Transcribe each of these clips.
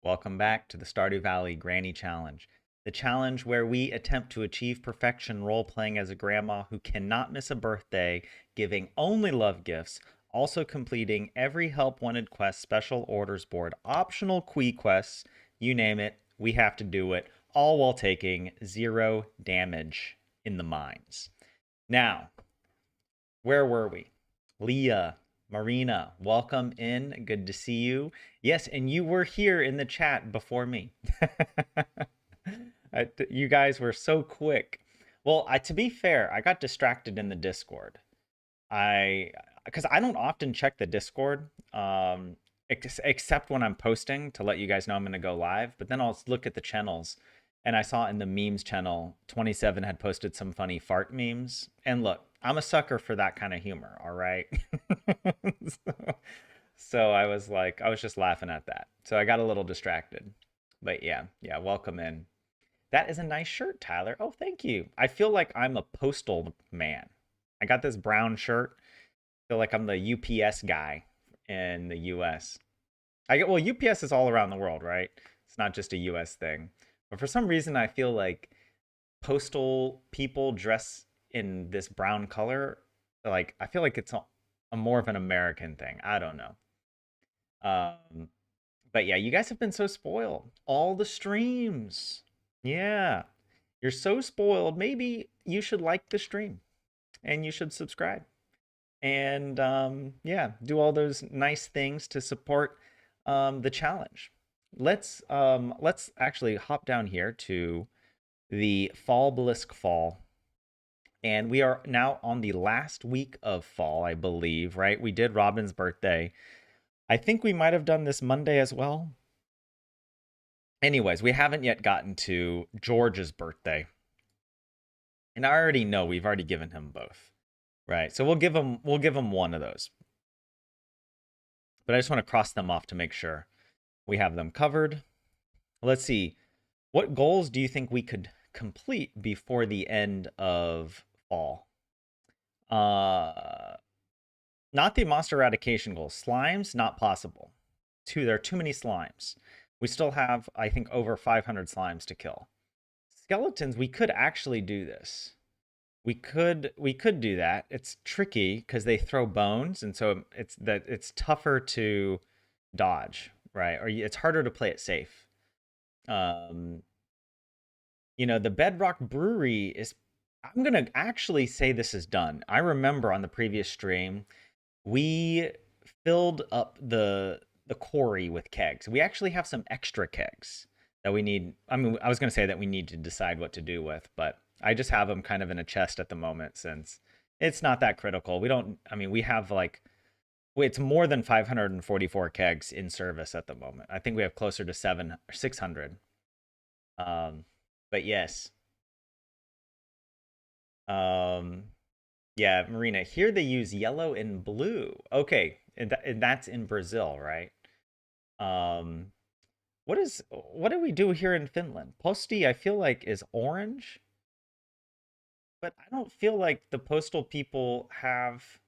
Welcome back to the Stardew Valley Granny Challenge, the challenge where we attempt to achieve perfection role playing as a grandma who cannot miss a birthday, giving only love gifts, also completing every help wanted quest, special orders board, optional Quee quests, you name it, we have to do it, all while taking 0 damage in the mines. Now, where were we? Leah, Marina, welcome in. Good to see you. Yes, and you were here in the chat before me. You guys were so quick. Well, to be fair, I got distracted in the Discord. Because I don't often check the Discord, except when I'm posting to let you guys know I'm going to go live. But then I'll look at the channels, and I saw in the memes channel, 27 had posted some funny fart memes. And look, I'm a sucker for that kind of humor, all right? so I was like, I was just laughing at that. So I got a little distracted. But yeah, welcome in. That is a nice shirt, Tyler. Oh, thank you. I feel like I'm a postal man. I got this brown shirt. I feel like I'm the UPS guy in the US. Well, UPS is all around the world, right? It's not just a US thing. But for some reason, I feel like postal people dress in this brown color. Like, I feel like it's a more of an American thing. I don't know. But yeah, you guys have been so spoiled. All the streams. Yeah. You're so spoiled. Maybe you should like the stream and you should subscribe. And yeah, do all those nice things to support the challenge. Let's actually hop down here to the Fall Blisk Fall. And we are now on the last week of fall, I believe, right? We did Robin's birthday. I think we might have done this Monday as well. Anyways, we haven't yet gotten to George's birthday. And I already know we've already given him both. Right. So we'll give him one of those. But I just want to cross them off to make sure we have them covered. Let's see. What goals do you think we could complete before the end of fall? Not the monster eradication goals. Slimes, not possible. There are too many slimes. We still have, I think, over 500 slimes to kill. Skeletons, we could actually do this. We could do that. It's tricky because they throw bones, and so it's tougher to dodge, right? Or it's harder to play it safe. You know, the Bedrock Brewery is. I'm gonna actually say this is done. I remember on the previous stream, we filled up the quarry with kegs. We actually have some extra kegs that we need. I mean, I was gonna say that we need to decide what to do with, but I just have them kind of in a chest at the moment since it's not that critical. We don't. I mean, we have like. It's more than 544 kegs in service at the moment. I think we have closer to 600. But yes. Yeah, Marina. Here they use yellow and blue. Okay, and that's in Brazil, right? Um, what do we do here in Finland? Posti, I feel like is orange, but I don't feel like the postal people have.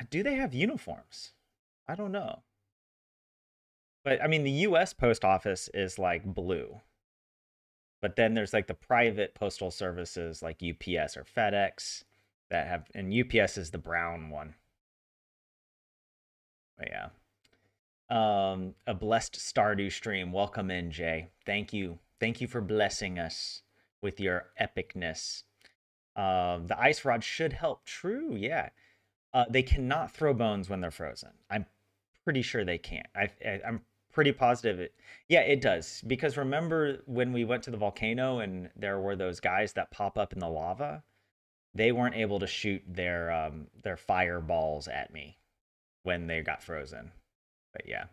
Do they have uniforms? I don't know. But I mean, the U.S. post office is like blue. But then there's like the private postal services like UPS or FedEx that have, and UPS is the brown one. But yeah. A blessed Stardew stream. Welcome in, Jay. Thank you. Thank you for blessing us with your epicness. The ice rod should help. True, yeah. They cannot throw bones when they're frozen. I'm pretty sure they can't. I'm pretty positive yeah, it does. Because remember when we went to the volcano and there were those guys that pop up in the lava? They weren't able to shoot their fireballs at me when they got frozen. But yeah.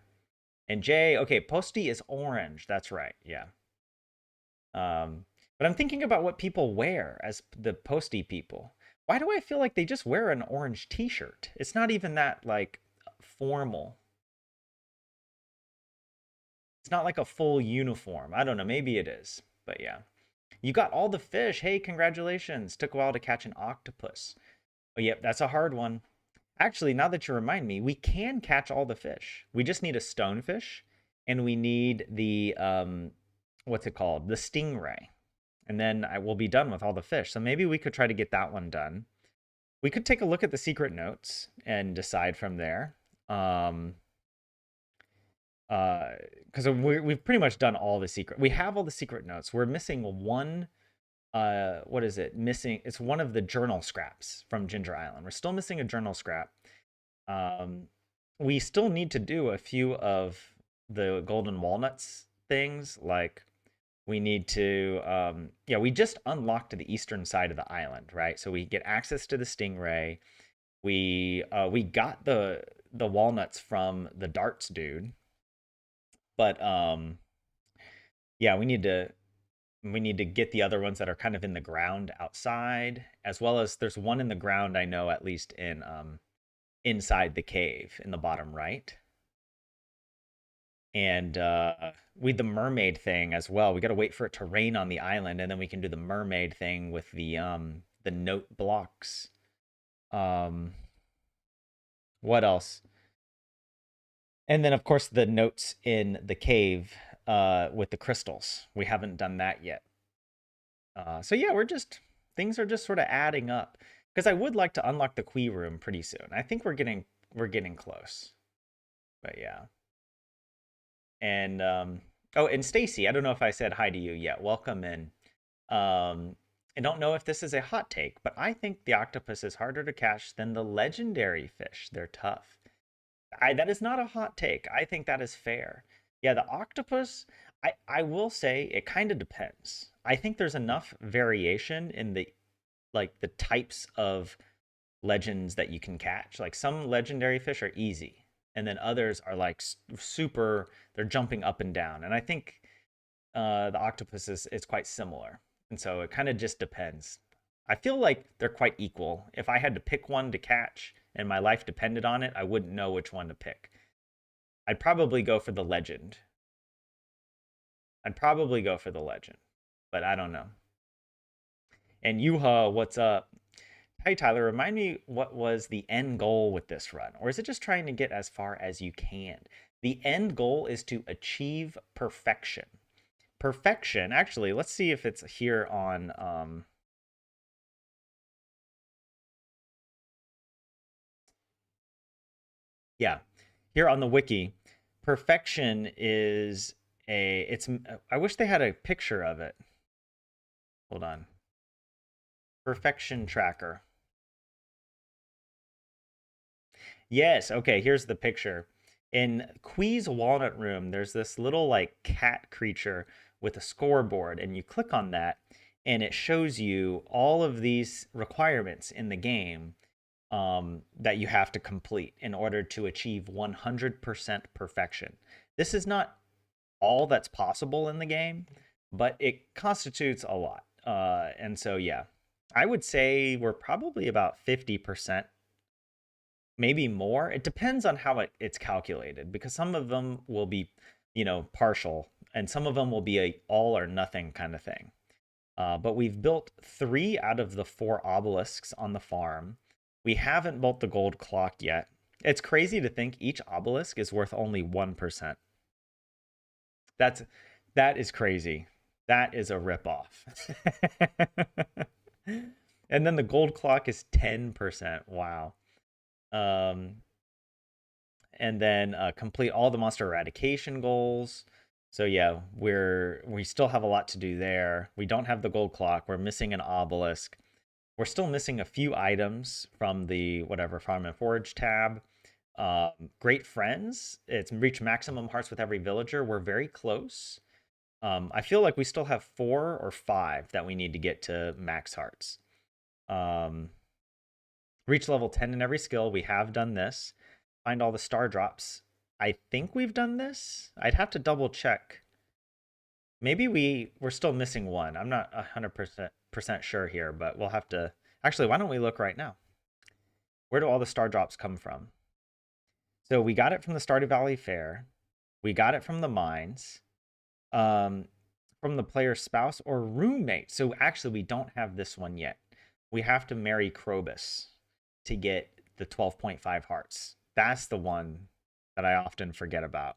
And Jay, okay, Posty is orange. That's right. Yeah. But I'm thinking about what people wear as the Posty people. Why do I feel like they just wear an orange t-shirt? It's not even that like formal. It's not like a full uniform. I don't know. Maybe it is. But yeah. You got all the fish. Hey, congratulations. Took a while to catch an octopus. Oh, yep, that's a hard one. Actually, now that you remind me, we can catch all the fish. We just need a stonefish. and we need the what's it called? The stingray. And then I will be done with all the fish. So maybe we could try to get that one done. We could take a look at the secret notes and decide from there. Because we've pretty much done all the secret. We have all the secret notes. We're missing one. What is it? Missing. It's one of the journal scraps from Ginger Island. We're still missing a journal scrap. We still need to do a few of the golden walnuts things. Like we need to, yeah, we just unlocked the eastern side of the island, right? So we get access to the stingray. We got the walnuts from the darts dude, but yeah, we need to get the other ones that are kind of in the ground outside, as well as there's one in the ground I know at least in inside the cave in the bottom right. And we the mermaid thing as well. We got to wait for it to rain on the island, and then we can do the mermaid thing with the note blocks. Um, what else? And then of course the notes in the cave with the crystals. We haven't done that yet. So yeah, things are just sort of adding up because I would like to unlock the Quee room pretty soon. I think we're getting close. But yeah. And oh, and Stacy, I don't know if I said hi to you yet. Welcome in. I don't know if this is a hot take, but I think the octopus is harder to catch than the legendary fish. They're tough. That is not a hot take. I think that is fair. Yeah, the octopus, I will say it kind of depends. I think there's enough variation in the types of legends that you can catch. Like some legendary fish are easy, and then others are like super. They're jumping up and down, and I think the octopus is quite similar. And so it kind of just depends. I feel like they're quite equal. If I had to pick one to catch and my life depended on it, I wouldn't know which one to pick. I'd probably go for the legend. I'd probably go for the legend, but I don't know. And Yuha, what's up? Hey Tyler, remind me what was the end goal with this run? Or is it just trying to get as far as you can? The end goal is to achieve perfection. Perfection, actually, let's see if it's here on yeah, here on the wiki. Perfection is it's I wish they had a picture of it. Hold on. Perfection tracker. Yes, okay, here's the picture. In Quee's Walnut Room, there's this little like cat creature with a scoreboard, and you click on that, and it shows you all of these requirements in the game that you have to complete in order to achieve 100% perfection. This is not all that's possible in the game, but it constitutes a lot. And so, yeah, I would say we're probably about 50%, maybe more. It depends on how it's calculated because some of them will be, partial, and some of them will be a all or nothing kind of thing. But we've built 3 out of the 4 obelisks on the farm. We haven't built the gold clock yet. It's crazy to think each obelisk is worth only 1%. That's that is crazy. That is a ripoff. And then the gold clock is 10%. Wow. Um, and then complete all the monster eradication goals. So yeah, we still have a lot to do there. We don't have the gold clock. We're missing an obelisk. We're still missing a few items from the whatever farm and forage tab. Great friends. It's reached maximum hearts with every villager. We're very close. I feel like we still have 4 or 5 that we need to get to max hearts. Reach level 10 in every skill. We have done this. Find all the star drops. I think we've done this. I'd have to double check. Maybe we're still missing one. I'm not 100% sure here, but we'll have to. Actually, why don't we look right now? Where do all the star drops come from? So we got it from the Stardew Valley Fair. We got it from the mines. From the player's spouse or roommate. So actually, we don't have this one yet. We have to marry Krobus to get the 12.5 hearts. That's the one that I often forget about.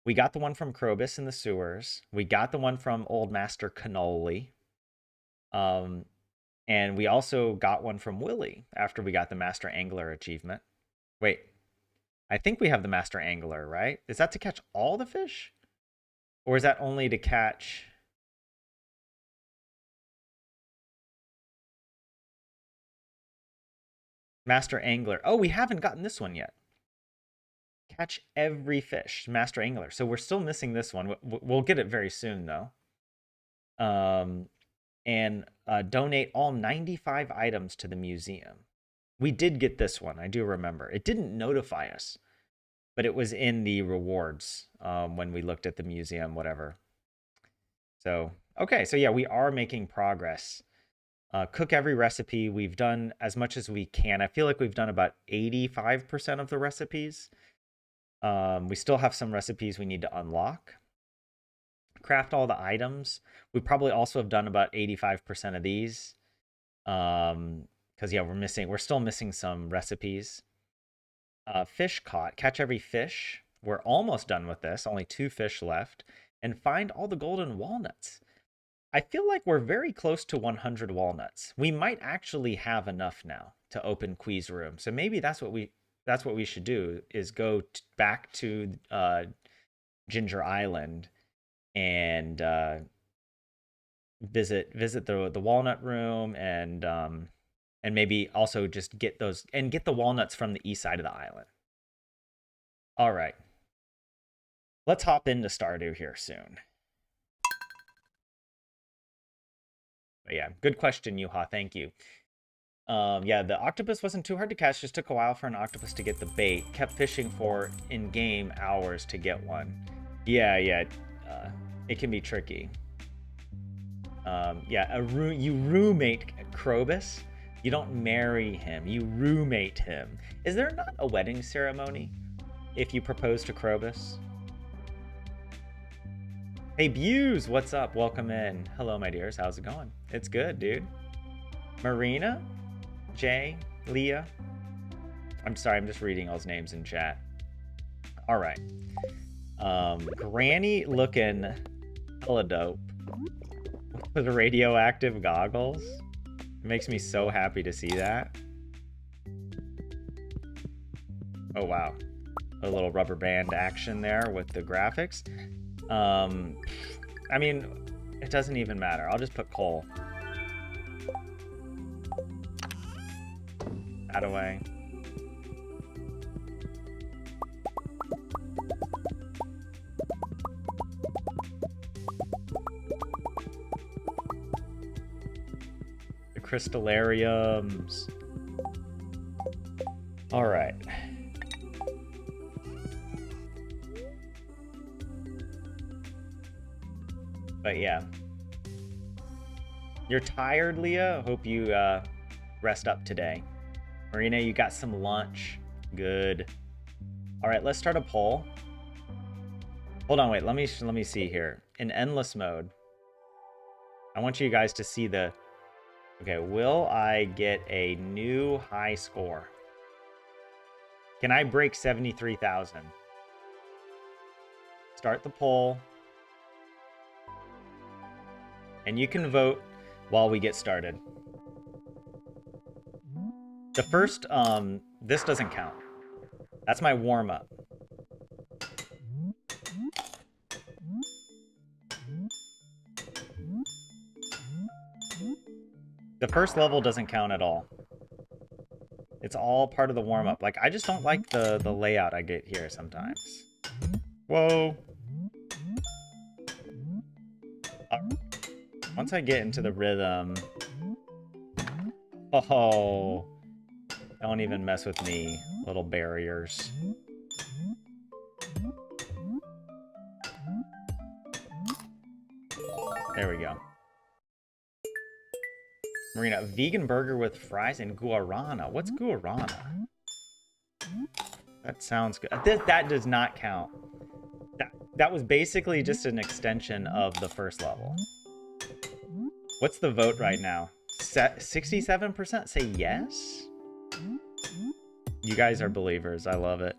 We got the one from Krobus in the sewers. We got the one from Old Master Cannoli. And we also got one from Willy after we got the Master Angler achievement. Wait, I think we have the Master Angler, right? Is that to catch all the fish? Or is that only to catch... Master Angler. Oh, we haven't gotten this one yet. Catch every fish, Master Angler. So we're still missing this one. We'll get it very soon, though. And donate all 95 items to the museum. We did get this one. I do remember. It didn't notify us, but it was in the rewards when we looked at the museum, whatever. So, okay. So, yeah, we are making progress. Cook every recipe. We've done as much as we can. I feel like we've done about 85% of the recipes. We still have some recipes we need to unlock. Craft all the items. We probably also have done about 85% of these. Because, yeah, we're still missing some recipes. Fish caught. Catch every fish. We're almost done with this. Only 2 fish left. And find all the golden walnuts. I feel like we're very close to 100 walnuts. We might actually have enough now to open Quee's room. So maybe that's what we should do, is go back to Ginger Island and visit the walnut room and maybe also just get the walnuts from the east side of the island. All right. Let's hop into Stardew here soon. But yeah, good question, Yuha. Thank you. Yeah, the octopus wasn't too hard to catch. Just took a while for an octopus to get the bait. Kept fishing for in-game hours to get one. Yeah. It can be tricky. Yeah, you roommate Krobus. You don't marry him. You roommate him. Is there not a wedding ceremony if you propose to Krobus? Hey, Buse, what's up? Welcome in. Hello, my dears. How's it going? It's good, dude. Marina, Jay, Leah. I'm sorry, I'm just reading all those names in chat. All right. Granny looking hella dope with radioactive goggles. It makes me so happy to see that. Oh, wow. A little rubber band action there with the graphics. I mean, it doesn't even matter. I'll just put coal. That away. The crystallariums. All right. But yeah. You're tired, Leah? Hope you rest up today. Marina, you got some lunch. Good. All right, let's start a poll. Hold on, wait. Let me see here. In endless mode, I want you guys to see the... Okay, will I get a new high score? Can I break 73,000? Start the poll. And you can vote while we get started. The first, this doesn't count. That's my warm-up. The first level doesn't count at all. It's all part of the warm-up. Like, I just don't like the layout I get here sometimes. Whoa. Once I get into the rhythm... Oh... Don't even mess with me, little barriers. There we go. Marina, vegan burger with fries and guarana. What's guarana? That sounds good. That does not count. That was basically just an extension of the first level. What's the vote right now? 67% say yes? You guys are believers. I love it.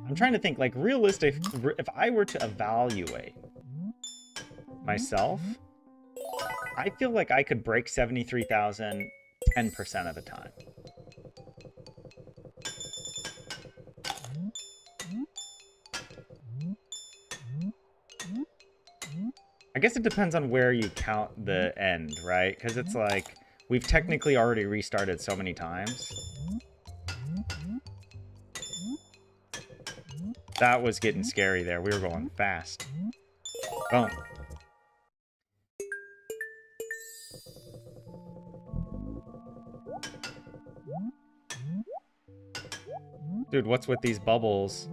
I'm trying to think, like, realistic, if I were to evaluate myself, I feel like I could break 73,000 10% of the time. I guess it depends on where you count the end, right? Because it's like, we've technically already restarted so many times. That was getting scary there. We were going fast. Boom. Dude, what's with these bubbles?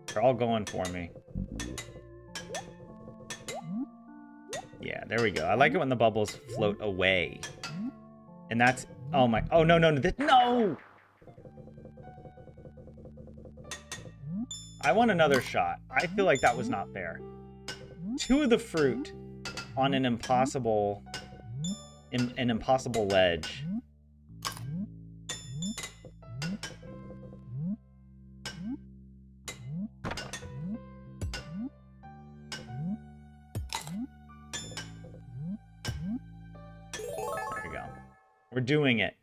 They're all going for me. Yeah, there we go. I like it when the bubbles float away. And that's... Oh my... Oh, no, no, no. No! I want another shot. I feel like that was not fair. 2 of the fruit on an impossible... An impossible ledge. We're doing it.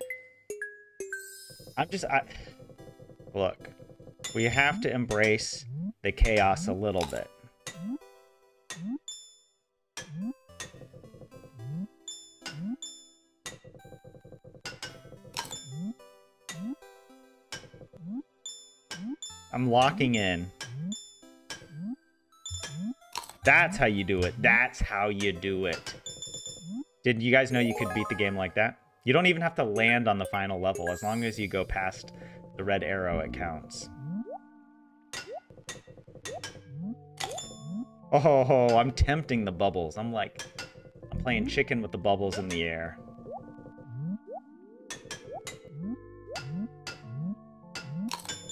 Look, we have to embrace the chaos a little bit. I'm locking in. That's how you do it. That's how you do it. Did you guys know you could beat the game like that? You don't even have to land on the final level. As long as you go past the red arrow, it counts. Oh, I'm tempting the bubbles. I'm playing chicken with the bubbles in the air.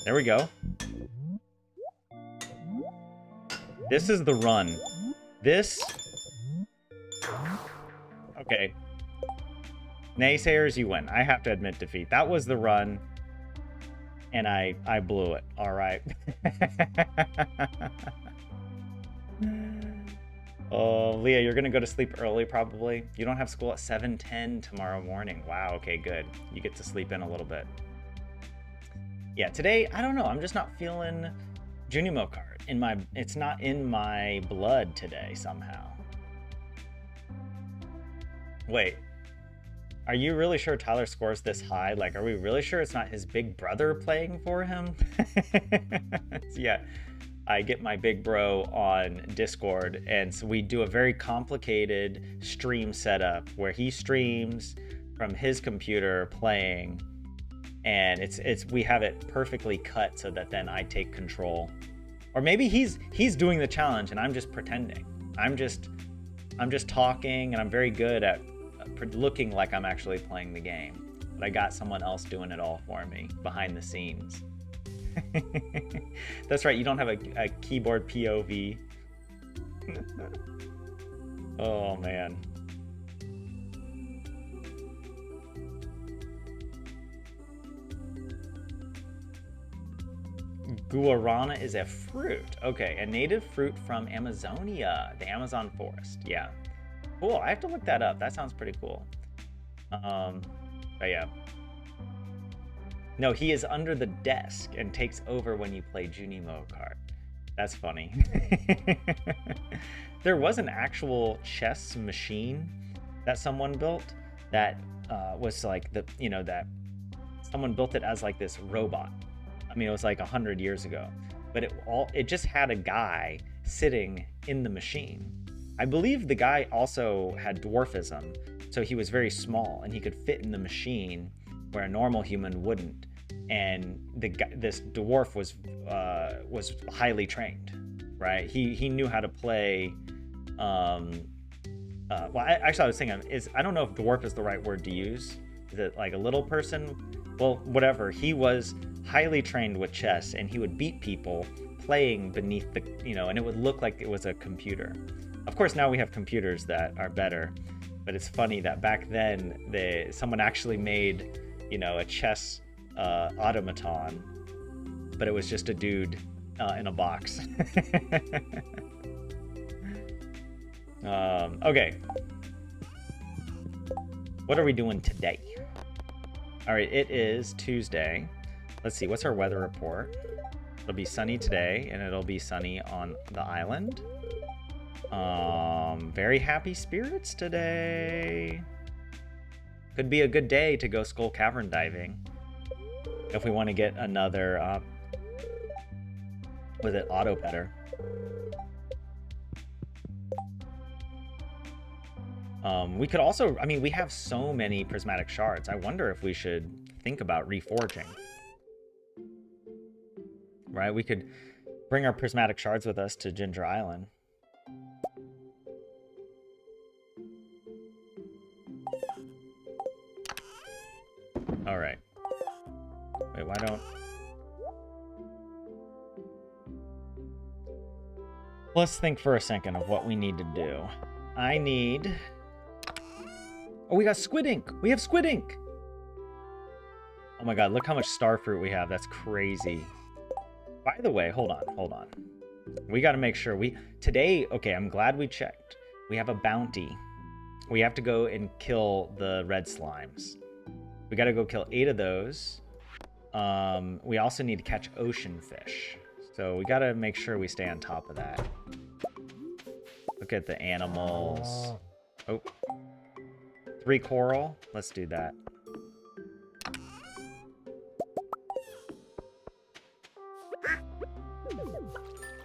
There we go. This is the run. This... Okay. Naysayers, you win. I have to admit defeat. That was the run, and I blew it. All right. Oh, Leah, you're gonna go to sleep early probably. You don't have school at 7:10 tomorrow morning. Wow. Okay, good. You get to sleep in a little bit. Yeah, today I don't know. I'm just not feeling Junimo card in my. It's not in my blood today somehow. Wait. Are you really sure Tyler scores this high? Like, are we really sure it's not his big brother playing for him? Yeah, I get my big bro on Discord, and so we do a very complicated stream setup where he streams from his computer playing, and we have it perfectly cut so that then I take control. Or maybe he's doing the challenge and I'm just pretending. I'm just talking, and I'm very good at looking like I'm actually playing the game, but I got someone else doing it all for me behind the scenes. That's right, you don't have a keyboard POV. Oh man. Guarana is a fruit. Okay, a native fruit from Amazonia, the Amazon forest. Yeah. Cool, I have to look that up. That sounds pretty cool. But yeah. No, he is under the desk and takes over when you play Junimo Kart. That's funny. There was an actual chess machine that someone built that was like that someone built it as like this robot. I mean, it was like 100 years ago, but it just had a guy sitting in the machine. I believe the guy also had dwarfism, so he was very small and he could fit in the machine where a normal human wouldn't. And this dwarf was highly trained, right? He knew how to play. Well, actually, I was thinking I don't know if dwarf is the right word to use. Is it like a little person? Well, whatever. He was highly trained with chess, and he would beat people playing beneath the and it would look like it was a computer. Of course, now we have computers that are better, but it's funny that back then someone actually made, a chess automaton, but it was just a dude in a box. Okay. What are we doing today? All right, it is Tuesday. Let's see, what's our weather report? It'll be sunny today, and it'll be sunny on the island. Very happy spirits today. Could be a good day to go Skull Cavern diving. If we want to get another, was it auto petter? We could also, I mean, we have so many prismatic shards. I wonder if we should think about reforging. Right? We could bring our prismatic shards with us to Ginger Island. All right. Wait, why don't... Let's think for a second of what we need to do. I need... Oh, we got squid ink! We have squid ink! Oh my god, look how much starfruit we have. That's crazy. By the way, hold on. We gotta make sure we... Today, okay, I'm glad we checked. We have a bounty. We have to go and kill the red slimes. We gotta go kill 8 of those. We also need to catch ocean fish. So we gotta make sure we stay on top of that. Look at the animals. Oh. 3 coral. Let's do that.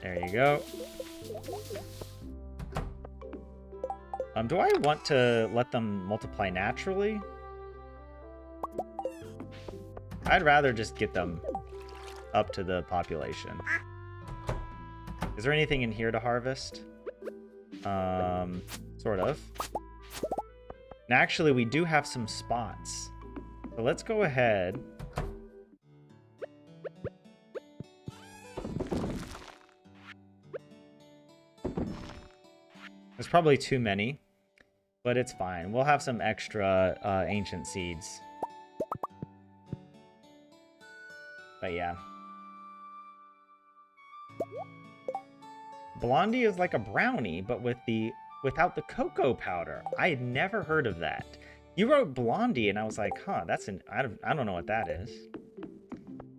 There you go. Do I want to let them multiply naturally? I'd rather just get them up to the population. Is there anything in here to harvest? Sort of. And actually, we do have some spots. So let's go ahead. There's probably too many, but it's fine. We'll have some extra ancient seeds. But yeah. Blondie is like a brownie, but without the cocoa powder. I had never heard of that. You wrote Blondie, and I was like, huh, I don't know what that is.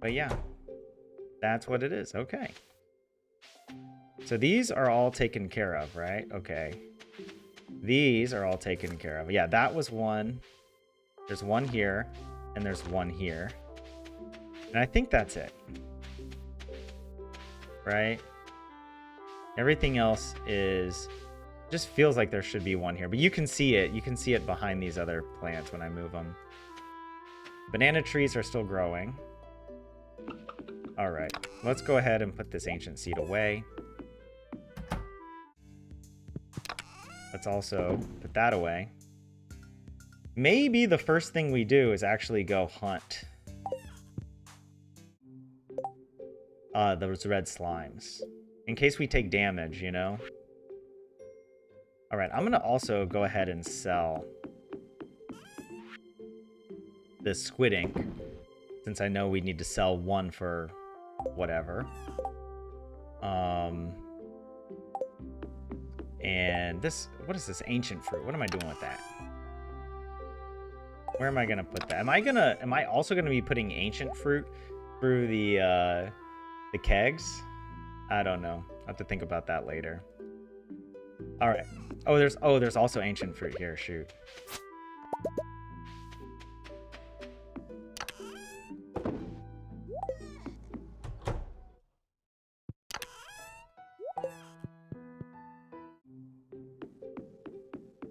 But yeah, that's what it is. Okay. So these are all taken care of, right? Okay. These are all taken care of. Yeah, that was one. There's one here, and there's one here. And I think that's it. Right? Everything else is... Just feels like there should be one here. But you can see it. You can see it behind these other plants when I move them. Banana trees are still growing. Alright. Let's go ahead and put this ancient seed away. Let's also put that away. Maybe the first thing we do is actually go hunt those red slimes. In case we take damage, you know? Alright, I'm going to also go ahead and sell this squid ink, since I know we need to sell one for whatever. And this, what is this ancient fruit? What am I doing with that? Where am I going to put that? Am I also going to be putting ancient fruit through the kegs? I don't know. I'll have to think about that later. All right. Oh, there's also ancient fruit here. Shoot.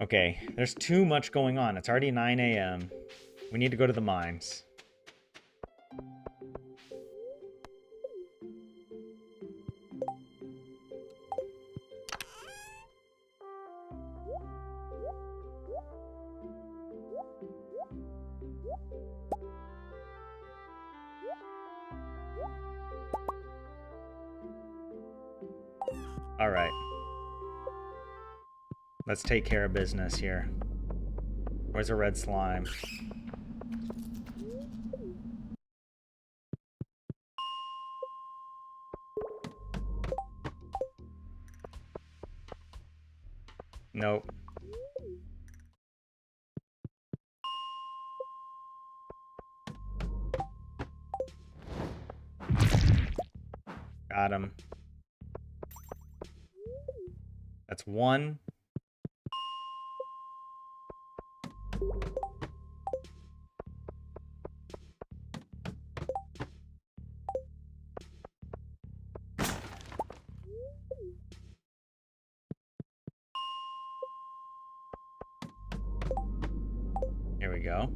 Okay, there's too much going on. It's already 9 a.m. We need to go to the mines. All right. Let's take care of business here. Where's a red slime? Nope. Got him. That's one. Here we go.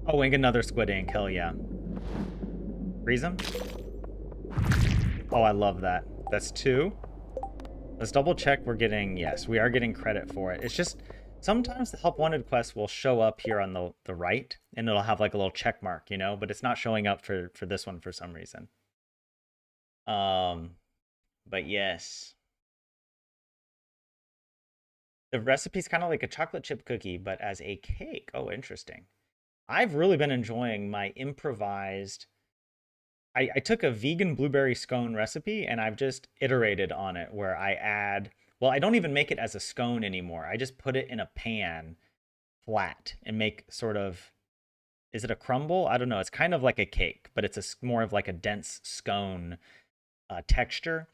Oh, wing another squid ink. Hell yeah. Freeze him. Oh, I love that. That's two. Let's double check we're getting, yes, we are getting credit for it. It's just, sometimes the help wanted quest will show up here on the right, and it'll have like a little check mark, you know, but it's not showing up for this one for some reason. But yes. The recipe's kind of like a chocolate chip cookie, but as a cake. Oh, interesting. I've really been enjoying my improvised. I took a vegan blueberry scone recipe and I've just iterated on it where I add, well, I don't even make it as a scone anymore. I just put it in a pan flat and make sort of, is it a crumble? I don't know. It's kind of like a cake, but it's more of like a dense scone texture.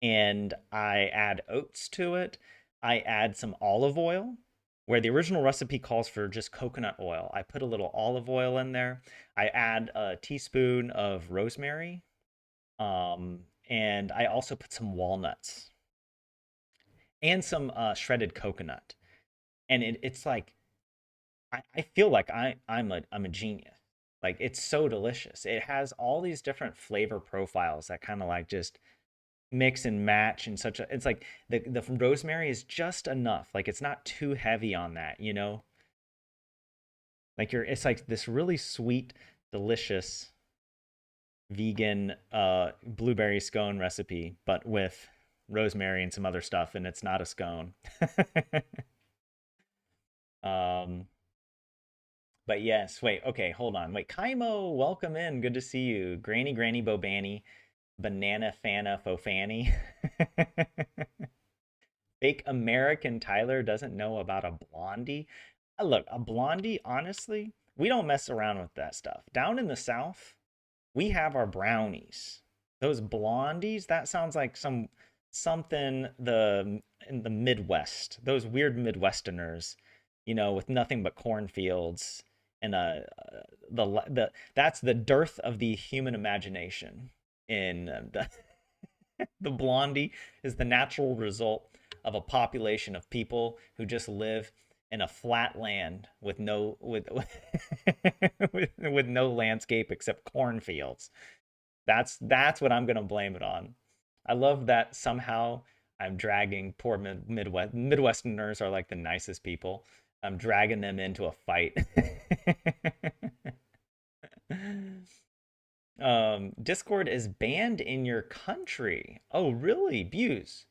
And I add oats to it. I add some olive oil, where the original recipe calls for just coconut oil. I put a little olive oil in there. I add a teaspoon of rosemary, and I also put some walnuts and some shredded coconut. And it's like I feel like I'm a genius. Like it's so delicious. It has all these different flavor profiles that kind of like just mix and match in such a, it's like the rosemary is just enough, like it's not too heavy on that, you know, like you're, it's like this really sweet, delicious vegan blueberry scone recipe but with rosemary and some other stuff, and it's not a scone. um but yes, wait, okay, hold on, wait, Kaimo, welcome in, good to see you. Granny Bobani, Banana Fana Fofani. Fake American Tyler doesn't know about a blondie. Look, a blondie, honestly, we don't mess around with that stuff. Down in the South, we have our brownies. Those blondies, that sounds like something in the Midwest. Those weird Midwesterners, you know, with nothing but cornfields and the that's the dearth of the human imagination in the the blondie is the natural result of a population of people who just live in a flat land with no with no landscape except cornfields. That's what I'm gonna blame it on. I love that somehow I'm dragging poor Midwesterners are like the nicest people. I'm dragging them into a fight. Discord is banned in your country. Oh, really? Buse.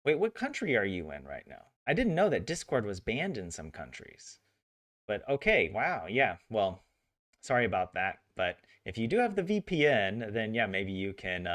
Wait, what country are you in right now? I didn't know that Discord was banned in some countries. But okay, wow, yeah. Well, sorry about that. But if you do have the VPN, then yeah, maybe you can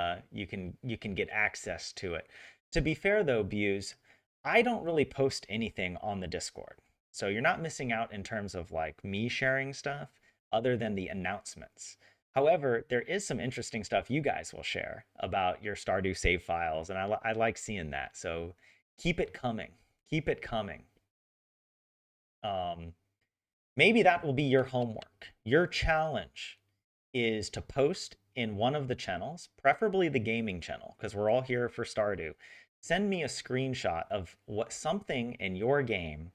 get access to it. To be fair though, Buse, I don't really post anything on the Discord. So you're not missing out in terms of like me sharing stuff other than the announcements. However, there is some interesting stuff you guys will share about your Stardew save files, and I like seeing that. So keep it coming. Keep it coming. Um, Maybe that will be your homework. Your challenge is to post in one of the channels, preferably the gaming channel, because we're all here for Stardew. Send me a screenshot of what something in your game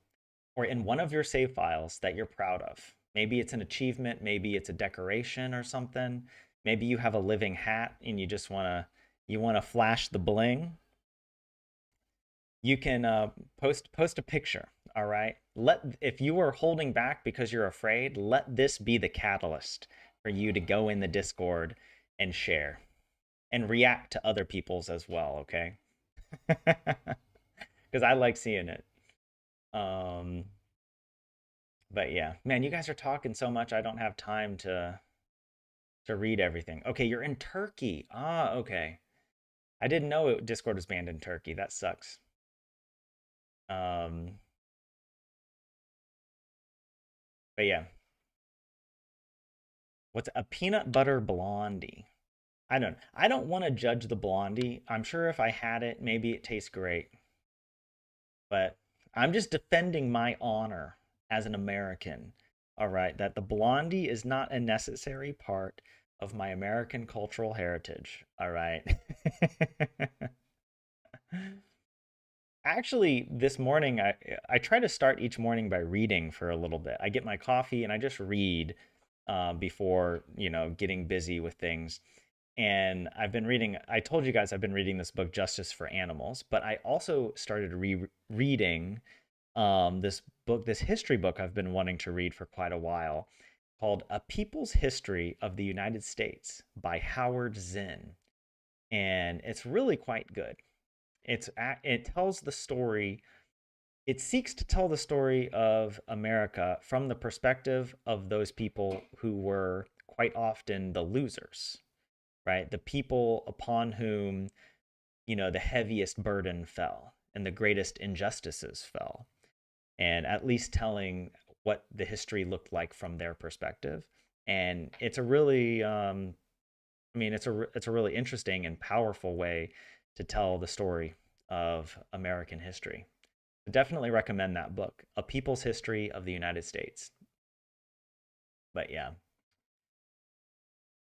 or in one of your save files that you're proud of. Maybe it's an achievement, maybe it's a decoration or something. Maybe you have a living hat and you want to flash the bling. You can post a picture. All right. If you are holding back because you're afraid, let this be the catalyst for you to go in the Discord and share and react to other people's as well. Okay. Because I like seeing it. Um, but yeah, man, you guys are talking so much. I don't have time to read everything. Okay, you're in Turkey. Ah, okay. I didn't know Discord was banned in Turkey. That sucks. Um, but yeah, what's a peanut butter blondie? I don't want to judge the blondie. I'm sure if I had it, maybe it tastes great. But I'm just defending my honor as an American. All right, that the blondie is not a necessary part of my American cultural heritage. All right. Actually, this morning I try to start each morning by reading for a little bit. I get my coffee and I just read before getting busy with things. And I've been reading. I told you guys I've been reading this book, Justice for Animals, but I also started reading this book, this history book I've been wanting to read for quite a while, called A People's History of the United States by Howard Zinn, and it's really quite good. It tells the story. It seeks to tell the story of America from the perspective of those people who were quite often the losers, right? The people upon whom, the heaviest burden fell and the greatest injustices fell, and at least telling what the history looked like from their perspective. And it's a really, it's a really interesting and powerful way to tell the story of American history. I definitely recommend that book, A People's History of the United States. But yeah,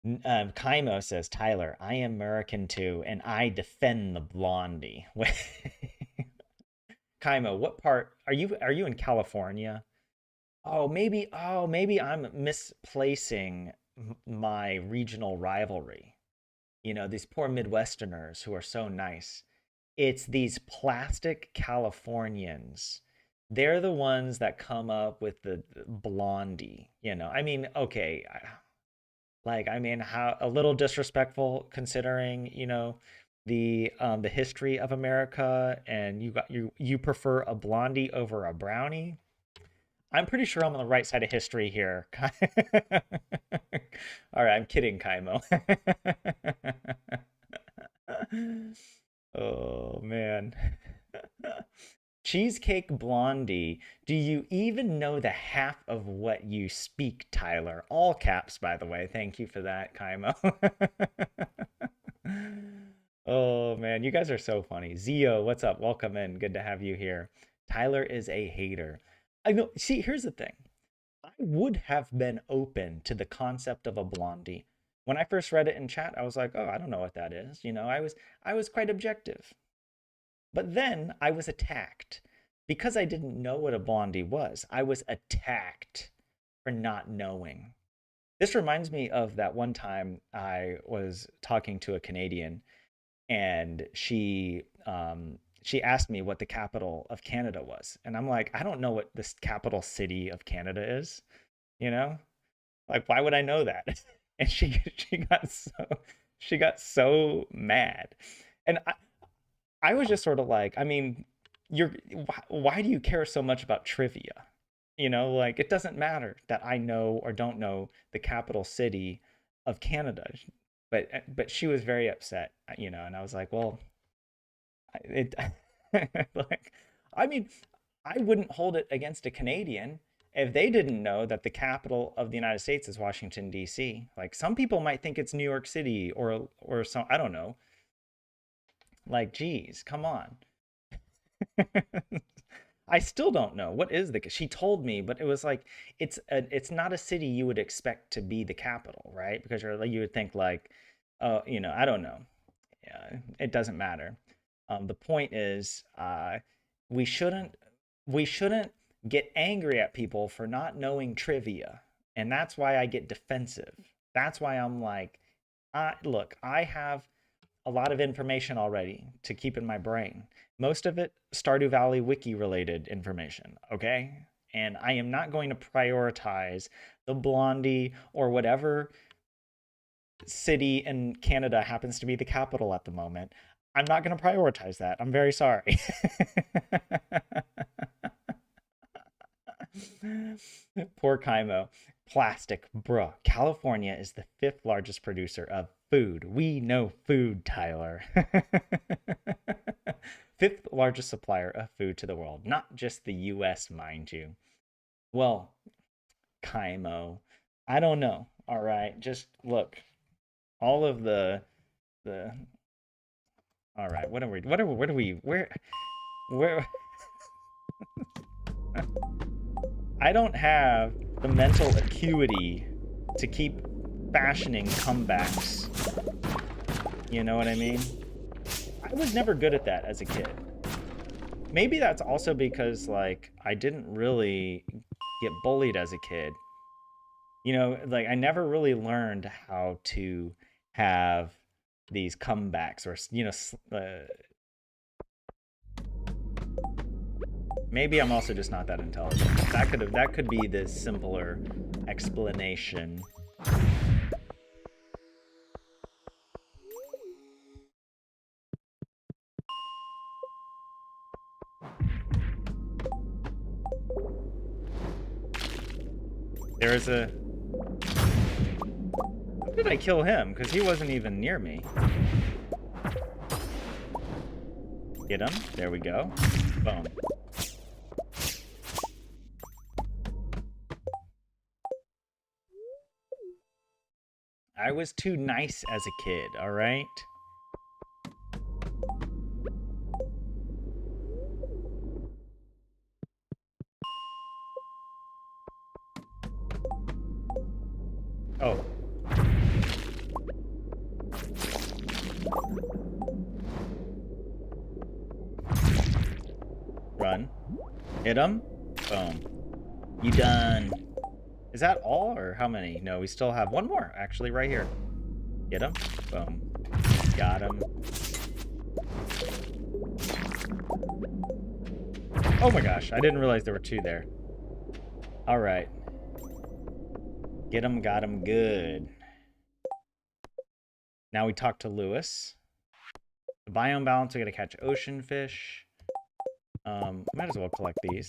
Kaimo says, Tyler, I am American too, and I defend the blondie. Kaimo, what part are you in California? Oh, maybe I'm misplacing my regional rivalry. These poor Midwesterners who are so nice. It's these plastic Californians. They're the ones that come up with the blondie. I mean, okay, how a little disrespectful considering, the history of America, and you prefer a blondie over a brownie. I'm pretty sure I'm on the right side of history here. All right, I'm kidding, Kaimo. Oh man. Cheesecake Blondie. Do you even know the half of what you speak, Tyler? All caps, by the way. Thank you for that, Kaimo. Oh man, you guys are so funny. Zio, what's up? Welcome in. Good to have you here. Tyler is a hater. I know. See, here's the thing. I would have been open to the concept of a blondie. When I first read it in chat, I was like, "Oh, I don't know what that is." I was quite objective. But then I was attacked because I didn't know what a blondie was. I was attacked for not knowing. This reminds me of that one time I was talking to a Canadian, and she asked me what the capital of Canada was, and I'm like, I don't know what this capital city of Canada is. You know, like why would I know that? And she got so mad, and I was just sort of like, I mean, why do you care so much about trivia? Like it doesn't matter that I know or don't know the capital city of Canada. But she was very upset, and I was like, well, it like I mean, I wouldn't hold it against a Canadian if they didn't know that the capital of the United States is Washington D.C. Like some people might think it's New York City or some, I don't know. Like, geez, come on. I still don't know what is the. She told me, but it was like it's not a city you would expect to be the capital, right? Because you would think like, oh, I don't know. Yeah, it doesn't matter. The point is, we shouldn't we shouldn't get angry at people for not knowing trivia, and that's why I get defensive. That's why I'm like, look, I have a lot of information already to keep in my brain. Most of it Stardew Valley wiki related information, okay? And I am not going to prioritize the Blondie or whatever city in Canada happens to be the capital at the moment. I'm not going to prioritize that. I'm very sorry. Poor Kaimo. Plastic, bruh. California is the fifth largest producer of food. We know food, Tyler. Fifth largest supplier of food to the world, not just the US, mind you. Well, Kaimo, I don't know. All right, just look. All of the all right, where do we where I don't have the mental acuity to keep fashioning comebacks. You know what I mean? I was never good at that as a kid. Maybe that's also because like I didn't really get bullied as a kid. You know, like I never really learned how to have these comebacks or maybe I'm also just not that intelligent. That could be the simpler explanation. There is a How did I kill him? Because he wasn't even near me. Get him. There we go. Boom. I was too nice as a kid, all right? Oh. Run. Hit him. Boom. You done. Is that all or how many? No, we still have one more actually right here. Get him. Boom. Got him. Oh my gosh, I didn't realize there were two there. All right. Get him, got him, good. Now we talk to Lewis. The biome balance, we gotta catch ocean fish. Might as well collect these.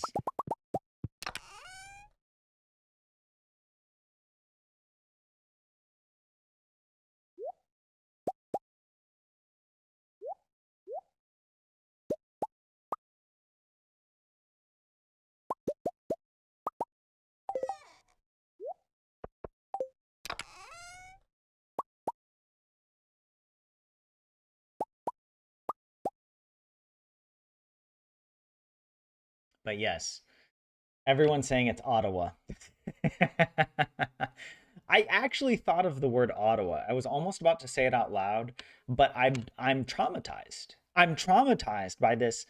But yes, everyone's saying it's Ottawa. I actually thought of the word Ottawa. I was almost about to say it out loud, but I'm traumatized. I'm traumatized by this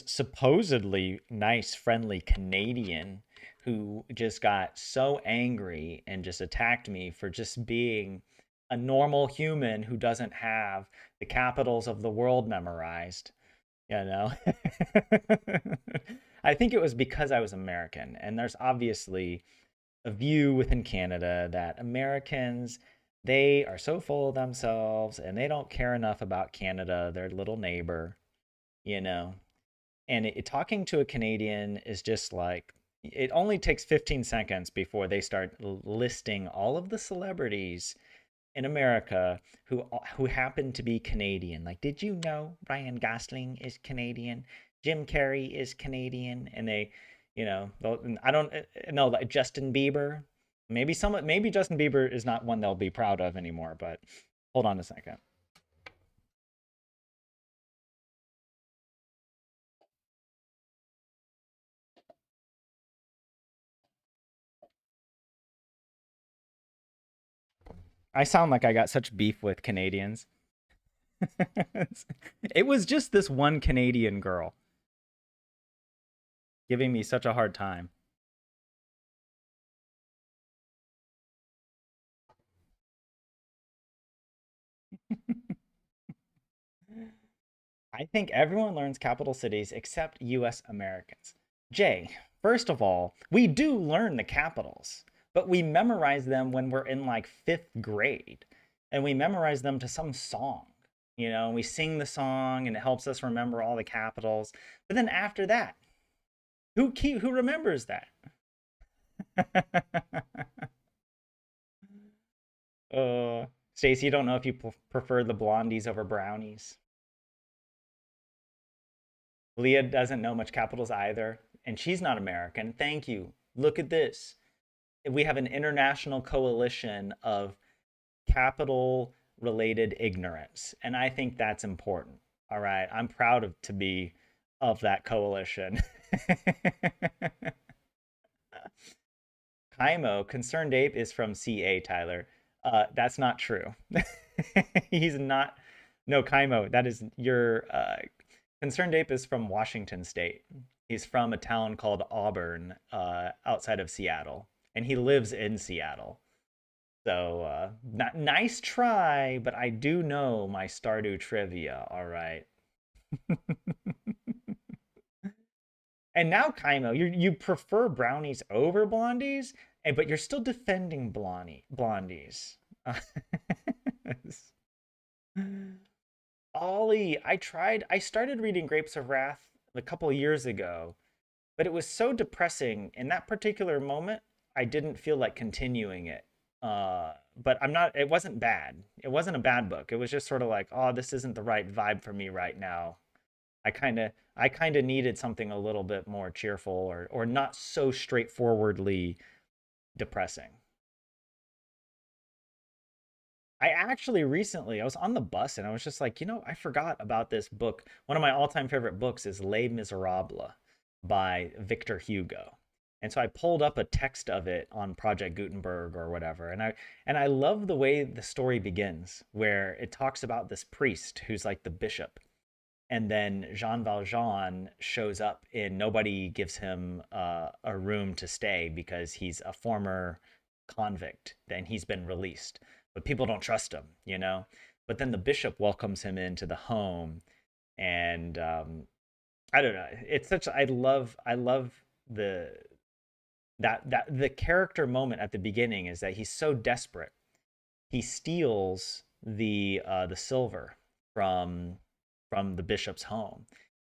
supposedly nice, friendly Canadian who just got so angry and just attacked me for just being a normal human who doesn't have the capitals of the world memorized. You know? I think it was because I was American, and there's obviously a view within Canada that Americans, they are so full of themselves and they don't care enough about Canada, their little neighbor, you know. And talking to a Canadian is just like it only takes 15 seconds before they start listing all of the celebrities in America who happen to be Canadian. Like, did you know Ryan Gosling is Canadian? Jim Carrey is Canadian, and they, I don't know, like Justin Bieber. Maybe Justin Bieber is not one they'll be proud of anymore. But hold on a second. I sound like I got such beef with Canadians. It was just this one Canadian girl giving me such a hard time. I think everyone learns capital cities except US Americans. Jay, first of all, we do learn the capitals, but we memorize them when we're in like fifth grade. And we memorize them to some song, and we sing the song and it helps us remember all the capitals. But then after that, who remembers that? Stacy, you don't know if you prefer the blondies over brownies. Leah doesn't know much capitals either, and she's not American. Thank you. Look at this. We have an international coalition of capital related ignorance, and I think that's important. All right, I'm proud of to be of that coalition. Kaimo, Concerned Ape is from CA, Tyler. That's not true. He's not. No, Kaimo, that is your. Concerned Ape is from Washington State. He's from a town called Auburn, outside of Seattle, and he lives in Seattle. So, not nice try, but I do know my Stardew trivia. All right. And now, Kaimo, you prefer brownies over blondies, and but you're still defending blondies. Ollie, I started reading Grapes of Wrath a couple of years ago, but it was so depressing in that particular moment. I didn't feel like continuing it. But I'm not. It wasn't bad. It wasn't a bad book. It was just sort of like, oh, this isn't the right vibe for me right now. I kind of needed something a little bit more cheerful or not so straightforwardly depressing. I actually recently I was on the bus and I was just like, I forgot about this book. One of my all-time favorite books is Les Miserables by Victor Hugo. And so I pulled up a text of it on Project Gutenberg or whatever. And I love the way the story begins, where it talks about this priest who's like the bishop. And then Jean Valjean shows up and nobody gives him a room to stay because he's a former convict and he's been released, but people don't trust him. But then the bishop welcomes him into the home, and I don't know. It's such I love the that the character moment at the beginning is that he's so desperate. He steals the silver from from the bishop's home,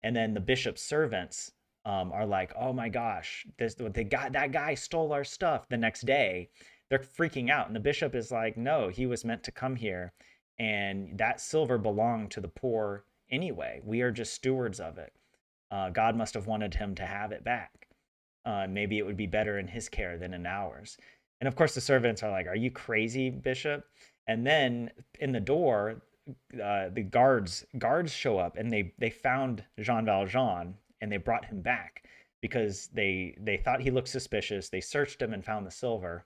and then the bishop's servants are like, "Oh my gosh, that guy stole our stuff." The next day, they're freaking out, and the bishop is like, "No, he was meant to come here, and that silver belonged to the poor anyway. We are just stewards of it. God must have wanted him to have it back. Maybe it would be better in his care than in ours." And of course, the servants are like, "Are you crazy, bishop?" And then in the door, the guards show up and they found Jean Valjean and they brought him back because they thought he looked suspicious. They searched him and found the silver.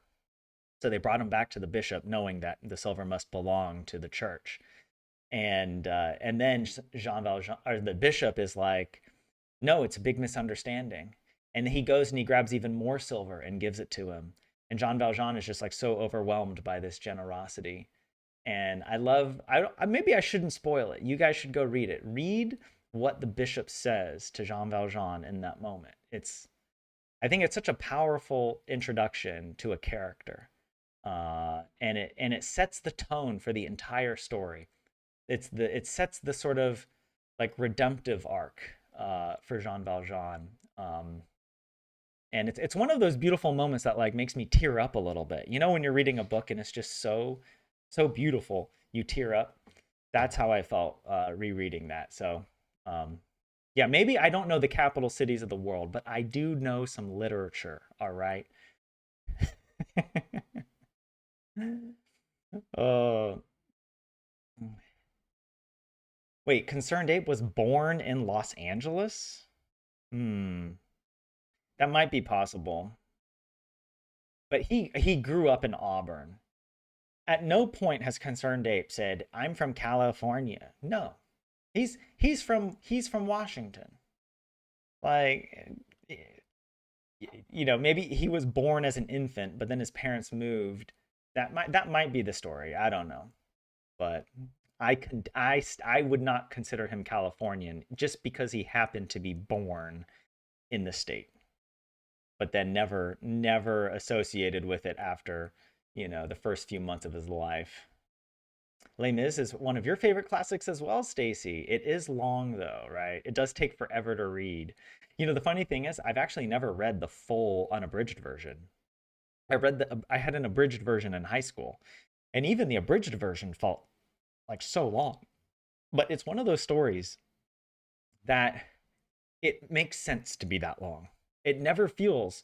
So they brought him back to the bishop, knowing that the silver must belong to the church. And then Jean Valjean or the bishop is like, "No, it's a big misunderstanding." And he goes and he grabs even more silver and gives it to him. And Jean Valjean is just like so overwhelmed by this generosity. And I love maybe I shouldn't spoil it. You guys should go read it. Read what the bishop says to Jean Valjean in that moment. I think it's such a powerful introduction to a character. And it sets the tone for the entire story. It sets the sort of like redemptive arc for Jean Valjean. And it's one of those beautiful moments that like makes me tear up a little bit. When you're reading a book and it's just so beautiful, you tear up. That's how I felt rereading that. So, yeah, maybe I don't know the capital cities of the world, but I do know some literature. All right. Oh, wait, Concerned Ape was born in Los Angeles? Hmm, that might be possible. But he grew up in Auburn. At no point has Concerned Ape said, "I'm from California." No. He's from Washington. Like, maybe he was born as an infant, but then his parents moved. That might be the story. I don't know. But I would not consider him Californian just because he happened to be born in the state, but then never associated with it after, the first few months of his life. Les Mis is one of your favorite classics as well, Stacy. It is long though, right? It does take forever to read. The funny thing is, I've actually never read the full unabridged version. I had an abridged version in high school, and even the abridged version felt like so long. But it's one of those stories that it makes sense to be that long. It never feels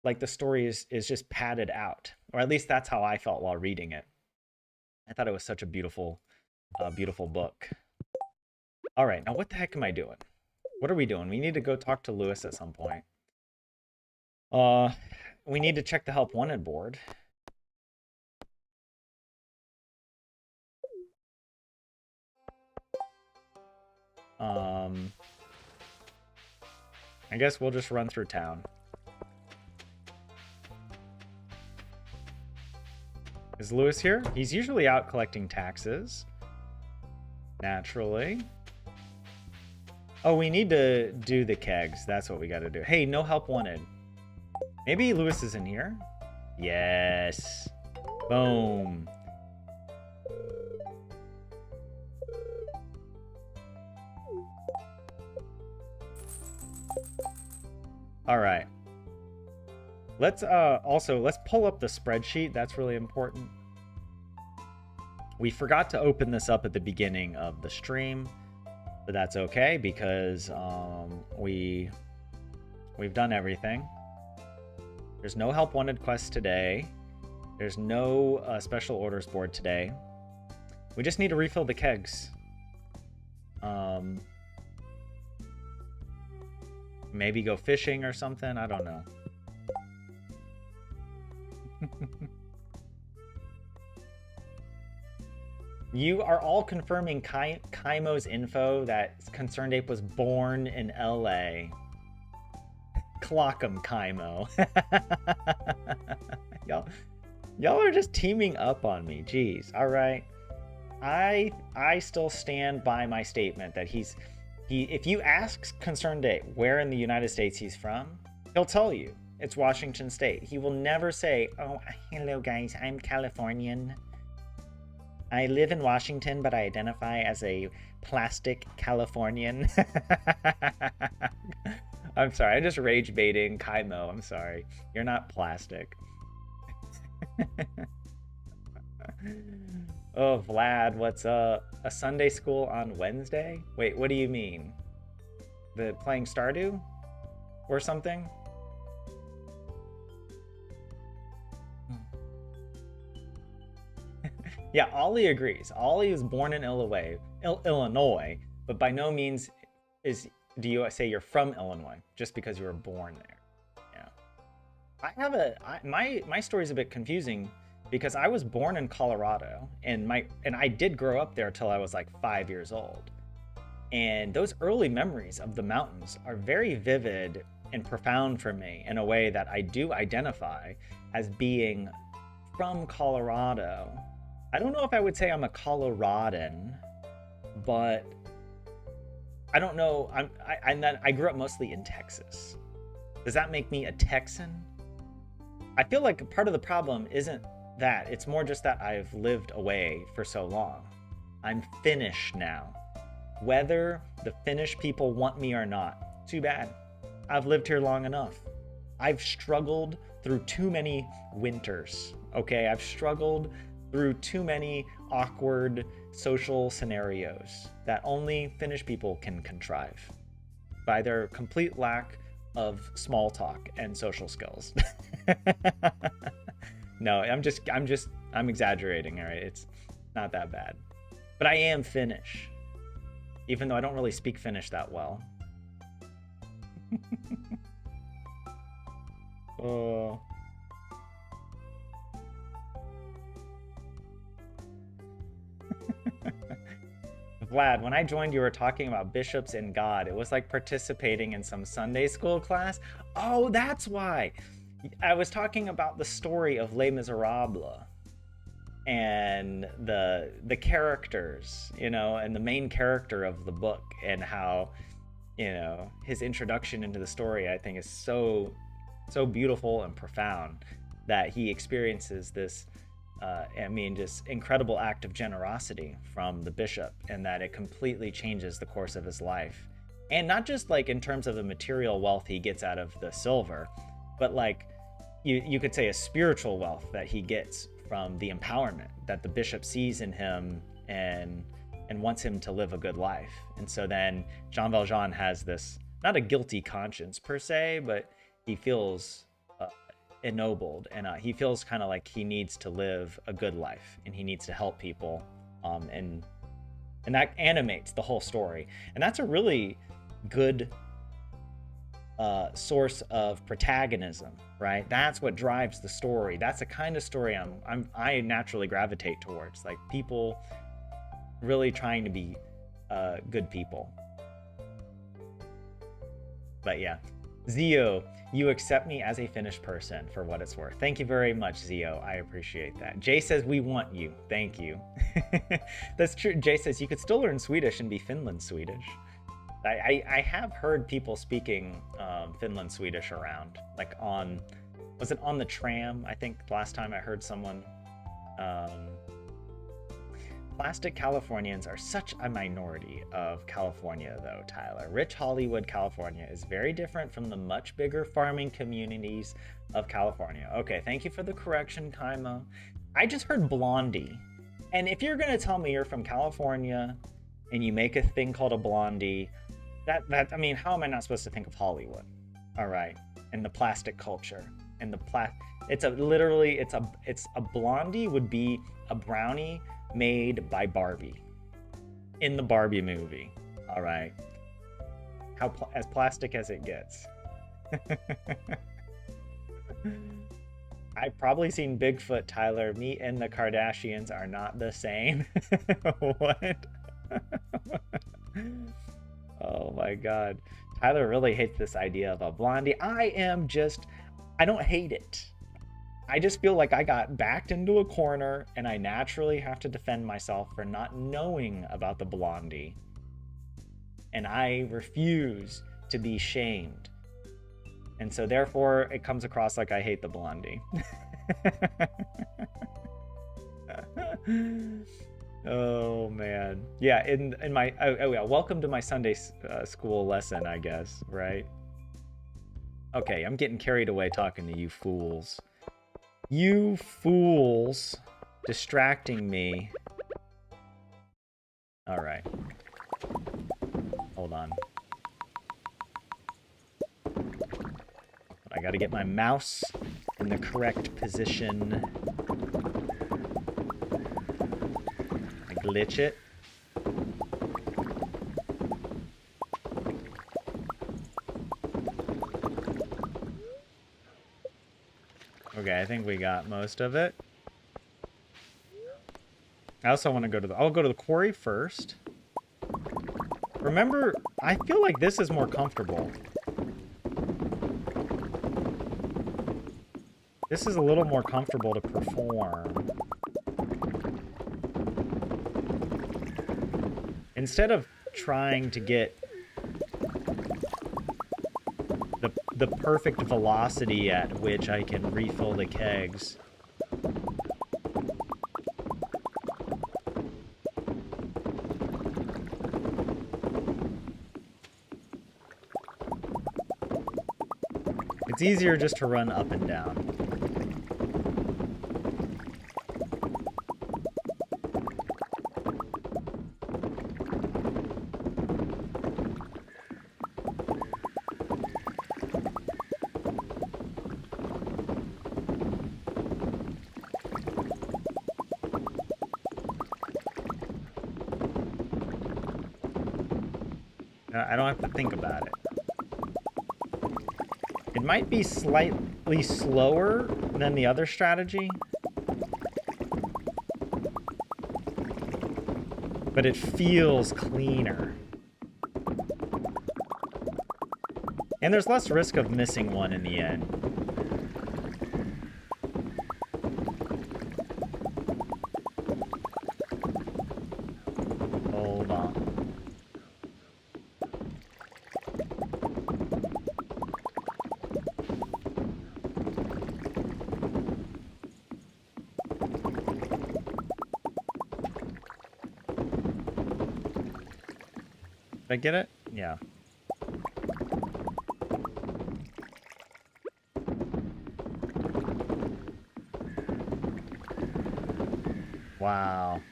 like the story is just padded out, or at least that's how I felt while reading it. I thought it was such a beautiful, beautiful book. All right, now what the heck am I doing? What are we doing? We need to go talk to Lewis at some point. Uh, we need to check the help wanted board. I guess we'll just run through town. Is Lewis here? He's usually out collecting taxes. Naturally. Oh, we need to do the kegs. That's what we got to do. Hey, no help wanted. Maybe Lewis is in here? Yes. Boom. All right. Let's let's pull up the spreadsheet. That's really important. We forgot to open this up at the beginning of the stream, but that's okay because we've done everything. There's no help wanted quest today. There's no special orders board today. We just need to refill the kegs. Maybe go fishing or something. I don't know. You are all confirming Kaimo's info that Concerned Ape was born in LA. Clock 'em, Kaimo. Y'all are just teaming up on me. Jeez. All right. I still stand by my statement that if you ask Concerned Ape where in the United States he's from, he'll tell you it's Washington State. He will never say, "Oh, hello guys, I'm Californian. I live in Washington, but I identify as a plastic Californian." I'm sorry, I'm just rage baiting Kaimo. I'm sorry. You're not plastic. Oh, Vlad, what's a Sunday school on Wednesday? Wait, what do you mean? The playing Stardew? Or something? Yeah, Ollie agrees. Ollie was born in Illinois, but by no means do you say you're from Illinois just because you were born there. Yeah. My story's a bit confusing because I was born in Colorado and I did grow up there till I was like 5 years old. And those early memories of the mountains are very vivid and profound for me in a way that I do identify as being from Colorado. I don't know if I would say I'm a Coloradan, but I don't know. I grew up mostly in Texas. Does that make me a Texan? I feel like part of the problem isn't that. It's more just that I've lived away for so long. I'm Finnish now. Whether the Finnish people want me or not, too bad. I've lived here long enough. I've struggled through too many winters, okay? I've struggled through too many awkward social scenarios that only Finnish people can contrive by their complete lack of small talk and social skills. No, I'm exaggerating, all right? It's not that bad. But I am Finnish, even though I don't really speak Finnish that well. Oh. Vlad, when I joined, you were talking about bishops and God. It was like participating in some Sunday school class. Oh, that's why. I was talking about the story of Les Miserables and the characters, and the main character of the book, and how, his introduction into the story, I think, is so beautiful and profound that he experiences this just incredible act of generosity from the bishop, and that it completely changes the course of his life. And not just like in terms of the material wealth he gets out of the silver, but like you could say a spiritual wealth that he gets from the empowerment that the bishop sees in him and wants him to live a good life. And so then Jean Valjean has this not a guilty conscience per se, but he feels ennobled, and he feels kind of like he needs to live a good life and he needs to help people, and that animates the whole story, and that's a really good source of protagonism, right? That's what drives the story. That's the kind of story I naturally gravitate towards, like people really trying to be good people. But yeah, Zio, you accept me as a Finnish person for what it's worth. Thank you very much, Zio. I appreciate that. Jay says we want you. Thank you. That's true. Jay says you could still learn Swedish and be Finland Swedish. I have heard people speaking Finland Swedish around, like was it on the tram? I think last time I heard someone. Plastic Californians are such a minority of California, though, Tyler. Rich Hollywood, California is very different from the much bigger farming communities of California. Okay, thank you for the correction, Kaimo. I just heard Blondie. And if you're going to tell me you're from California and you make a thing called a Blondie, I mean, how am I not supposed to think of Hollywood? All right, and the plastic culture and it's a Blondie would be a brownie made by Barbie in the Barbie movie. All right, as plastic as it gets. I've probably seen Bigfoot, Tyler. Me and the Kardashians are not the same. What? Oh my god. Tyler really hates this idea of a Blondie. I don't hate it. I just feel like I got backed into a corner and I naturally have to defend myself for not knowing about the Blondie. And I refuse to be shamed. And so therefore it comes across like I hate the Blondie. Oh man. Yeah, in my yeah, welcome to my Sunday school lesson, I guess, right? Okay, I'm getting carried away talking to you fools. You fools distracting me. All right. Hold on. I gotta get my mouse in the correct position. I glitch it. Okay, I think we got most of it. I also want to go to I'll go to the quarry first. Remember, I feel like this is more comfortable. This is a little more comfortable to perform. Instead of trying to get the perfect velocity at which I can refill the kegs. It's easier just to run up and down. I don't have to think about it. It might be slightly slower than the other strategy, but it feels cleaner. And there's less risk of missing one in the end. Hold on. Did I get it? Yeah. Wow.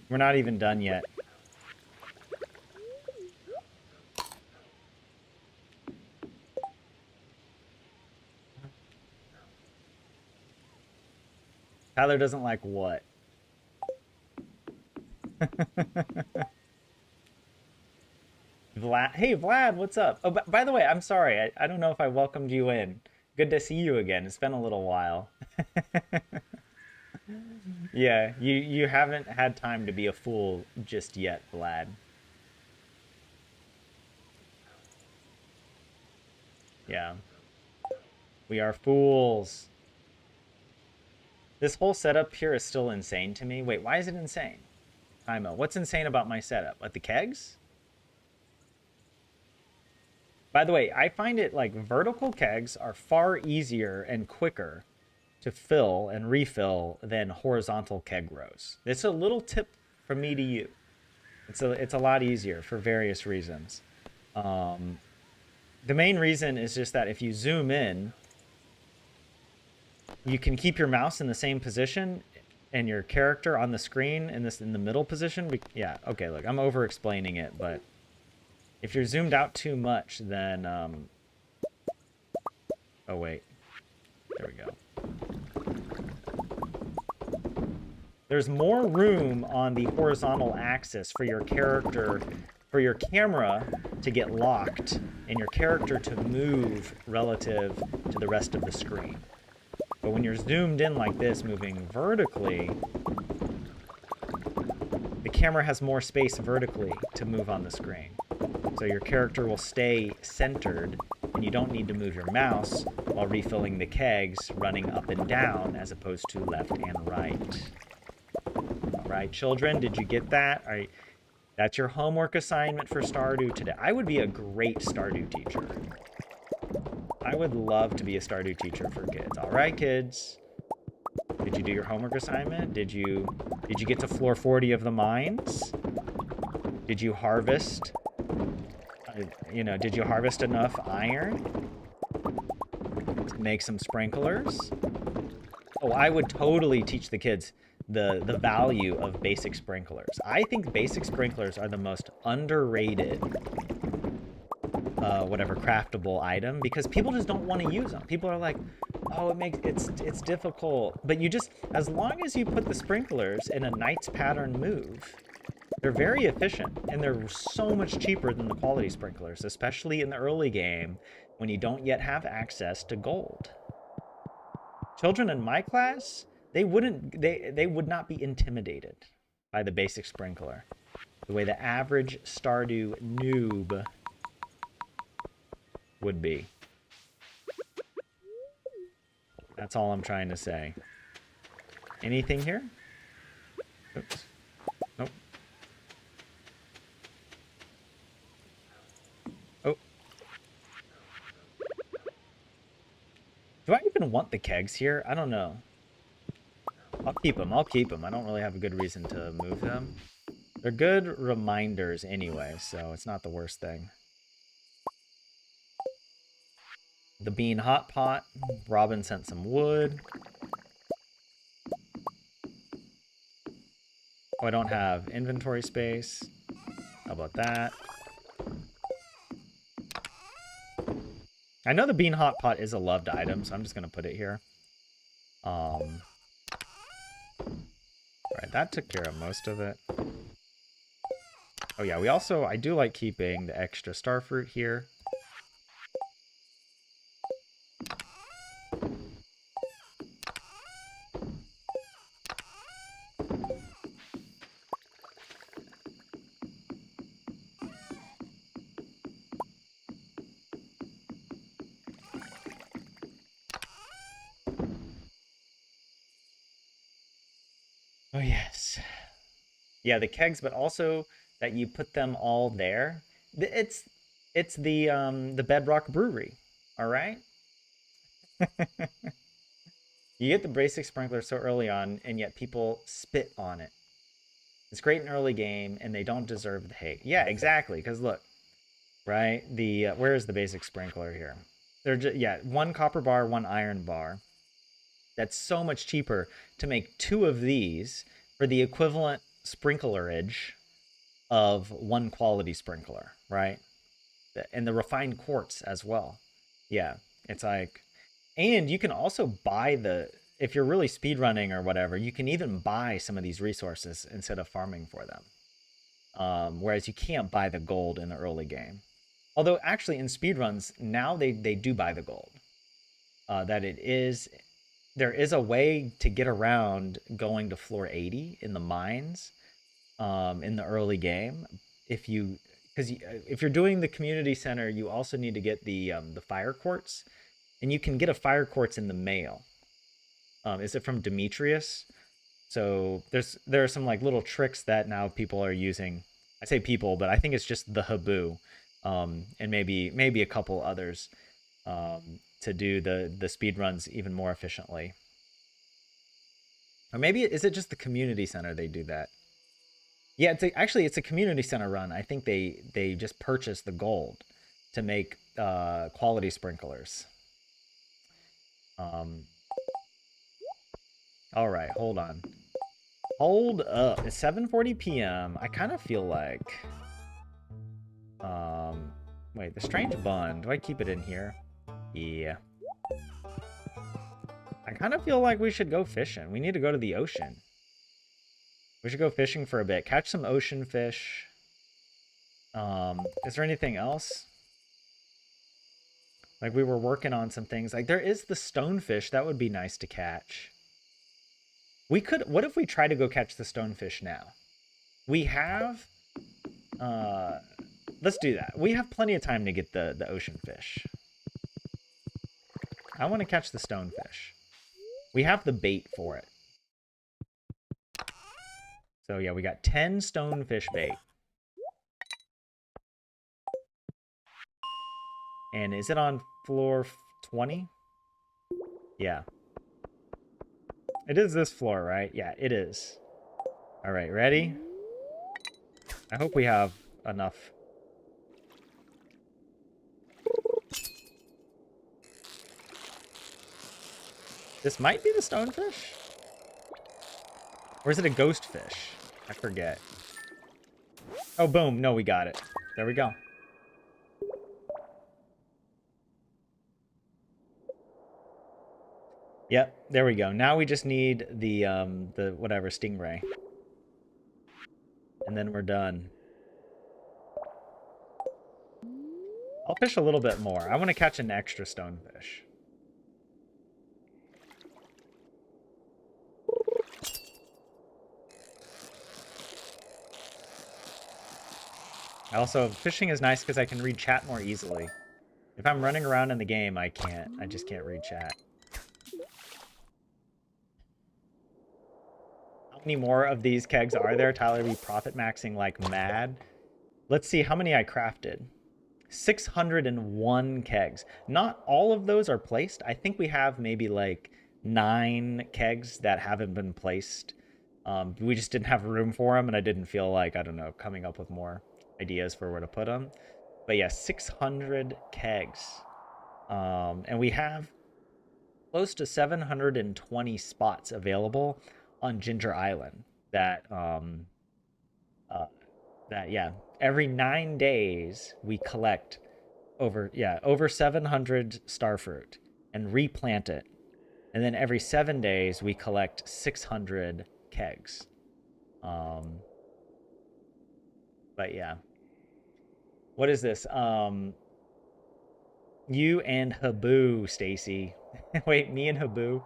We're not even done yet. Tyler doesn't like what? Vlad, hey Vlad, what's up? Oh, by the way, I'm sorry. I don't know if I welcomed you in. Good to see you again. It's been a little while. Yeah, you haven't had time to be a fool just yet, Vlad. Yeah, we are fools. This whole setup here is still insane to me. Wait, why is it insane? Time out. What's insane about my setup? Like the kegs? By the way, I find it like vertical kegs are far easier and quicker to fill and refill than horizontal keg rows. It's a little tip from me to you. It's a lot easier for various reasons. Um, the main reason is just that if you zoom in, you can keep your mouse in the same position and your character on the screen in the middle position. Yeah, okay, look, I'm over explaining it, but if you're zoomed out too much, then oh wait, there we go. There's more room on the horizontal axis for your character, for your camera to get locked and your character to move relative to the rest of the screen. But when you're zoomed in like this, moving vertically, the camera has more space vertically to move on the screen. So your character will stay centered, and you don't need to move your mouse while refilling the kegs, running up and down as opposed to left and right. All right, children, did you get that? All right, that's your homework assignment for Stardew today. I would be a great Stardew teacher. I would love to be a Stardew teacher for kids. All right, kids. Did you do your homework assignment? Did you get to floor 40 of the mines? Did you harvest? Did you harvest enough iron to make some sprinklers? Oh, I would totally teach the kids the value of basic sprinklers. I think basic sprinklers are the most underrated whatever craftable item because people just don't want to use them. People are like, oh, it's difficult. But you just, as long as you put the sprinklers in a Knight's pattern move, they're very efficient and they're so much cheaper than the quality sprinklers, especially in the early game when you don't yet have access to gold. Children in my class, they would not be intimidated by the basic sprinkler the way the average Stardew noob would be. That's all I'm trying to say. Anything here? Oops. Nope. Oh. Do I even want the kegs here? I don't know. I'll keep them. I'll keep them. I don't really have a good reason to move them. They're good reminders anyway, so it's not the worst thing. The bean hot pot. Robin sent some wood. Oh, I don't have inventory space. How about that? I know the bean hot pot is a loved item, so I'm just gonna put it here. All right, that took care of most of it. Oh yeah, I do like keeping the extra starfruit here. Oh yes. Yeah, the kegs, but also that you put them all there. It's the Bedrock Brewery. All right? You get the basic sprinkler so early on, and yet people spit on it. It's great in early game, and they don't deserve the hate. Yeah, exactly. Because look, right? Where is the basic sprinkler here? They're just, yeah, one copper bar, one iron bar. That's so much cheaper to make two of these for the equivalent sprinklerage of one quality sprinkler, right? And the refined quartz as well. Yeah, it's like, and you can also buy if you're really speedrunning or whatever, you can even buy some of these resources instead of farming for them. Whereas you can't buy the gold in the early game. Although actually in speedruns now they do buy the gold. That it is there is a way to get around going to floor 80 in the mines in the early game. If you because if you're doing the community center, you also need to get the fire quartz, and you can get a fire quartz in the mail. Is it from Demetrius? So there are some like little tricks that now people are using. I say people, but I think it's just the Habu, and maybe a couple others to do the speed runs even more efficiently. Or maybe is it just the community center they do that? Yeah, actually it's a community center run. I think they just purchase the gold to make quality sprinklers. Um, all right, hold on. Hold up. It's 7:40 p.m. I kind of feel like wait, the strange bun. Do I keep it in here? Yeah. I kind of feel like we should go fishing. We need to go to the ocean. We should go fishing for a bit. Catch some ocean fish. Is there anything else? Like we were working on some things. Like there is the stonefish. That would be nice to catch. We could, what if we try to go catch the stonefish now? We have, let's do that. We have plenty of time to get the ocean fish. I want to catch the stonefish. We have the bait for it. So yeah, we got 10 stonefish bait. And is it on floor 20? Yeah. It is this floor, right? Yeah, it is. All right, ready? I hope we have enough. This might be the stonefish? Or is it a ghost fish? I forget. Oh, boom. No, we got it. There we go. Yep, there we go. Now we just need the whatever stingray. And then we're done. I'll fish a little bit more. I want to catch an extra stonefish. Also, fishing is nice because I can read chat more easily. If I'm running around in the game, I can't. I just can't read chat. How many more of these kegs are there? Tyler be profit maxing like mad. Let's see how many I crafted. 601 kegs. Not all of those are placed. I think we have maybe like 9 kegs that haven't been placed. We just didn't have room for them, and I didn't feel like, I don't know, coming up with more ideas for where to put them. But yeah, 600 kegs. And we have close to 720 spots available on Ginger Island that yeah, every 9 days we collect over 700 starfruit and replant it, and then every 7 days we collect 600 kegs. But yeah, what is this? You and Habu, Stacy. Wait, me and Habu.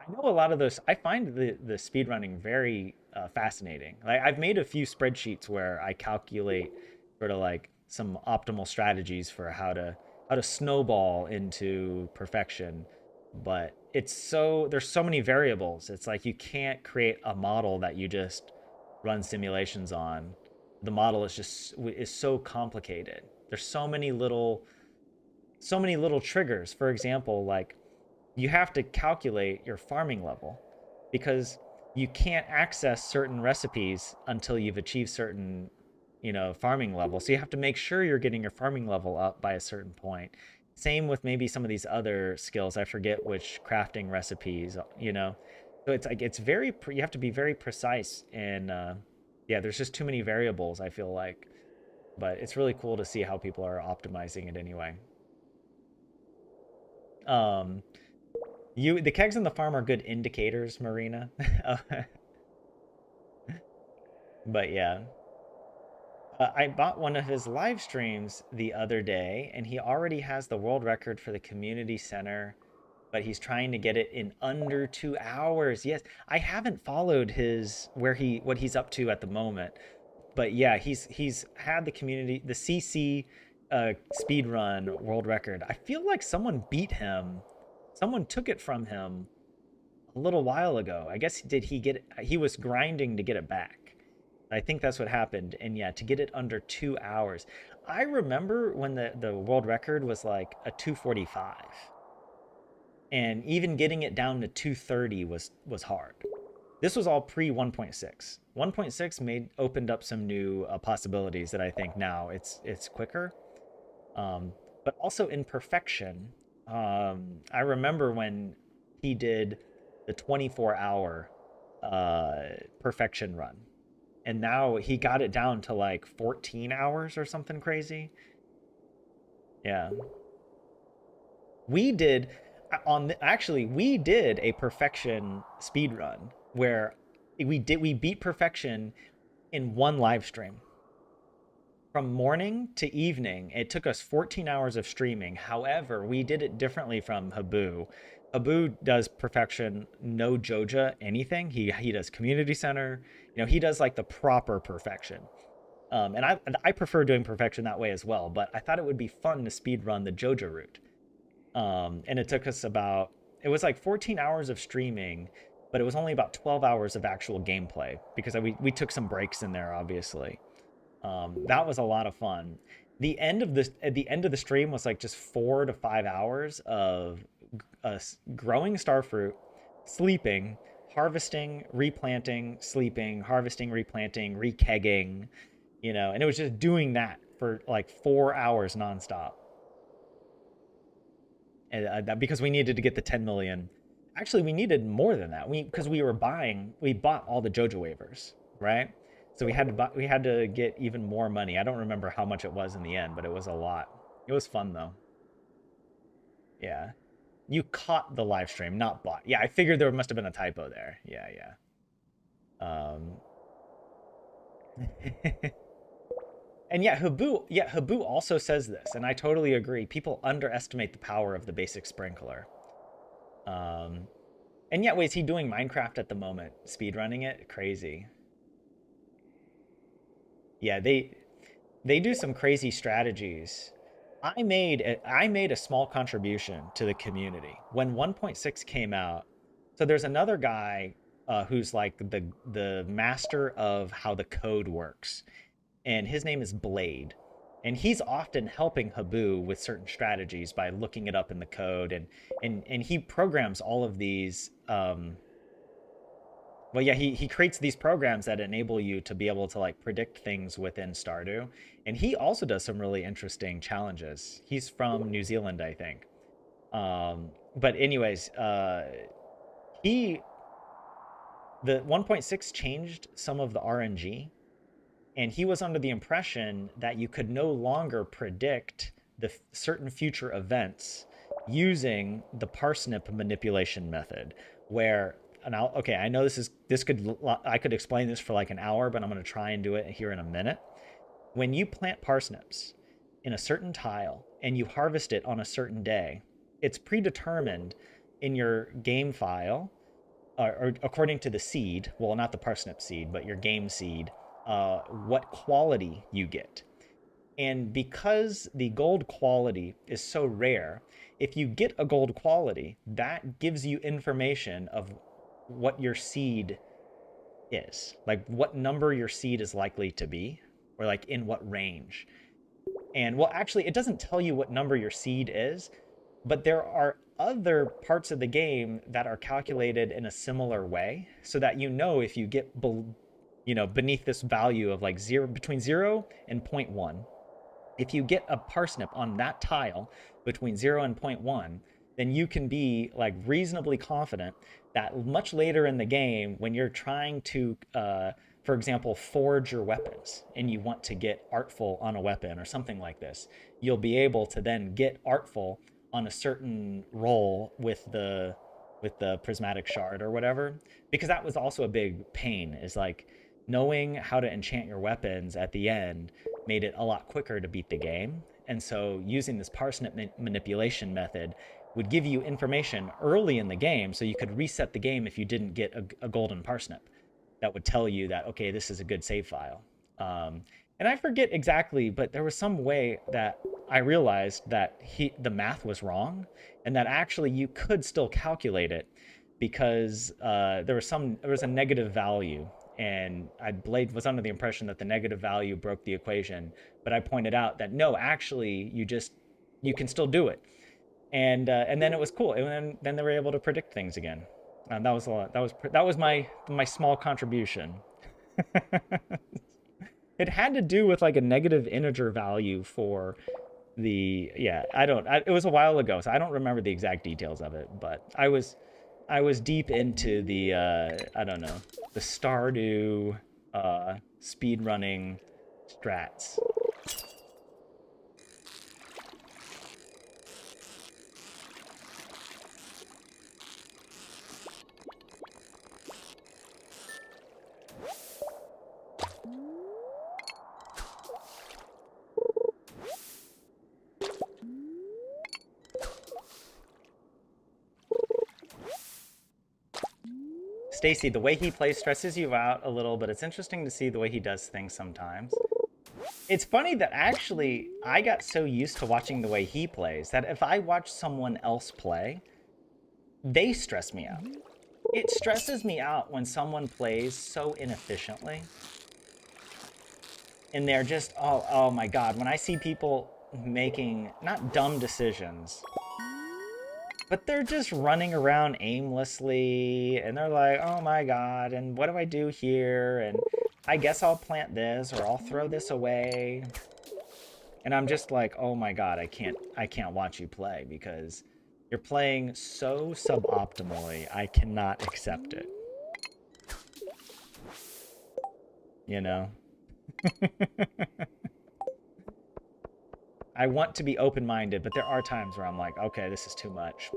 I know a lot of those. I find the speedrunning very fascinating. Like I've made a few spreadsheets where I calculate sort of like some optimal strategies for how to snowball into perfection. But there's so many variables. It's like you can't create a model that you just run simulations on. The model is so complicated. There's so many little triggers. For example, like you have to calculate your farming level because you can't access certain recipes until you've achieved certain, farming level. So you have to make sure you're getting your farming level up by a certain point. Same with maybe some of these other skills. I forget which crafting recipes. So it's like you have to be very precise, and yeah, there's just too many variables, I feel like. But it's really cool to see how people are optimizing it anyway. Um The kegs on the farm are good indicators, Marina. But yeah. I bought one of his live streams the other day, and he already has the world record for the community center, but he's trying to get it in under 2 hours. Yes, I haven't followed his where he what he's up to at the moment, but yeah, he's had the community the CC speed run world record. I feel like someone beat him. Someone took it from him a little while ago. I guess did he get it? He was grinding to get it back. I think that's what happened. And yeah, to get it under 2 hours. I remember when the world record was like a 2:45. And even getting it down to 2:30 was hard. This was all pre 1.6. 1.6 made opened up some new possibilities that I think now it's quicker. Um, but also in perfection. I remember when he did the 24-hour perfection run, and now he got it down to like 14 hours or something crazy. Yeah, we did actually we did a perfection speed run where we beat perfection in one live stream from morning to evening. It took us 14 hours of streaming. However, we did it differently from Habu. Habu does perfection, no Joja, anything. He does community center. He does like the proper perfection. And I prefer doing perfection that way as well. But I thought it would be fun to speed run the Joja route. And it took us about it was like 14 hours of streaming, but it was only about 12 hours of actual gameplay because we took some breaks in there, obviously. That was a lot of fun. At the end of the stream was like just 4 to 5 hours of growing starfruit, sleeping, harvesting, replanting, sleeping, harvesting, replanting, rekegging, and it was just doing that for like 4 hours nonstop. And because we needed to get the 10 million. Actually, we needed more than that. Because we bought all the JoJo waivers, right? So we had to get even more money. I don't remember how much it was in the end, but it was a lot. It was fun though. Yeah. You caught the live stream, not bought. Yeah, I figured there must have been a typo there. Yeah, yeah. And Habu also says this, and I totally agree. People underestimate the power of the basic sprinkler. Um, and yet, wait, is he doing Minecraft at the moment? Speedrunning it? Crazy. Yeah, they do some crazy strategies. I made a small contribution to the community when 1.6 came out. So there's another guy who's like the master of how the code works, and his name is Blade. And he's often helping Habu with certain strategies by looking it up in the code, and he programs all of these well, yeah, he creates these programs that enable you to be able to like predict things within Stardew. And he also does some really interesting challenges. He's from New Zealand, I think. But anyways, he the 1.6 changed some of the RNG, and he was under the impression that you could no longer predict the certain future events using the parsnip manipulation method, where okay, I know I could explain this for like an hour, but I'm going to try and do it here in a minute. When you plant parsnips in a certain tile and you harvest it on a certain day, it's predetermined in your game file, or according to the seed, well, not the parsnip seed, but your game seed, what quality you get. And because the gold quality is so rare, if you get a gold quality, that gives you information of what your seed is, like what number your seed is likely to be, or like in what range. And well, actually, it doesn't tell you what number your seed is, but there are other parts of the game that are calculated in a similar way, so that if you get beneath this value of like between 0 and zero point 0.1, if you get a parsnip on that tile between 0 and zero point 0.1, then you can be like reasonably confident that much later in the game, when you're trying to for example, forge your weapons and you want to get artful on a weapon or something like this, you'll be able to then get artful on a certain roll with the with the prismatic shard or whatever, because that was also a big pain, is like knowing how to enchant your weapons at the end made it a lot quicker to beat the game. And so using this parsnip manipulation method would give you information early in the game so you could reset the game if you didn't get a golden parsnip. That would tell you that, okay, this is a good save file. And I forget exactly, but there was some way that I realized that the math was wrong, and that actually you could still calculate it because there was a negative value, and Blade was under the impression that the negative value broke the equation, but I pointed out that no, actually you can still do it, and then it was cool, and then they were able to predict things again. That was a lot. That was my small contribution. It had to do with like a negative integer value for the it was a while ago, so I don't remember the exact details of it, but I was deep into the I don't know, the Stardew speed running strats. Stacy, the way he plays stresses you out a little, but it's interesting to see the way he does things sometimes. It's funny that actually I got so used to watching the way he plays that if I watch someone else play, they stress me out. It stresses me out when someone plays so inefficiently. And they're just, oh my God, when I see people making not dumb decisions, but they're just running around aimlessly, and they're like, oh my God, and what do I do here? And I guess I'll plant this, or I'll throw this away. And I'm just like, oh my God, I can't watch you play because you're playing so suboptimally. I cannot accept it. You know? I want to be open-minded, but there are times where I'm like, okay, this is too much.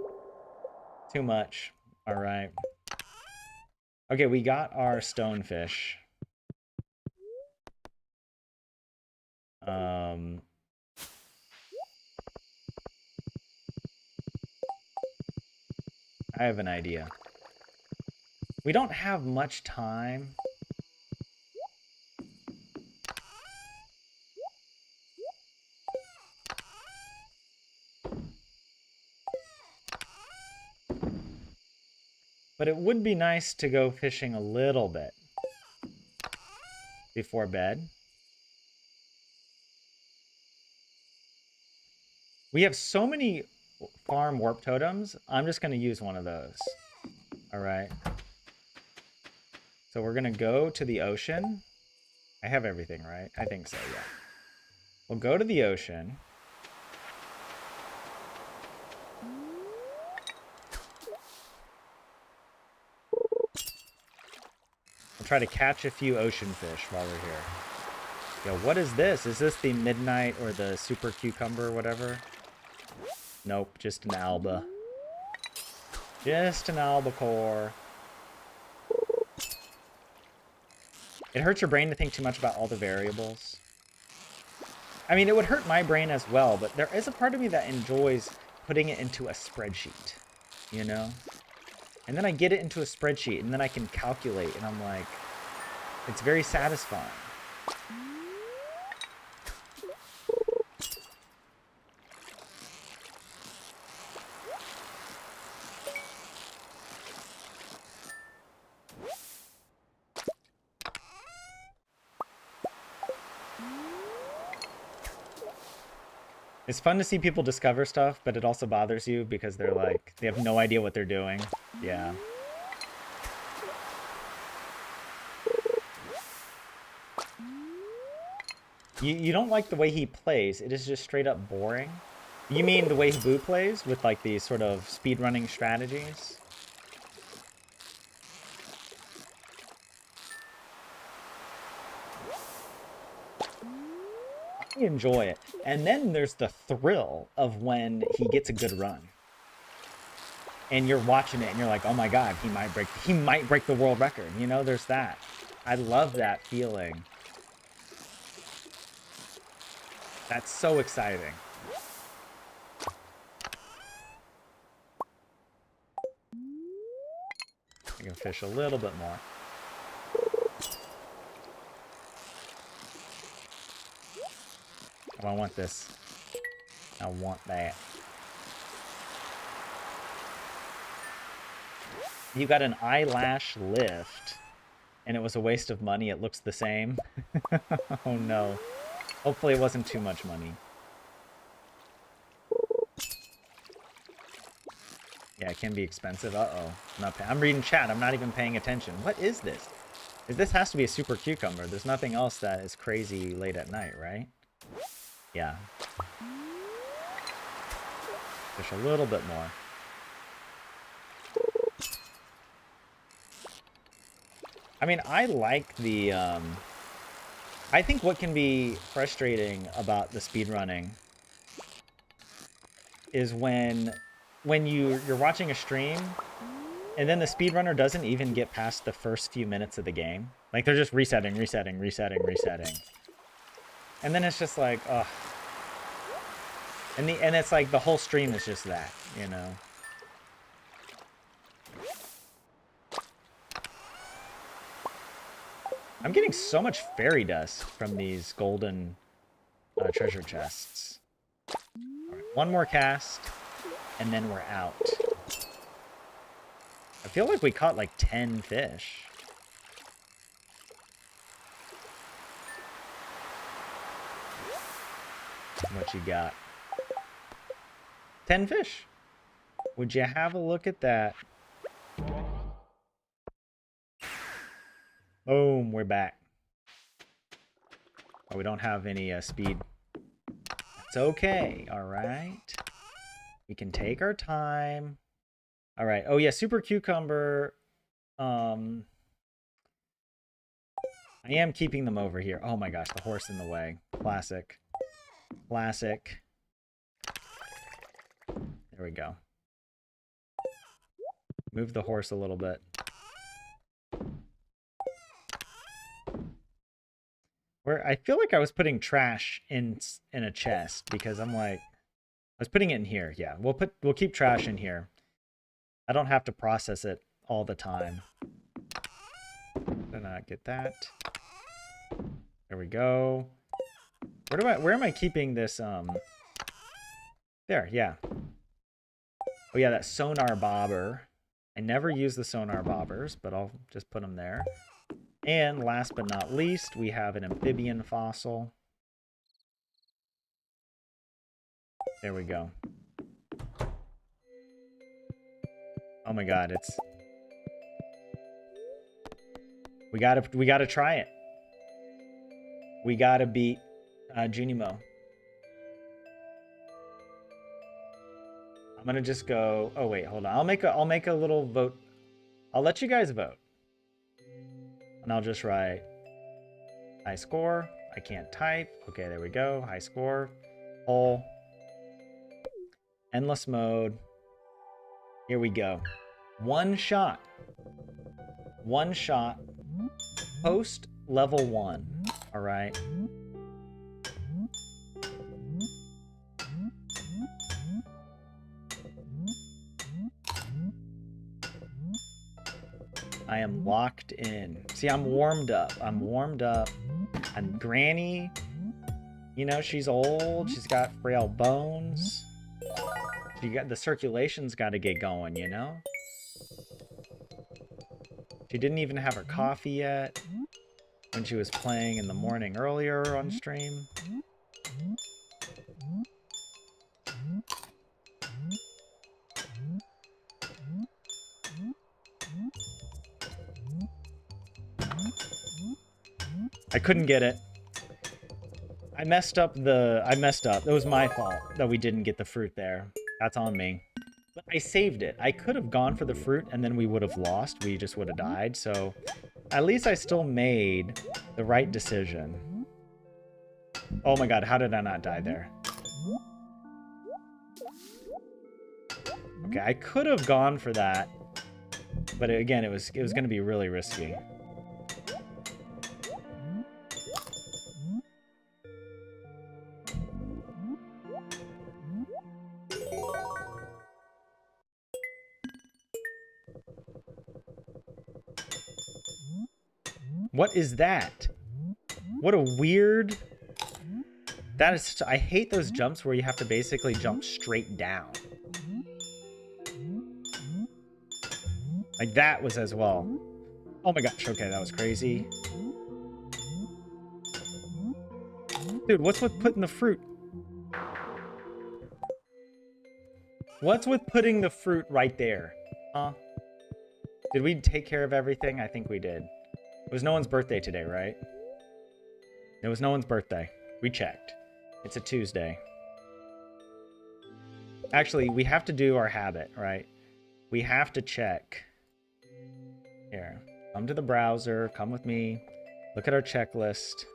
Too much. All right. Okay, we got our stonefish. I have an idea. We don't have much time. But it would be nice to go fishing a little bit before bed. We have so many farm warp totems. I'm just going to use one of those. All right. So we're going to go to the ocean. I have everything, right? I think so, yeah. We'll go to the ocean. Try to catch a few ocean fish while we're here. Yo, what is this? Is this the midnight or the super cucumber or whatever? Nope, just an alba. Just an albacore. It hurts your brain to think too much about all the variables. I mean, it would hurt my brain as well, but there is a part of me that enjoys putting it into a spreadsheet, you know? And then I get it into a spreadsheet, and then I can calculate, and I'm like, it's very satisfying. It's fun to see people discover stuff, but it also bothers you because they're like, they have no idea what they're doing. Yeah. You don't like the way he plays. It is just straight up boring. You mean the way Boo plays with like these sort of speedrunning strategies? I enjoy it. And then there's the thrill of when he gets a good run. and you're watching it and you're like, oh my god, he might break the world record. You know, there's that. I love that feeling. That's so exciting. I can fish a little bit more. Oh, I want this. I want that. You got an eyelash lift, and it was a waste of money. It looks the same. Oh no. Hopefully it wasn't too much money. Yeah, it can be expensive. Uh-oh. I'm reading chat. I'm not even paying attention. What is this? This has to be a super cucumber. There's nothing else that is crazy late at night, right? Yeah. Fish a little bit more. I mean, I like the, I think what can be frustrating about the speedrunning is when you're watching a stream and then the speedrunner doesn't even get past the first few minutes of the game. Like, they're just resetting. And then it's just like, ugh. And it's like the whole stream is just that, you know? I'm getting so much fairy dust from these golden treasure chests. All right, one more cast, and then we're out. I feel like we caught like 10 fish. What you got? 10 fish. Would you have a look at that? Boom, we're back. Oh, we don't have any speed. It's okay, all right. We can take our time. All right. Oh yeah, super cucumber. I am keeping them over here. Oh my gosh, the horse in the way. Classic. Classic. There we go. Move the horse a little bit. Where I feel like I was putting trash in a chest because I'm like, I was putting it in here. Yeah, we'll keep trash in here. I don't have to process it all the time. Gonna get that. There we go. Where am I keeping this? There, yeah. Oh yeah, that sonar bobber. I never use the sonar bobbers, but I'll just put them there. And last but not least, we have an amphibian fossil. There we go. Oh my god, it's... We gotta try it. We gotta beat Junimo. I'm gonna just go... Oh wait, hold on. I'll make a little vote. I'll let you guys vote. And I'll just write high score. I can't type. Okay, there we go. High score. Poll. Endless mode. Here we go. One shot. One shot. Post level 1. All right. I am locked in. See, I'm warmed up. I'm warmed up. And Granny, you know, she's old. She's got frail bones. The circulation's got to get going, you know? She didn't even have her coffee yet when she was playing in the morning earlier on stream. I couldn't get it. I messed up. It was my fault that we didn't get the fruit there. That's on me. But I saved it. I could have gone for the fruit and then we would have lost. We just would have died. So at least I still made the right decision. Oh my god, how did I not die there? Okay, I could have gone for that, but again, it was going to be really risky. What is that? What a weird... That is... I hate those jumps where you have to basically jump straight down. Like, that was as well. Oh my gosh, okay, that was crazy. Dude, what's with putting the fruit? What's with putting the fruit right there? Huh? Did we take care of everything? I think we did. It was no one's birthday today, right? It was no one's birthday. We checked. It's a Tuesday. Actually, we have to do our habit, right? We have to check. Here, come to the browser. Come with me. Look at our checklist.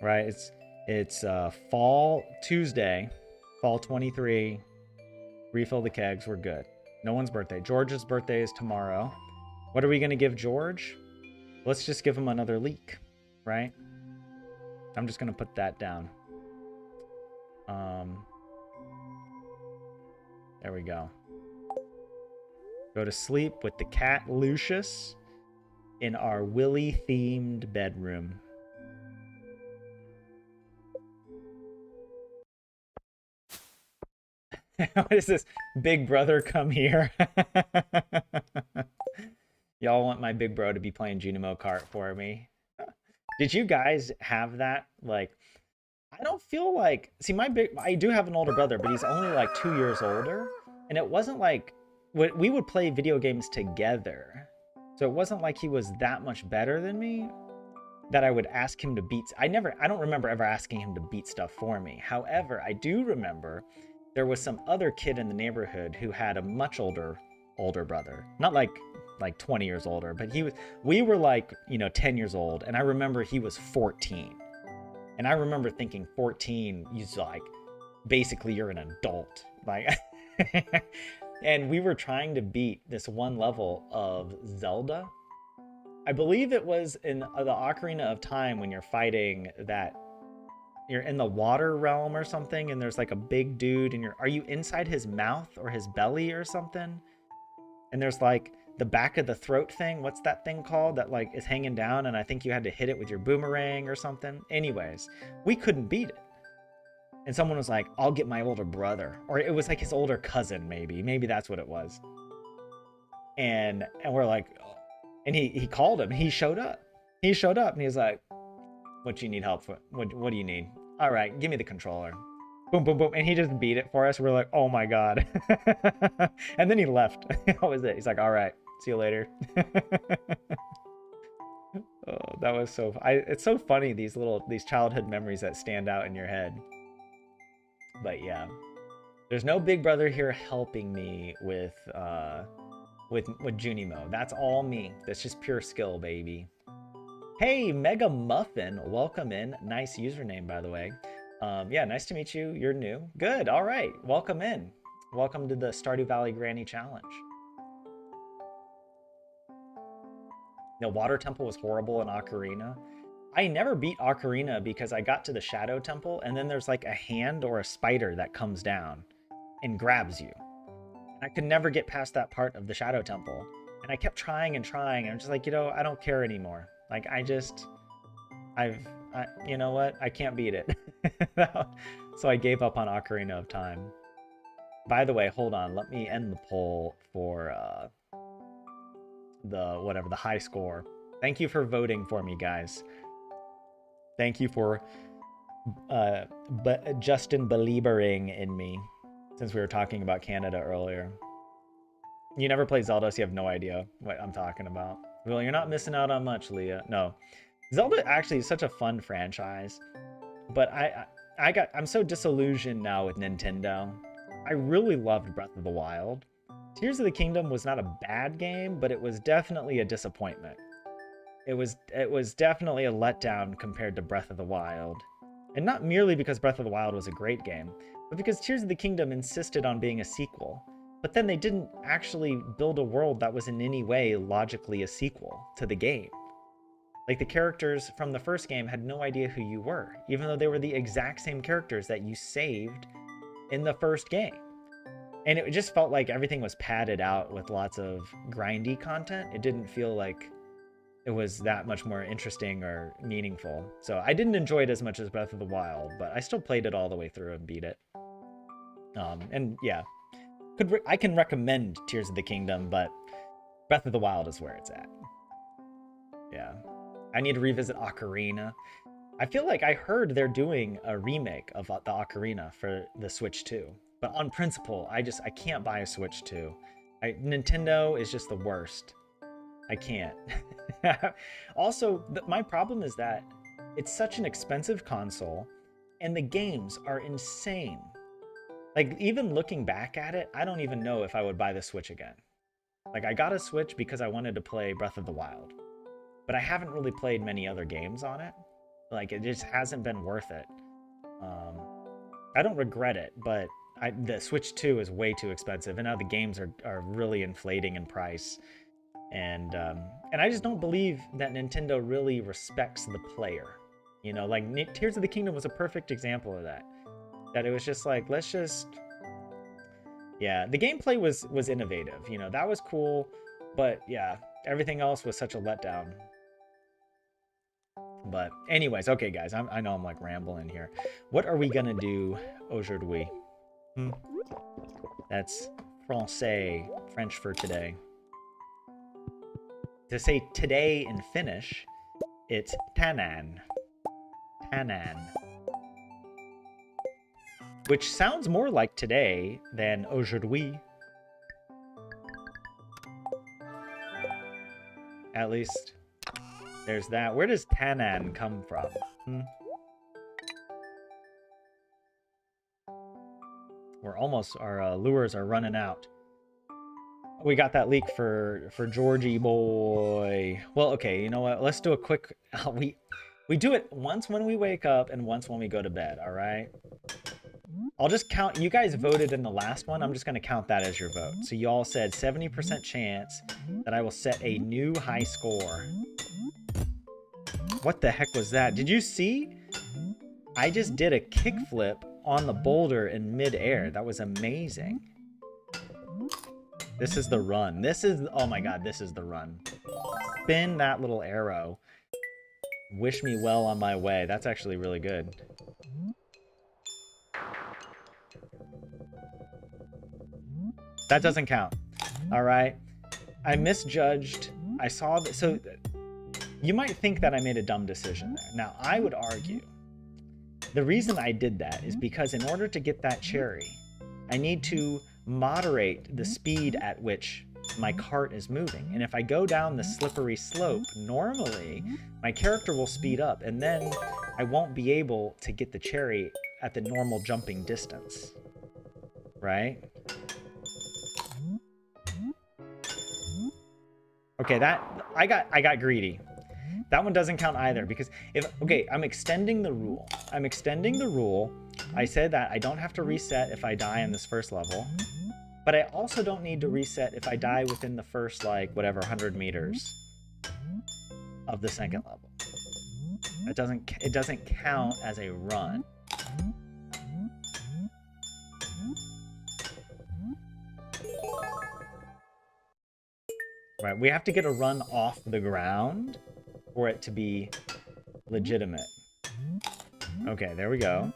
Right, it's fall Tuesday, fall 23. Refill the kegs. We're good. No one's birthday. George's birthday is tomorrow. What are we gonna give George? Let's just give him another leak, right? I'm just gonna put that down. There we go. Go to sleep with the cat Lucius in our Willy-themed bedroom. What is this? Big brother, come here. Y'all want my big bro to be playing Junimo Kart for me. Did you guys have that? Like, I don't feel like... See, I do have an older brother, but he's only like 2 years older. And it wasn't like... We would play video games together. So it wasn't like he was that much better than me that I would ask him to beat... I don't remember ever asking him to beat stuff for me. However, I do remember there was some other kid in the neighborhood who had a much older brother. Not like 20 years older, but we were like, 10 years old, and I remember he was 14. And I remember thinking 14, he's like, basically you're an adult. Like, and we were trying to beat this one level of Zelda. I believe it was in the Ocarina of Time when you're fighting that, you're in the water realm or something, and there's like a big dude, and are you inside his mouth or his belly or something? And there's like the back of the throat thing. What's that thing called that like is hanging down? And I think you had to hit it with your boomerang or something. Anyways, we couldn't beat it. And someone was like, I'll get my older brother. Or it was like his older cousin, maybe. Maybe that's what it was. And we're like, and he called him. He showed up. He showed up and he's like, what you need help for? What do you need? All right, give me the controller. Boom, boom, boom. And he just beat it for us. We're like, oh my God. And then he left. That was it. He's like, all right, see you later. Oh, that was so... it's so funny, these childhood memories that stand out in your head. But yeah. There's no big brother here helping me with Junimo. That's all me. That's just pure skill, baby. Hey, Mega Muffin, welcome in. Nice username, by the way. Yeah, nice to meet you. You're new. Good. All right. Welcome in. Welcome to the Stardew Valley Granny Challenge. The water temple was horrible in Ocarina. I never beat Ocarina because I got to the Shadow Temple, and then there's like a hand or a spider that comes down and grabs you. I could never get past that part of the Shadow Temple. And I kept trying and trying, and I'm just like, I don't care anymore. Like, you know what? I can't beat it. So I gave up on Ocarina of Time. By the way, hold on. Let me end the poll for the high score. Thank you for voting for me, guys. Thank you for Justin Beliebering in me, since we were talking about Canada earlier. You never played Zelda, so you have no idea what I'm talking about. Well, you're not missing out on much, Leah. No. Zelda actually is such a fun franchise, but I'm so disillusioned now with Nintendo. I really loved Breath of the Wild. Tears of the Kingdom was not a bad game, but it was definitely a disappointment. It was definitely a letdown compared to Breath of the Wild. And not merely because Breath of the Wild was a great game, but because Tears of the Kingdom insisted on being a sequel. But then they didn't actually build a world that was in any way logically a sequel to the game. Like, the characters from the first game had no idea who you were, even though they were the exact same characters that you saved in the first game. And it just felt like everything was padded out with lots of grindy content. It didn't feel like it was that much more interesting or meaningful. So I didn't enjoy it as much as Breath of the Wild, but I still played it all the way through and beat it. And yeah, I can recommend Tears of the Kingdom, but Breath of the Wild is where it's at. Yeah. I need to revisit Ocarina. I feel like I heard they're doing a remake of the Ocarina for the Switch 2. But on principle, I can't buy a Switch 2. Nintendo is just the worst. I can't. Also, my problem is that it's such an expensive console, and the games are insane. Like, even looking back at it, I don't even know if I would buy the Switch again. Like, I got a Switch because I wanted to play Breath of the Wild, but I haven't really played many other games on it. Like, it just hasn't been worth it. I don't regret it, but the Switch 2 is way too expensive, and now the games are really inflating in price. And I just don't believe that Nintendo really respects the player. You know, like, Tears of the Kingdom was a perfect example of that. That it was just like, let's just... Yeah, the gameplay was innovative. You know, that was cool. But yeah, everything else was such a letdown. But anyways, okay, guys, I know I'm like rambling here. What are we gonna do aujourd'hui? That's Francais, French for today. To say today in Finnish, it's tänään. Tänään. Which sounds more like today than aujourd'hui. At least there's that. Where does tänään come from? Our lures are running out. We got that leak for Georgie boy. Well, okay, you know what? Let's do a quick... We do it once when we wake up and once when we go to bed, all right? I'll just count... You guys voted in the last one. I'm just going to count that as your vote. So you all said 70% chance that I will set a new high score. What the heck was that? Did you see? I just did a kickflip on the boulder in midair. That was amazing. This is the run. This is... Oh my god, this is the run. Spin that little arrow. Wish me well on my way. That's actually really good. That doesn't count. All right. I misjudged. I saw that. So you might think that I made a dumb decision there. Now, I would argue the reason I did that is because in order to get that cherry, I need to moderate the speed at which my cart is moving. And if I go down the slippery slope, normally my character will speed up, and then I won't be able to get the cherry at the normal jumping distance. Right? Okay, I got greedy. That one doesn't count either, because I'm extending the rule. I said that I don't have to reset if I die in this first level, but I also don't need to reset if I die within the first, like, whatever, 100 meters of the second level. It doesn't count as a run. Right, we have to get a run off the ground for it to be legitimate. Okay, there we go.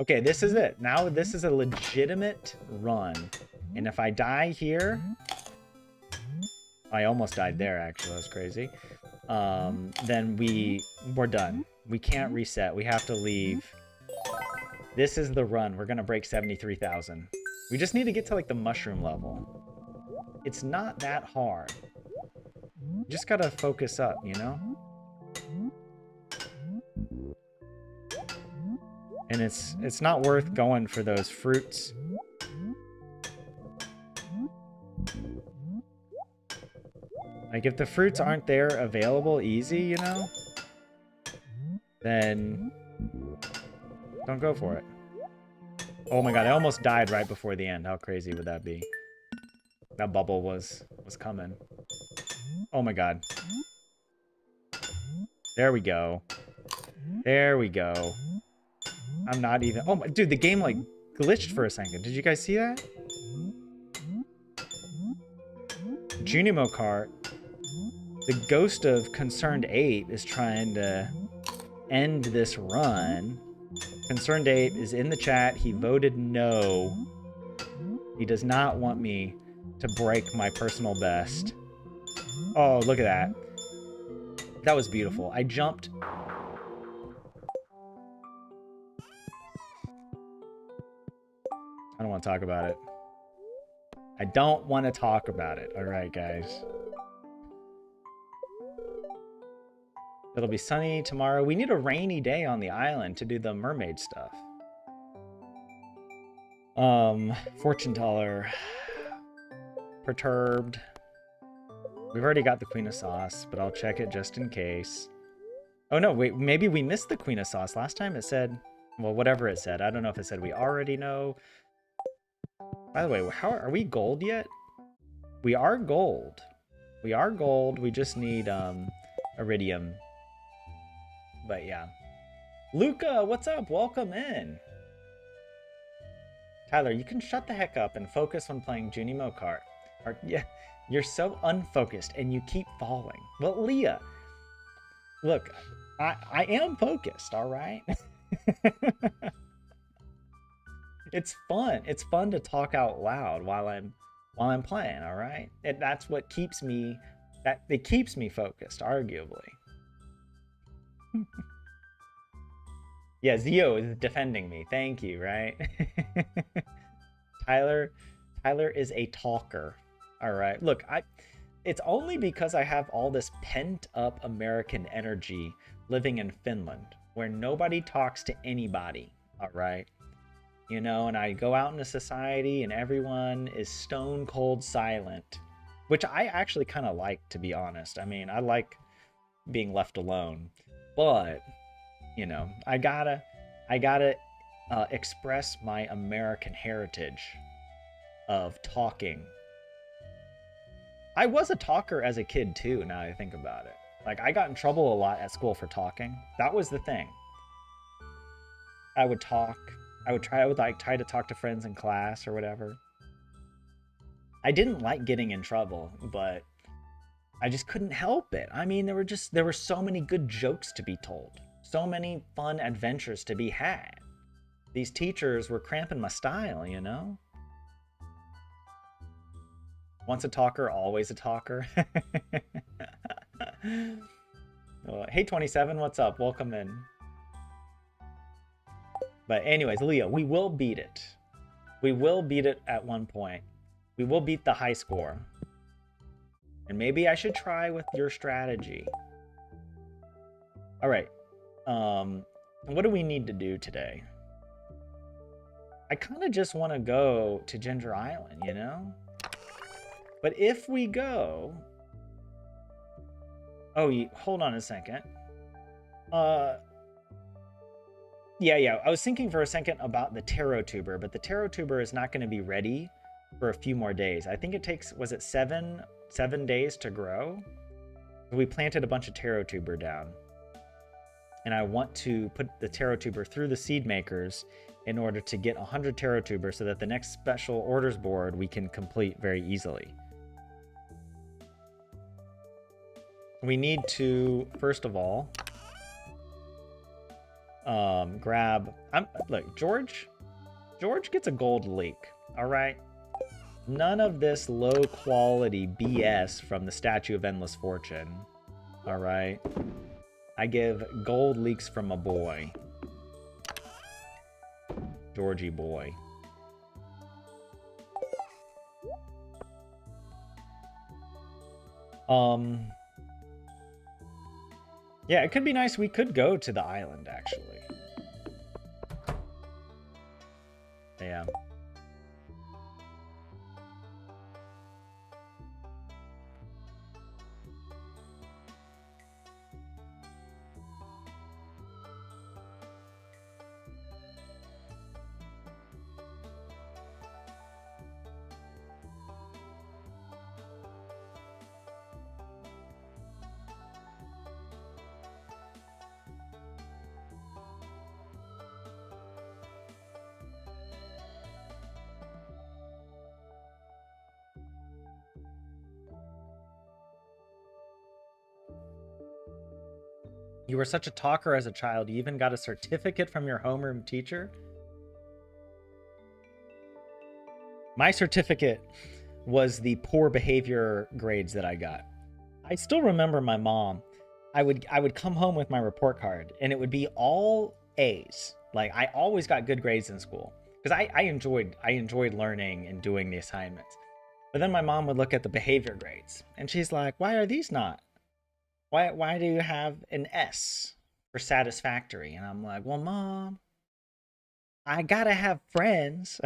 Okay, this is it. Now this is a legitimate run. And if I die here... I almost died there, actually. That was crazy. Then we're done. We can't reset. We have to leave. This is the run. We're going to break 73,000. We just need to get to, like, the mushroom level. It's not that hard. You just got to focus up, you know? And it's not worth going for those fruits. Like, if the fruits aren't there available easy, you know? Then Don't go for it. Oh my god, I almost died right before the end. How crazy would that be? That bubble was coming. Oh my god. There we go. There we go. I'm not even... Oh my... Dude, the game, like, glitched for a second. Did you guys see that? Junimo Kart. The ghost of Concerned Ape is trying to end this run. Concerned Ape is in the chat. He voted no. He does not want me to break my personal best. Oh, look at that. That was beautiful. I jumped. I don't want to talk about it. I don't want to talk about it. All right, guys. It'll be sunny tomorrow. We need a rainy day on the island to do the mermaid stuff. Fortune teller. Perturbed. We've already got the Queen of Sauce, but I'll check it just in case. Oh no, wait, maybe we missed the Queen of Sauce. Last time it said, well, whatever it said. I don't know if it said we already know. By the way, how are we gold yet? We are gold. We are gold. We just need iridium. But yeah. Luca, what's up? Welcome in. Tyler, you can shut the heck up and focus when playing Junimo Kart. Yeah, you're so unfocused and you keep falling. Well, Leah, look, I am focused, all right? It's fun. It's fun to talk out loud while I'm playing, all right? That's what keeps me it keeps me focused, arguably. Yeah, Zio is defending me. Thank you, right? Tyler is a talker. All right. Look, it's only because I have all this pent up American energy living in Finland where nobody talks to anybody. All right. You know, and I go out into society and everyone is stone cold silent, which I actually kind of like, to be honest. I mean, I like being left alone, but you know, I gotta express my American heritage of talking. I was a talker as a kid too, now I think about it. Like, I got in trouble a lot at school for talking. That was the thing. I would talk. I would try to talk to friends in class or whatever. I didn't like getting in trouble, but I just couldn't help it. I mean, there were so many good jokes to be told. So many fun adventures to be had. These teachers were cramping my style, you know? Once a talker, always a talker. Hey, 27, what's up? Welcome in. But anyways, Leah, we will beat it. We will beat it at one point. We will beat the high score. And maybe I should try with your strategy. All right. What do we need to do today? I kind of just want to go to Ginger Island, you know? But if we go... Oh, hold on a second. Yeah, I was thinking for a second about the taro tuber, but the taro tuber is not going to be ready for a few more days. I think it takes, was it seven days to grow? We planted a bunch of taro tuber down. And I want to put the taro tuber through the seed makers in order to get 100 taro tuber so that the next special orders board we can complete very easily. We need to, first of all, grab... Look, George gets a gold leek, all right? None of this low-quality BS from the Statue of Endless Fortune, all right? I give gold leeks from a boy. Georgie boy. Yeah, it could be nice. We could go to the island, actually. Yeah. You were such a talker as a child. You even got a certificate from your homeroom teacher. My certificate was the poor behavior grades that I got. I still remember my mom. I would come home with my report card and it would be all A's. Like I always got good grades in school because I enjoyed learning and doing the assignments. But then my mom would look at the behavior grades and she's like, "Why are these not? Why do you have an S for satisfactory?" And I'm like, "Well, mom, I gotta have friends."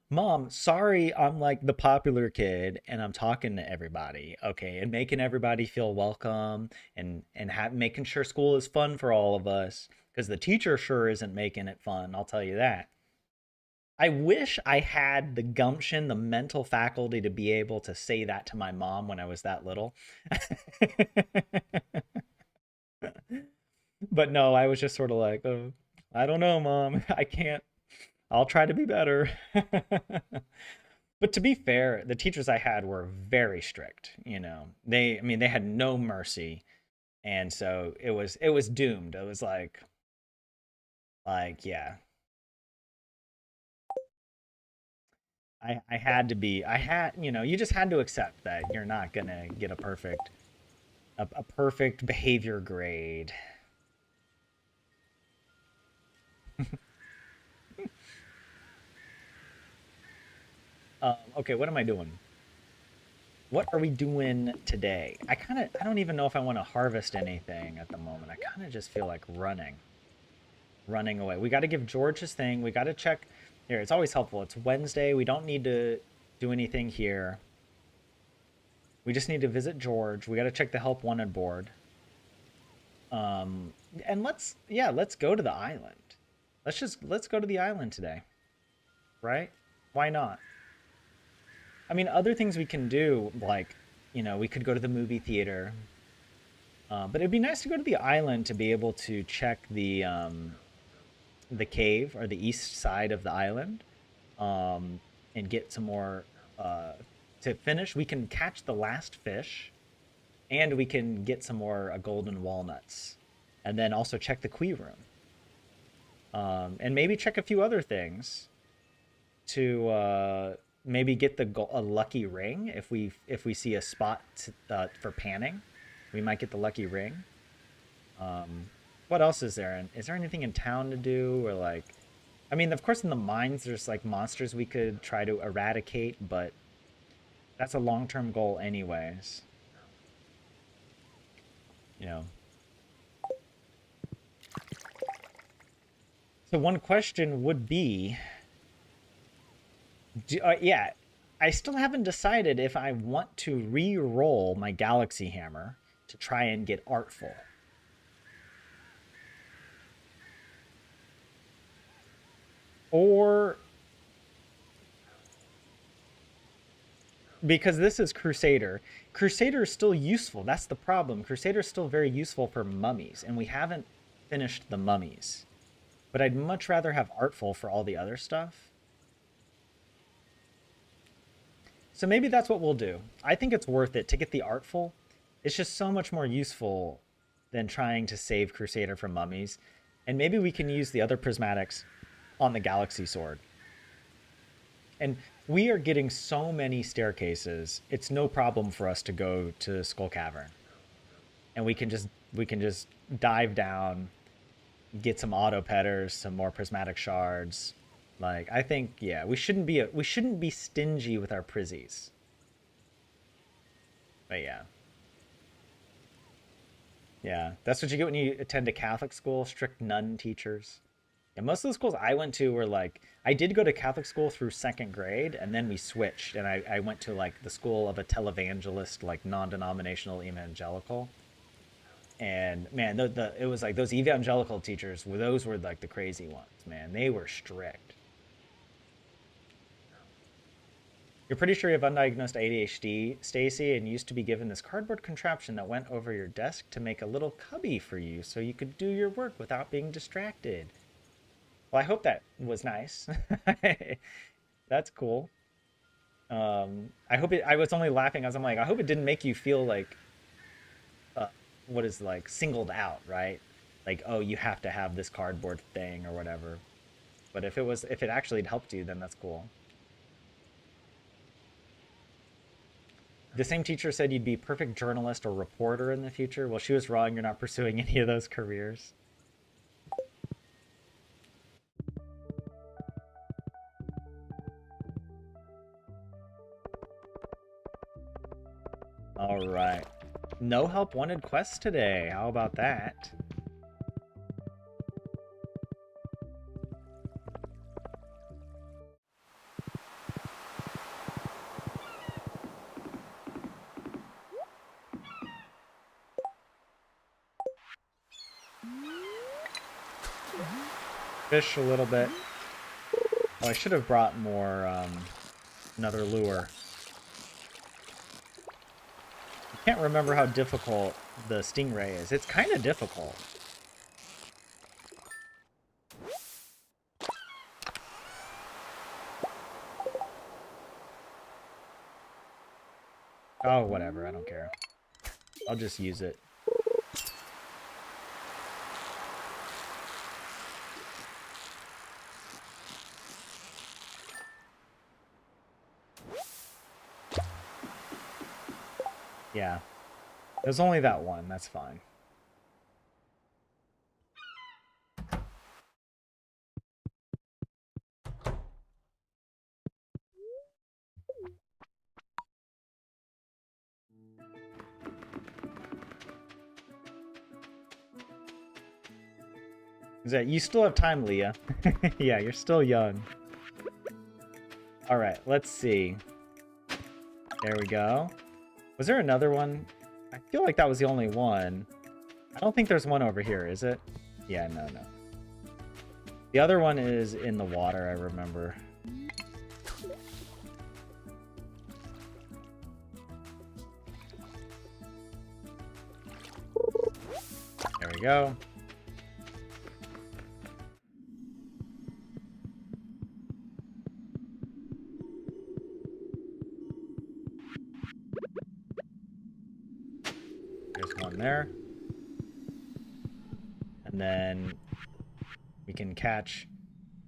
Mom, sorry, I'm like the popular kid and I'm talking to everybody, okay, and making everybody feel welcome and making sure school is fun for all of us because the teacher sure isn't making it fun, I'll tell you that. I wish I had the gumption, the mental faculty to be able to say that to my mom when I was that little. But no, I was just sort of like, oh, I don't know, mom. I can't. I'll try to be better. But to be fair, the teachers I had were very strict, you know. I mean, they had no mercy. And so it was doomed. It was like yeah, I had to be I had, you just had to accept that you're not going to get a perfect behavior grade. Okay, what am I doing? What are we doing today? I don't even know if I want to harvest anything at the moment. I kind of just feel like running away. We got to give George his thing. We got to check here. It's always helpful. It's Wednesday. We don't need to do anything here. We just need to visit George. We got to check the help wanted board. And let's go to the island. Let's go to the island today, right? Why not? I mean, other things we can do, like, we could go to the movie theater. But it'd be nice to go to the island to be able to check the cave or the east side of the island, and get some more. To finish, we can catch the last fish, and we can get some more golden walnuts, and then also check the Quee room, and maybe check a few other things to maybe get a lucky ring if we see a spot for panning. We might get the lucky ring. What else is there? Is there anything in town to do or like? I mean, of course, in the mines, there's like monsters we could try to eradicate, but that's a long-term goal, anyways. You know. So one question would be, yeah, I still haven't decided if I want to re-roll my Galaxy Hammer to try and get artful. Or because this is Crusader. Crusader is still useful. That's the problem. Crusader is still very useful for mummies, and we haven't finished the mummies. But I'd much rather have Artful for all the other stuff. So maybe that's what we'll do. I think it's worth it to get the Artful. It's just so much more useful than trying to save Crusader from mummies. And maybe we can use the other prismatics on the Galaxy Sword. And we are getting so many staircases. It's no problem for us to go to Skull Cavern. And we can just dive down, get some auto petters, some more prismatic shards. Like I think, yeah, we shouldn't be stingy with our prizzies. But yeah. Yeah, that's what you get when you attend a Catholic school, strict nun teachers. And most of the schools I went to were like, I did go to Catholic school through second grade, and then we switched, and I went to like the school of a televangelist, like non-denominational evangelical. And man, it was like those evangelical teachers, those were like the crazy ones, man. They were strict. You're pretty sure you have undiagnosed ADHD, Stacy, and used to be given this cardboard contraption that went over your desk to make a little cubby for you so you could do your work without being distracted. Well, I hope that was nice. That's cool. I hope it. I was only laughing as I'm like, I hope it didn't make you feel like what is like singled out, right? Like, oh, you have to have this cardboard thing or whatever. But if it actually helped you, then that's cool. The same teacher said you'd be perfect journalist or reporter in the future. Well, she was wrong. You're not pursuing any of those careers. All right. No help wanted quests today. How about that? Fish a little bit. Oh, I should have brought more, another lure. I can't remember how difficult the stingray is. It's kind of difficult. Oh, whatever. I don't care. I'll just use it. Yeah. There's only that one. That's fine. Is that you still have time, Leah? Yeah, you're still young. All right, let's see. There we go. Was there another one? I feel like that was the only one. I don't think there's one over here, is it? Yeah, no. The other one is in the water, I remember. There we go. There's one there. And then we can catch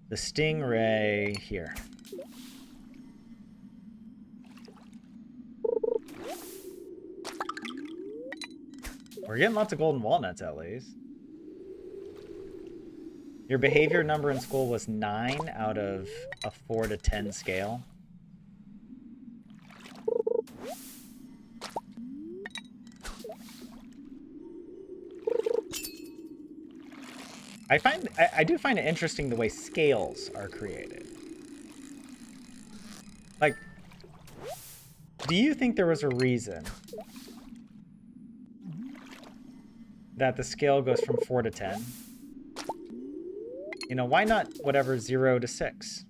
the stingray here. We're getting lots of golden walnuts, at least. Your behavior number in school was 9 out of a 4 to 10 scale. I do find it interesting the way scales are created. Like, do you think there was a reason that the scale goes from 4 to 10? You know, why not whatever 0 to 6?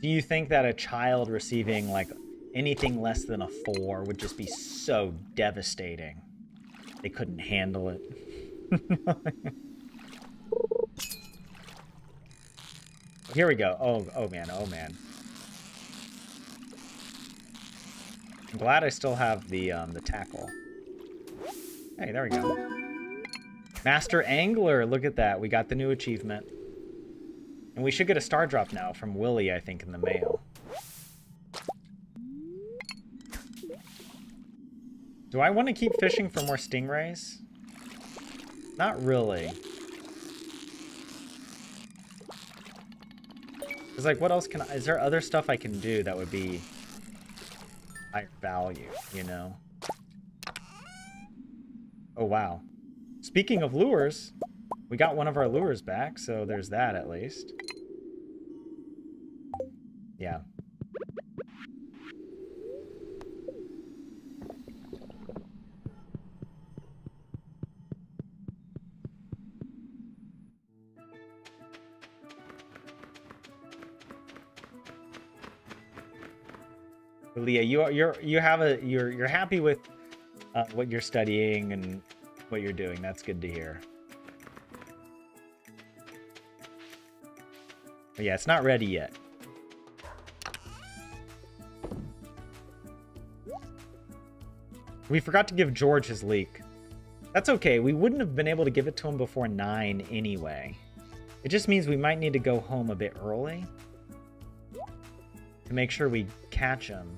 Do you think that a child receiving, like, anything less than a 4 would just be so devastating? They couldn't handle it. Here we go. Oh man. I'm glad I still have the tackle. Hey, there we go. Master Angler, look at that. We got the new achievement. And we should get a star drop now from Willie, I think, in the mail. Do I want to keep fishing for more stingrays? Not really. Because, like, what else can I... Is there other stuff I can do that would be higher value, you know? Oh, wow. Speaking of lures, we got one of our lures back, so there's that at least. Yeah. Leah, you're happy with what you're studying and what you're doing. That's good to hear. But yeah, it's not ready yet. We forgot to give George his leek. That's okay. We wouldn't have been able to give it to him before 9 anyway. It just means we might need to go home a bit early to make sure we catch him,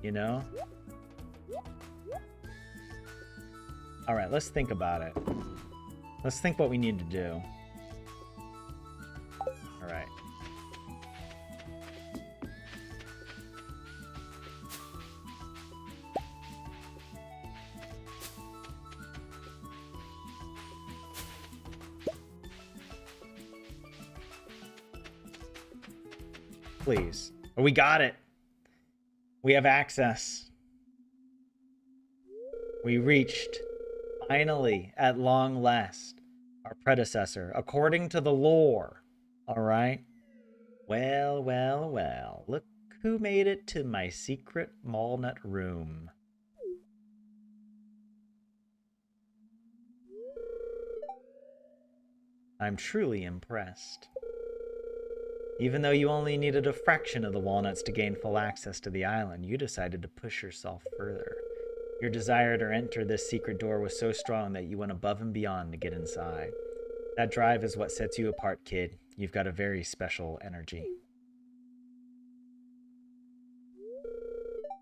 you know? All right, let's think about it. Let's think what we need to do. All right. Please. Oh, we got it. We have access. We reached, finally, at long last, our predecessor, according to the lore. All right? Well, well, well. Look who made it to my secret walnut room. I'm truly impressed. Even though you only needed a fraction of the walnuts to gain full access to the island, you decided to push yourself further. Your desire to enter this secret door was so strong that you went above and beyond to get inside. That drive is what sets you apart, kid. You've got a very special energy.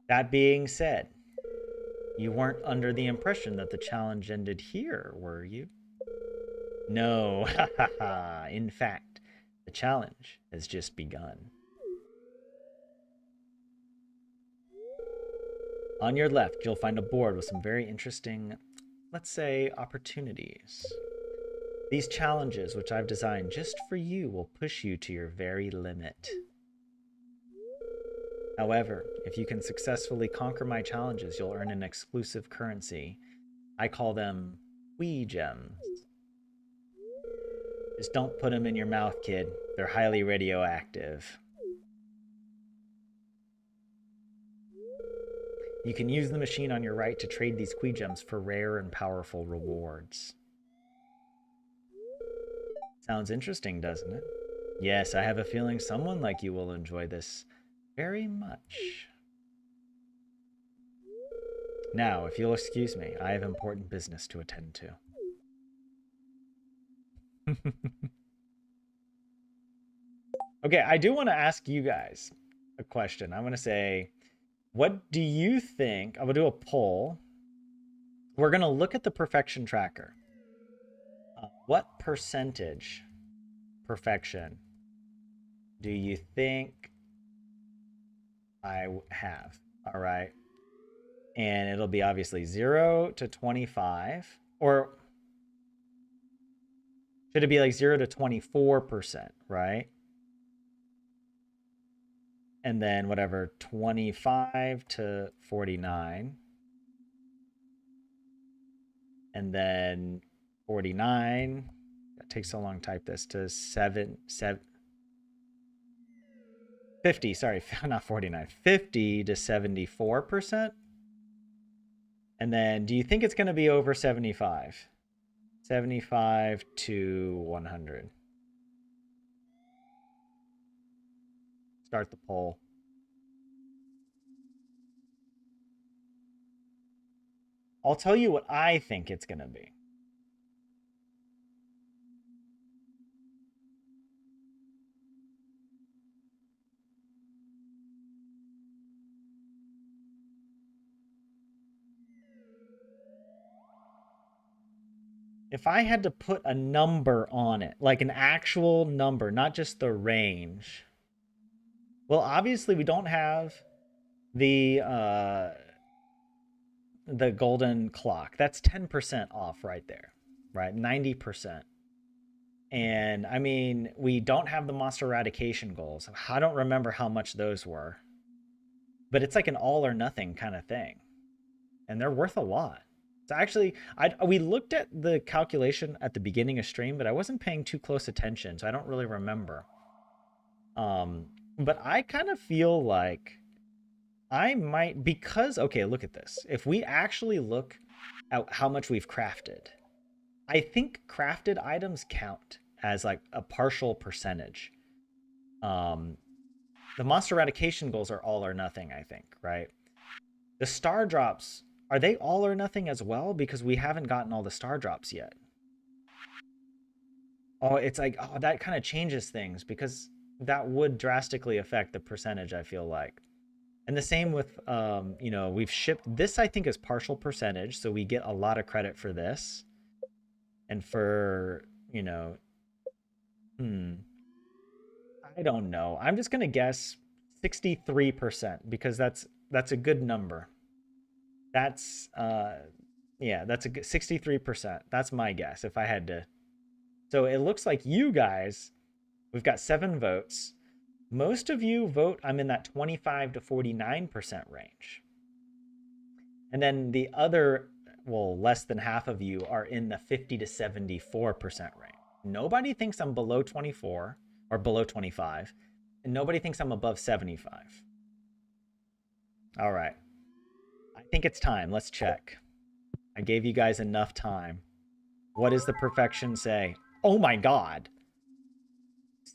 That being said, you weren't under the impression that the challenge ended here, were you? No, haha. In fact, the challenge has just begun. On your left, you'll find a board with some very interesting, let's say, opportunities. These challenges, which I've designed just for you, will push you to your very limit. However, if you can successfully conquer my challenges, you'll earn an exclusive currency. I call them Wee Gems. Just don't put them in your mouth, kid. They're highly radioactive. You can use the machine on your right to trade these Quee Gems for rare and powerful rewards. Sounds interesting, doesn't it? Yes, I have a feeling someone like you will enjoy this very much. Now, if you'll excuse me, I have important business to attend to. Okay, I do want to ask you guys a question. I'm going to say, what do you think? I'm going to do a poll. We're going to look at the perfection tracker. What percentage perfection do you think I have? All right. And it'll be obviously 0 to 25. Or should it be like 0 to 24%, right? And then whatever, 25 to 49. And then 49. That takes so long to type this to 50, sorry, not 49. 50 to 74%. And then do you think it's going to be over 75? 75 to 100. Start the poll. I'll tell you what I think it's going to be. If I had to put a number on it, like an actual number, not just the range. Well, obviously we don't have the golden clock. That's 10% off right there, right? 90%. And I mean, we don't have the monster eradication goals. I don't remember how much those were, but it's like an all or nothing kind of thing. And they're worth a lot. So actually, we looked at the calculation at the beginning of stream, but I wasn't paying too close attention, so I don't really remember. But I kind of feel like I might, because, okay, look at this. If we actually look at how much we've crafted, I think crafted items count as like a partial percentage. Um, the monster eradication goals are all or nothing, I think, right? The star drops, are they all or nothing as well? Because we haven't gotten all the star drops yet. Oh, it's like, oh, that kind of changes things because that would drastically affect the percentage, I feel like. And the same with, we've shipped this, I think, is partial percentage. So we get a lot of credit for this. And for, you know, hmm, I don't know. I'm just going to guess 63% because that's a good number. That's, yeah, that's a good 63%. That's my guess if I had to. So it looks like you guys, we've got 7 votes. Most of you vote I'm in that 25 to 49% range. And then the other, well, less than half of you are in the 50 to 74% range. Nobody thinks I'm below 24 or below 25, and nobody thinks I'm above 75. All right. I think it's time. Let's check. I gave you guys enough time. What does the perfection say? Oh my God.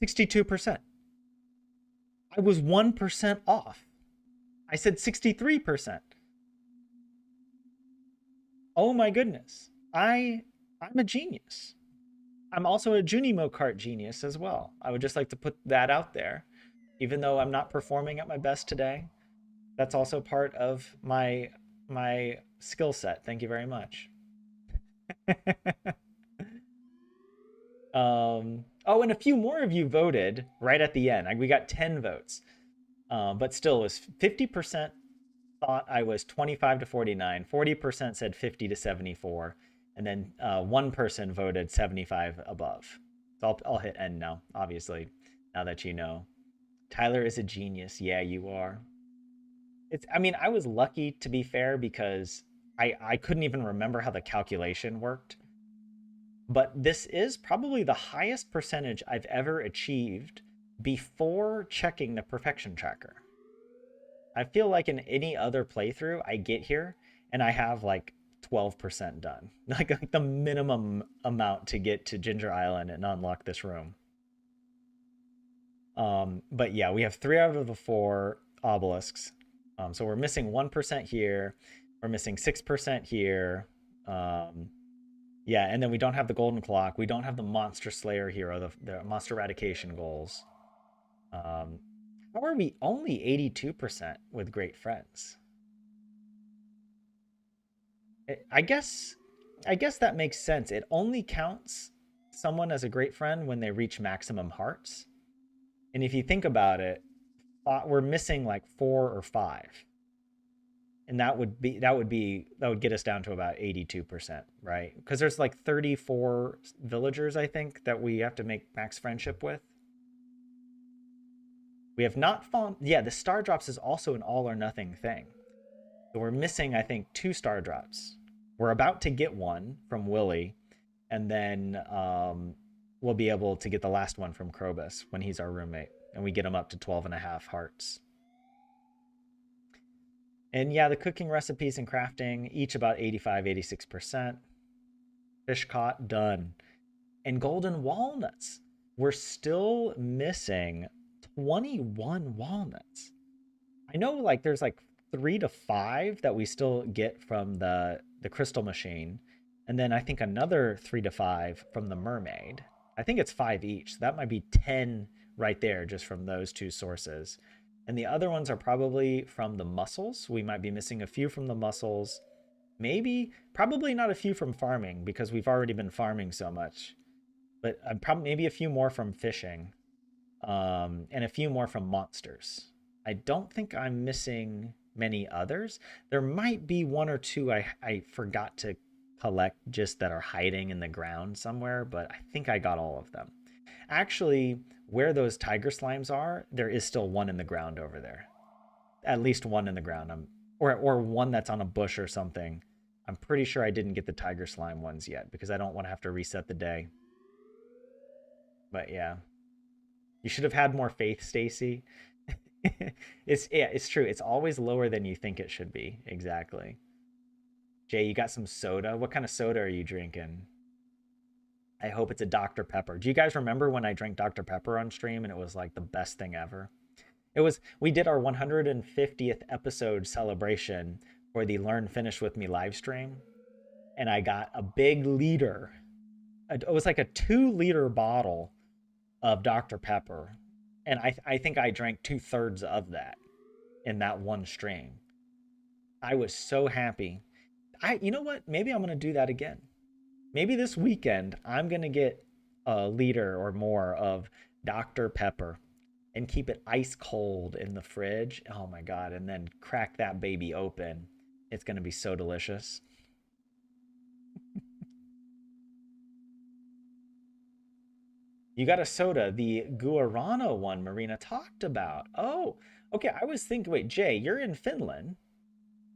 62%. I was 1% off. I said 63%. Oh my goodness. I'm a genius. I'm also a Junimo cart genius as well. I would just like to put that out there. Even though I'm not performing at my best today, that's also part of my skill set. Thank you very much. Oh, and a few more of you voted right at the end. We got 10 votes. But still, it was 50% thought I was 25 to 49, 40% said 50 to 74, and then one person voted 75 above. So I'll hit end now, obviously, now that you know. Tyler is a genius. Yeah, you are. I mean, I was lucky to be fair because I couldn't even remember how the calculation worked. But this is probably the highest percentage I've ever achieved before checking the perfection tracker. I feel like in any other playthrough, I get here and I have like 12% done, like the minimum amount to get to Ginger Island and unlock this room. But yeah, we have 3 out of the 4 obelisks. So we're missing 1% here. We're missing 6% here. Um, yeah, and then we don't have the golden clock. We don't have the monster slayer here or the monster eradication goals. Um, how are we only 82% with great friends? I guess that makes sense. It only counts someone as a great friend when they reach maximum hearts. And if you think about it, we're missing like 4 or 5. And that would get us down to about 82%, right? Because there's like 34 villagers, I think, that we have to make max friendship with. We have not fallen. Yeah, the star drops is also an all or nothing thing. So we're missing, I think, 2 star drops. We're about to get one from Willie, and then we'll be able to get the last one from Krobus when he's our roommate, and we get him up to 12 and a half hearts. And yeah, the cooking recipes and crafting, each about 85, 86%. Fish caught, done. And golden walnuts. We're still missing 21 walnuts. I know like there's like 3 to 5 that we still get from the crystal machine, and then I think another 3 to 5 from the mermaid. I think it's 5 each. So that might be 10 right there just from those 2 sources. And the other ones are probably from the mussels. We might be missing a few from the mussels. Maybe, probably not a few from farming because we've already been farming so much. But probably maybe a few more from fishing, and a few more from monsters. I don't think I'm missing many others. There might be 1 or 2 I forgot to collect just that are hiding in the ground somewhere, but I think I got all of them. Actually, where those tiger slimes are, there is still one in the ground over there. At least one in the ground. Or one that's on a bush or something. I'm pretty sure I didn't get the tiger slime ones yet because I don't want to have to reset the day. But yeah, you should have had more faith, Stacy. It's true. It's always lower than you think it should be. Exactly. Jay, you got some soda? What kind of soda are you drinking? I hope it's a Dr. Pepper. Do you guys remember when I drank Dr. Pepper on stream and it was like the best thing ever? It was, we did our 150th episode celebration for the Learn Finish With Me live stream, and I got a big liter. It was like a 2 liter bottle of Dr. Pepper. And I think I drank 2/3 of that in that one stream. I was so happy. You know what? Maybe I'm gonna do that again. Maybe this weekend I'm gonna get a liter or more of Dr. Pepper and keep it ice cold in the fridge. Oh my god! And then crack that baby open. It's gonna be so delicious. You got a soda, the guarana one Marina talked about. Oh, okay. I was thinking, wait, Jay, you're in Finland.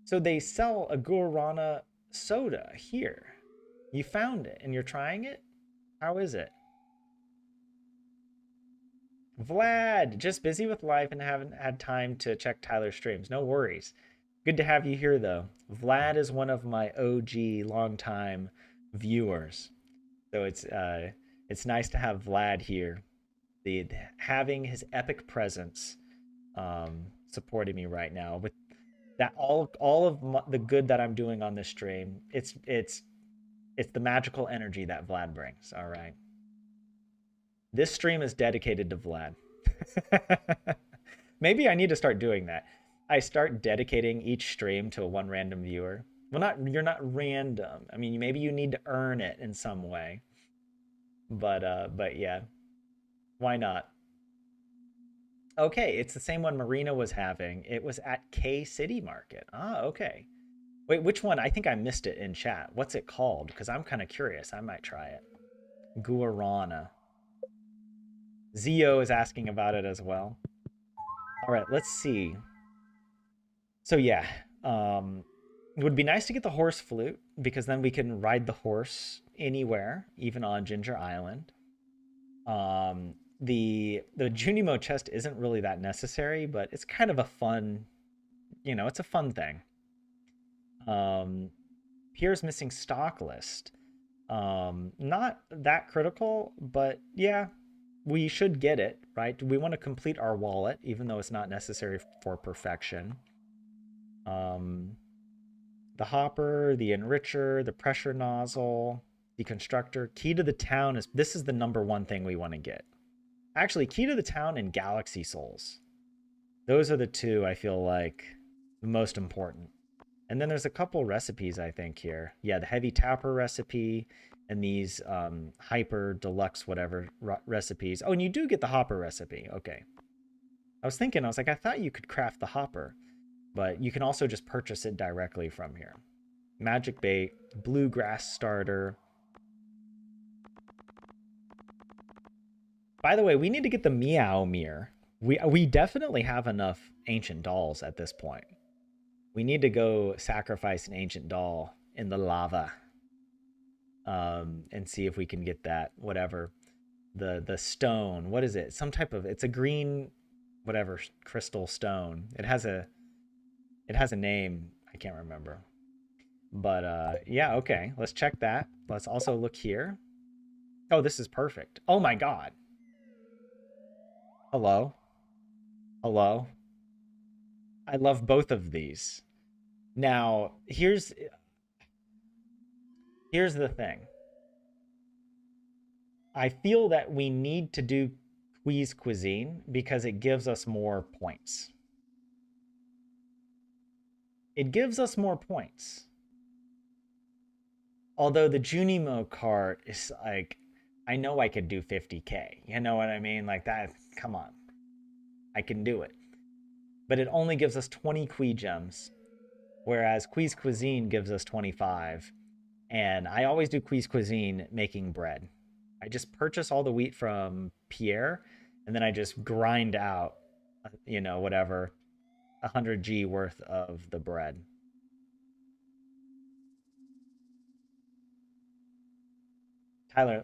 So they sell a guarana soda here. You found it and you're trying it? How is it? Vlad, just busy with life and haven't had time to check Tyler's streams. No worries. Good to have you here, though. Vlad is one of my OG longtime viewers, so it's nice to have Vlad here. Having his epic presence supporting me right now with that all of the good that I'm doing on this stream. It's the magical energy that Vlad brings. All right. This stream is dedicated to Vlad. Maybe I need to start doing that. I start dedicating each stream to one random viewer. Well, not you're not random. I mean, maybe you need to earn it in some way. But yeah, why not? Okay, it's the same one Marina was having. It was at K City Market. Ah, okay. Wait, which one? I think I missed it in chat. What's it called? Because I'm kind of curious. I might try it. Guarana. Zio is asking about it as well. All right, let's see. So yeah, it would be nice to get the horse flute because then we can ride the horse anywhere, even on Ginger Island. The Junimo chest isn't really that necessary, but it's kind of a fun, it's a fun thing. Pierre's missing stock list. Not that critical, but yeah, we should get it, right? We want to complete our wallet, even though it's not necessary for perfection. The hopper, the enricher, the pressure nozzle, the constructor. Key to the town this is the number one thing we want to get. Actually, key to the town and galaxy souls. Those are the two I feel like the most important. And then there's a couple recipes I think here. Yeah, the heavy tapper recipe and these hyper deluxe whatever recipes. Oh, and you do get the hopper recipe. Okay. I was like, I thought you could craft the hopper, but you can also just purchase it directly from here. Magic bait, bluegrass starter. By the way, we need to get the meow mirror. We definitely have enough ancient dolls at this point. We need to go sacrifice an ancient doll in the lava. And see if we can get that, whatever. The stone. What is it? Some type of, it's a green whatever crystal stone. It has a name. I can't remember. But yeah, okay. Let's check that. Let's also look here. Oh, this is perfect. Oh my god. Hello. Hello. I love both of these. Now, here's the thing. I feel that we need to do Quiz Cuisine because it gives us more points. It gives us more points. Although the Junimo cart is like, I know I could do 50k. You know what I mean? Like that, come on. I can do it. But it only gives us 20 Qui gems, whereas Quiz Cuisine gives us 25. And I always do Quiz Cuisine making bread. I just purchase all the wheat from Pierre, and then I just grind out, whatever, 100G worth of the bread. Tyler,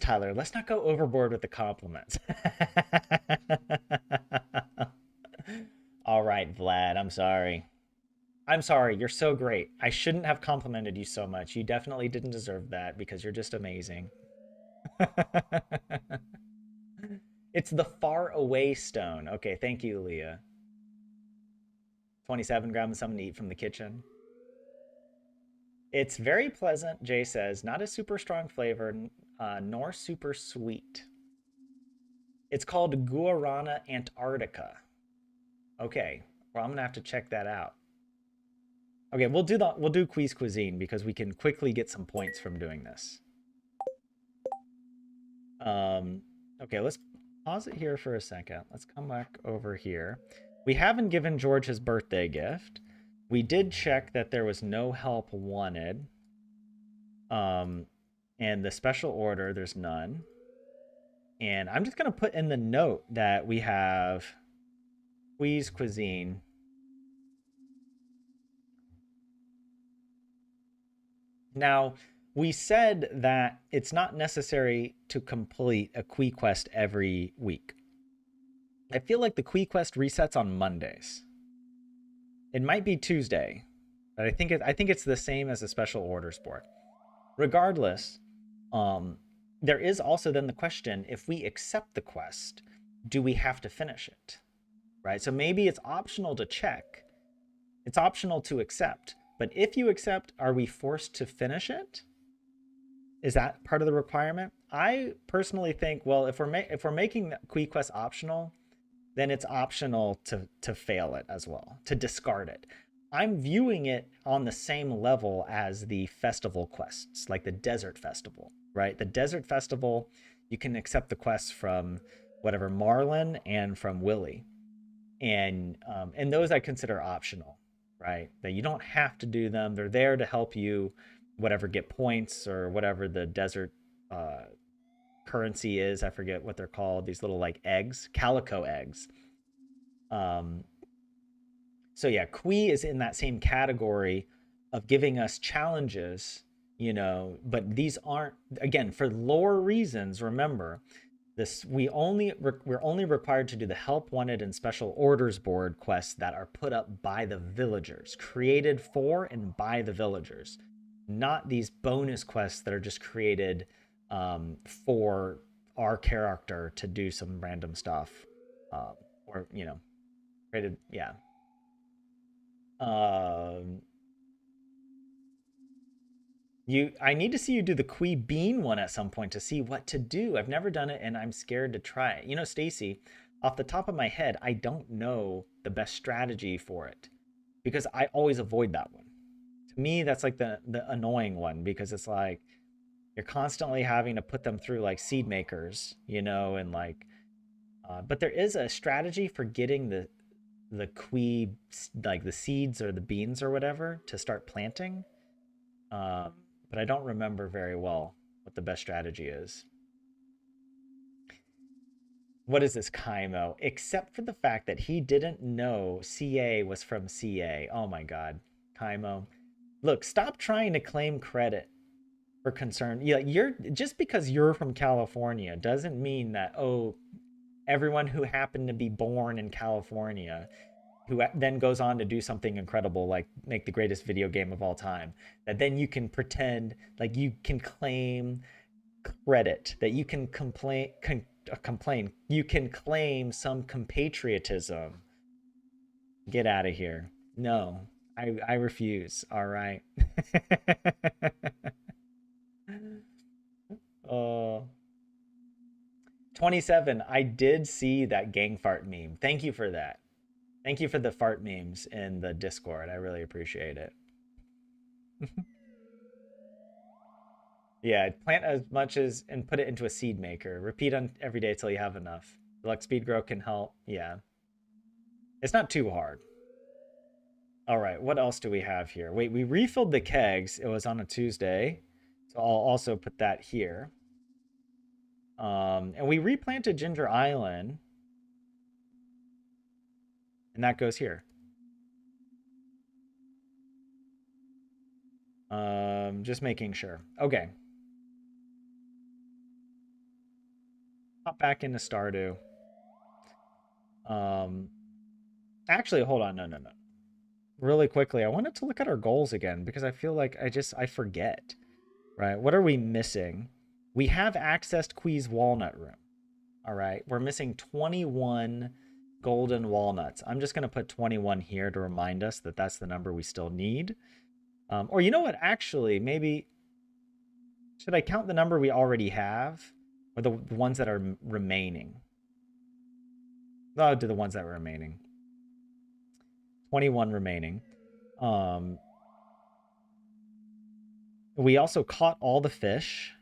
Tyler, let's not go overboard with the compliments. All right, Vlad, I'm sorry. I'm sorry, you're so great. I shouldn't have complimented you so much. You definitely didn't deserve that because you're just amazing. It's the far away stone. Okay, thank you, Leah. 27 grams, something to eat from the kitchen. It's very pleasant, Jay says. Not a super strong flavor, nor super sweet. It's called Guarana Antarctica. Okay, well, I'm gonna have to check that out. Okay, we'll do quiz cuisine because we can quickly get some points from doing this. Um, okay, let's pause it here for a second. Let's come back over here. We haven't given George his birthday gift. We did check that there was no help wanted. Um, and the special order, there's none. And I'm just gonna put in the note that we have quiz cuisine. Now, we said that it's not necessary to complete a Qui quest every week. I feel like the Qui quest resets on Mondays. It might be Tuesday, but I think it's the same as a special orders board. Regardless, there is also then the question: if we accept the quest, do we have to finish it? Right? So maybe it's optional to check. It's optional to accept. But if you accept, are we forced to finish it? Is that part of the requirement? I personally think, well, if we're making Qui quest optional, then it's optional to fail it as well, to discard it. I'm viewing it on the same level as the festival quests, like the Desert Festival, right? The Desert Festival, you can accept the quests from whatever Marlin and from Willie, and those I consider optional, right? That you don't have to do them. They're there to help you, whatever, get points or whatever the desert uh, currency is. I forget what they're called. These little like eggs, calico eggs. Um, so yeah, Kui is in that same category of giving us challenges, but these aren't, again, for lore reasons. Remember, this we're only required to do the help wanted and special orders board quests that are put up by the villagers, created for and by the villagers, not these bonus quests that are just created for our character to do some random stuff, um, or created. Yeah. Um, I need to see you do the Qui Bean one at some point to see what to do. I've never done it and I'm scared to try it. Stacy, off the top of my head, I don't know the best strategy for it because I always avoid that one. To me, that's like the annoying one because it's like you're constantly having to put them through like seed makers, and like but there is a strategy for getting the Qui, like the seeds or the beans or whatever, to start planting. Um, but I don't remember very well what the best strategy is. What is this Kaimo? Except for the fact that he didn't know CA was from CA. Oh my God, Kaimo. Look, stop trying to claim credit for concern. Yeah, you're just because you're from California doesn't mean that, oh, everyone who happened to be born in California who then goes on to do something incredible like make the greatest video game of all time, that then you can pretend like you can claim credit, that you can complain, you can claim some compatriotism. Get out of here. No, I refuse. All right. uh 27, I did see that gang fart meme. Thank you for that. Thank you for the fart memes in the Discord. I really appreciate it. Yeah, plant as much as and put it into a seed maker. Repeat on every day till you have enough. Luck speed grow can help. Yeah. It's not too hard. All right, what else do we have here? Wait, we refilled the kegs. It was on a Tuesday. So I'll also put that here. And we replanted Ginger Island. And that goes here. Just making sure. Okay. Hop back into Stardew. Um, actually, hold on. No. Really quickly, I wanted to look at our goals again because I feel like I forget, right? What are we missing? We have accessed Quee's walnut room. All right, we're missing 21 golden walnuts. I'm just going to put 21 here to remind us that that's the number we still need. Or you know what? Actually, maybe should I count the number we already have or the ones that are remaining? I'll do the ones that are remaining. 21 remaining. We also caught all the fish.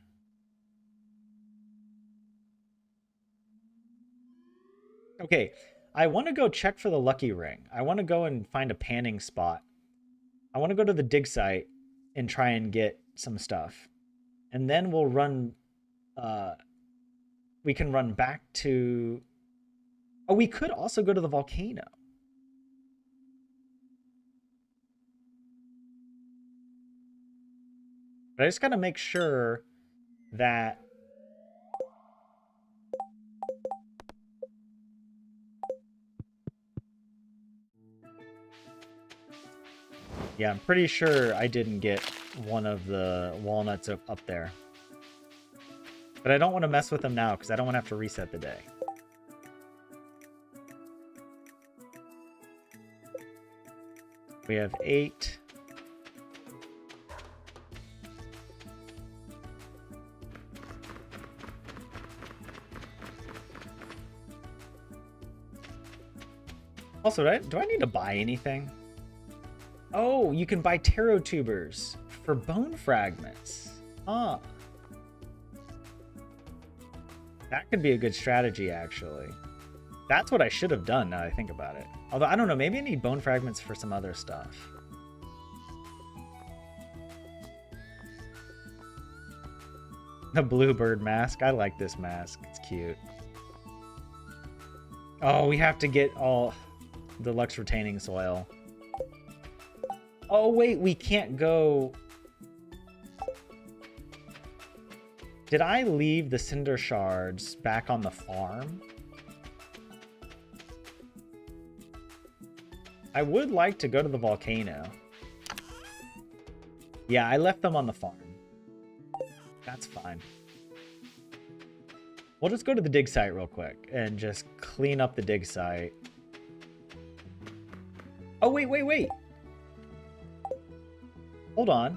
Okay, I want to go check for the lucky ring. I want to go and find a panning spot. I want to go to the dig site and try and get some stuff. And then we'll run... we can run back to... Oh, we could also go to the volcano. But I just got to make sure that... Yeah, I'm pretty sure I didn't get one of the walnuts up there. But I don't want to mess with them now because I don't want to have to reset the day. We have 8. Also, do I need to buy anything? Oh, you can buy taro tubers for bone fragments. Huh. That could be a good strategy, actually. That's what I should have done now I think about it. Although, I don't know, maybe I need bone fragments for some other stuff. The bluebird mask. I like this mask. It's cute. Oh, we have to get all deluxe retaining soil. Oh, wait, we can't go... Did I leave the cinder shards back on the farm? I would like to go to the volcano. Yeah, I left them on the farm. That's fine. We'll just go to the dig site real quick and just clean up the dig site. Oh, wait. Hold on.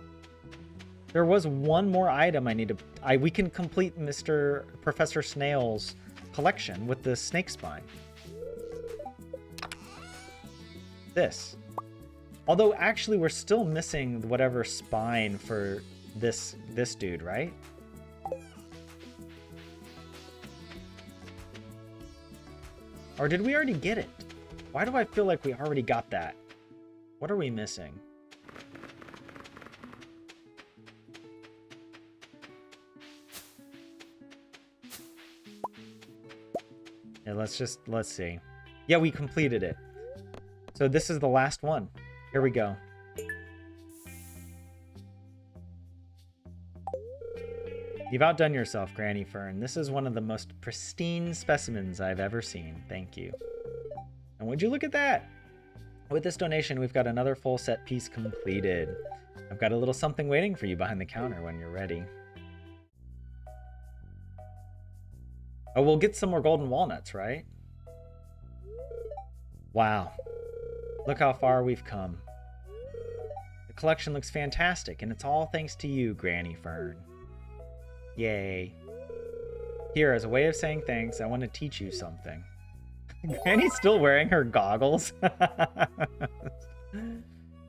There was one more item I need to... we can complete Professor Snail's collection with the snake spine. This. Although, actually, we're still missing whatever spine for this dude, right? Or did we already get it? Why do I feel like we already got that? What are we missing? Yeah, let's see. Yeah, we completed it. So this is the last one. Here we go. You've outdone yourself, Granny Fern. This is one of the most pristine specimens I've ever seen. Thank you. And would you look at that? With this donation, we've got another full set piece completed. I've got a little something waiting for you behind the counter when you're ready. Oh, we'll get some more golden walnuts, right? Wow. Look how far we've come. The collection looks fantastic, and it's all thanks to you, Granny Fern. Yay. Here, as a way of saying thanks, I want to teach you something. Granny's still wearing her goggles.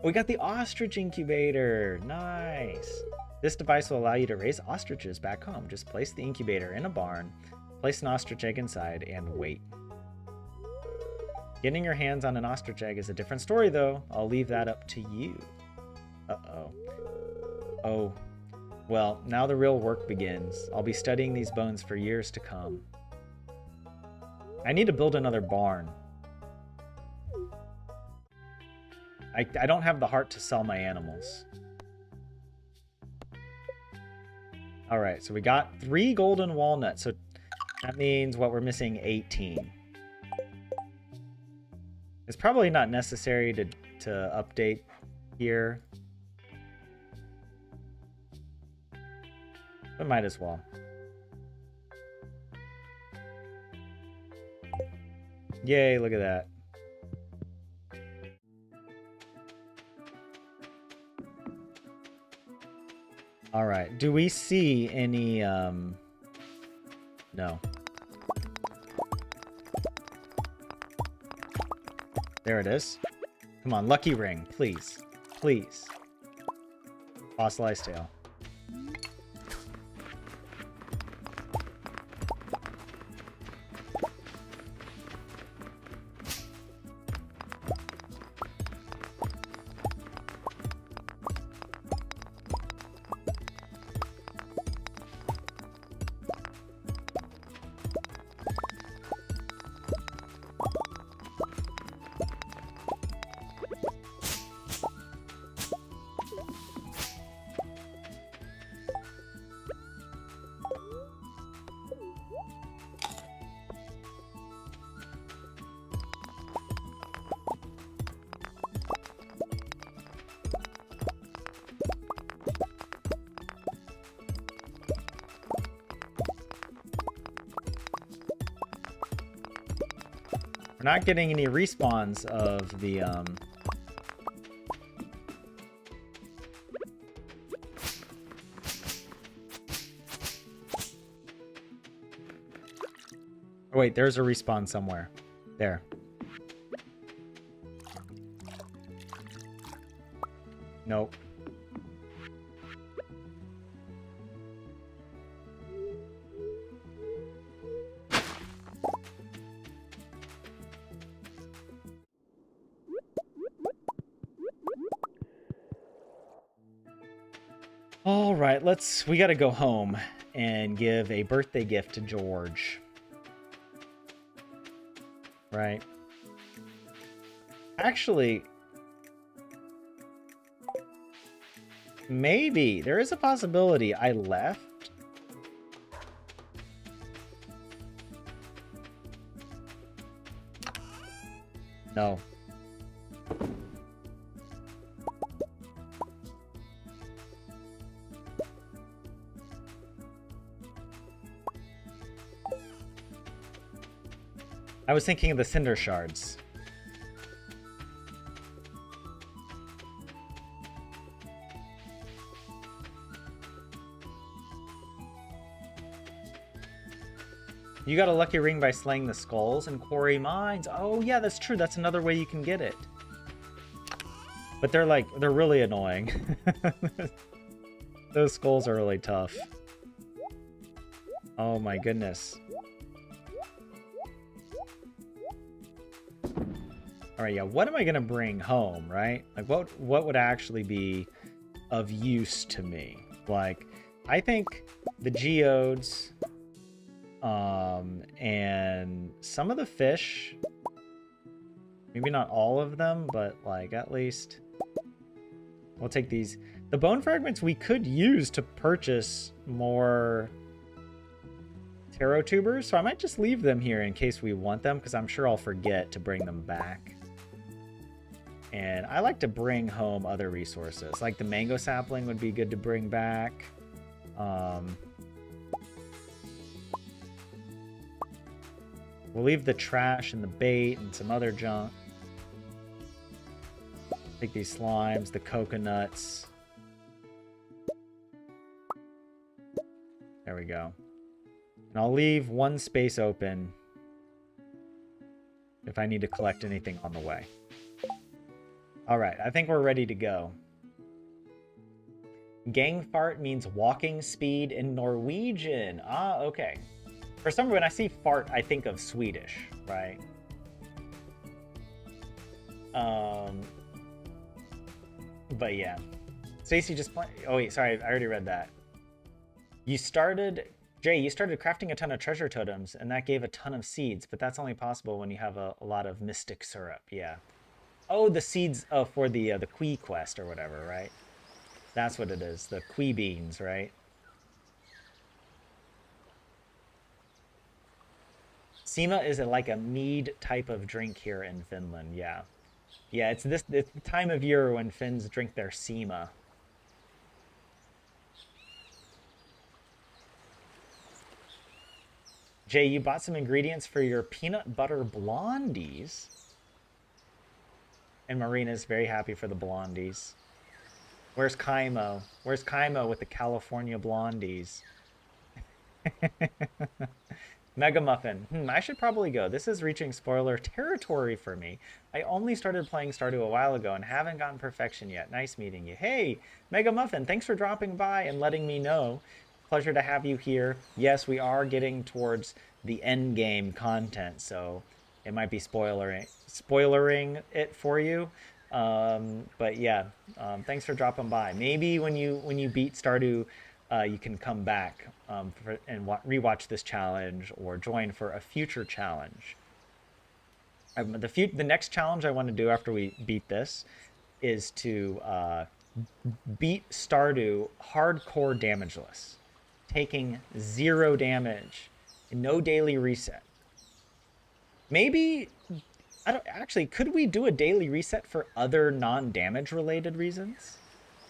We got the ostrich incubator. Nice. This device will allow you to raise ostriches back home. Just place the incubator in a barn, place an ostrich egg inside, and wait. Getting your hands on an ostrich egg is a different story, though. I'll leave that up to you. Uh-oh. Oh. Well, now the real work begins. I'll be studying these bones for years to come. I need to build another barn. I don't have the heart to sell my animals. Alright, so we got 3 golden walnuts. So that means what we're missing 18. It's probably not necessary to update here. But might as well. Yay, look at that. All right. Do we see any, no. There it is. Come on, lucky ring, please. Please. Fossilized tail. We're not getting any respawns of the, Oh, wait, there's a respawn somewhere. There. Nope. All right, we gotta go home and give a birthday gift to George. Right. Actually, maybe there is a possibility I left. No. I was thinking of the cinder shards. You got a lucky ring by slaying the skulls and quarry mines. Oh yeah, that's true. That's another way you can get it. But they're really annoying. Those skulls are really tough. Oh my goodness. All right, yeah, what am I gonna bring home, right? Like, what would actually be of use to me? Like, I think the geodes, and some of the fish, maybe not all of them, but like at least we'll take these. The bone fragments we could use to purchase more taro tubers, so I might just leave them here in case we want them, because I'm sure I'll forget to bring them back. And I like to bring home other resources. Like the mango sapling would be good to bring back. We'll leave the trash and the bait and some other junk. Take these slimes, the coconuts. There we go. And I'll leave one space open if I need to collect anything on the way. All right, I think we're ready to go. Gangfart means walking speed in Norwegian. Ah, okay. For some reason, when I see fart, I think of Swedish, right? But yeah. Stacy just oh wait, sorry, I already read that. You started crafting a ton of treasure totems, and that gave a ton of seeds, but that's only possible when you have a lot of mystic syrup, yeah. Oh, the seeds for the Quee quest or whatever, right? That's what it is, the Quee beans, right? Sima is like a mead type of drink here in Finland, yeah. Yeah, it's the time of year when Finns drink their Sima. Jay, you bought some ingredients for your peanut butter blondies. And Marina's very happy for the blondies. Where's Kaimo? Where's Kaimo with the California blondies? Mega Muffin. I should probably go. This is reaching spoiler territory for me. I only started playing Stardew a while ago and haven't gotten perfection yet. Nice meeting you. Hey, Mega Muffin, thanks for dropping by and letting me know. Pleasure to have you here. Yes, we are getting towards the end game content, so it might be spoilering it for you. But yeah, thanks for dropping by. Maybe when you beat Stardew, you can come back and rewatch this challenge or join for a future challenge. The next challenge I want to do after we beat this is to beat Stardew hardcore damageless, taking 0 damage, no daily reset. Maybe I don't actually. Could we do a daily reset for other non-damage related reasons?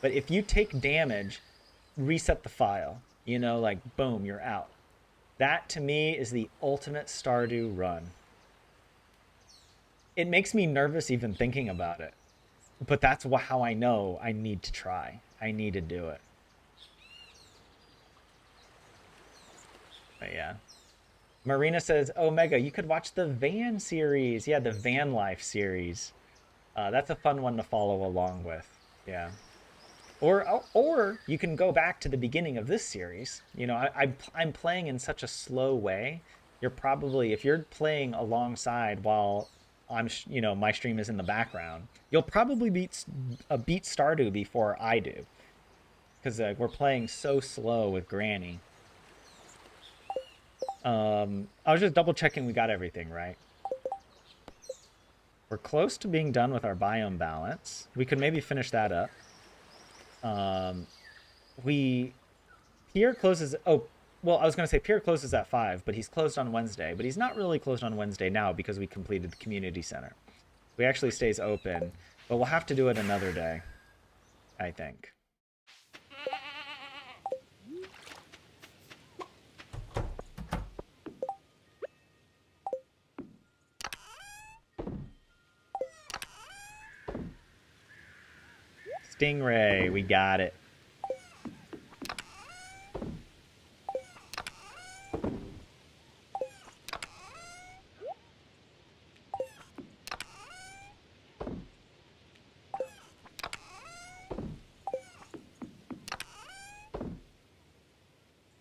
But if you take damage, reset the file. You know, like boom, you're out. That to me is the ultimate Stardew run. It makes me nervous even thinking about it. But that's how I know I need to try. I need to do it. But yeah. Marina says, "Oh, Mega, you could watch the Van series." Yeah, the Van Life series. That's a fun one to follow along with. Yeah. Or you can go back to the beginning of this series. You know, I'm playing in such a slow way. You're probably, if you're playing alongside while my stream is in the background, you'll probably beat Stardew before I do, because we're playing so slow with Granny. I was just double checking we got everything right. We're close to being done with our biome balance. We could maybe finish that up. Pierre closes. Oh, well, I was going to say Pierre closes at 5, but he's closed on Wednesday. But he's not really closed on Wednesday now because we completed the community center. We actually stays open, but we'll have to do it another day, I think. Stingray, we got it.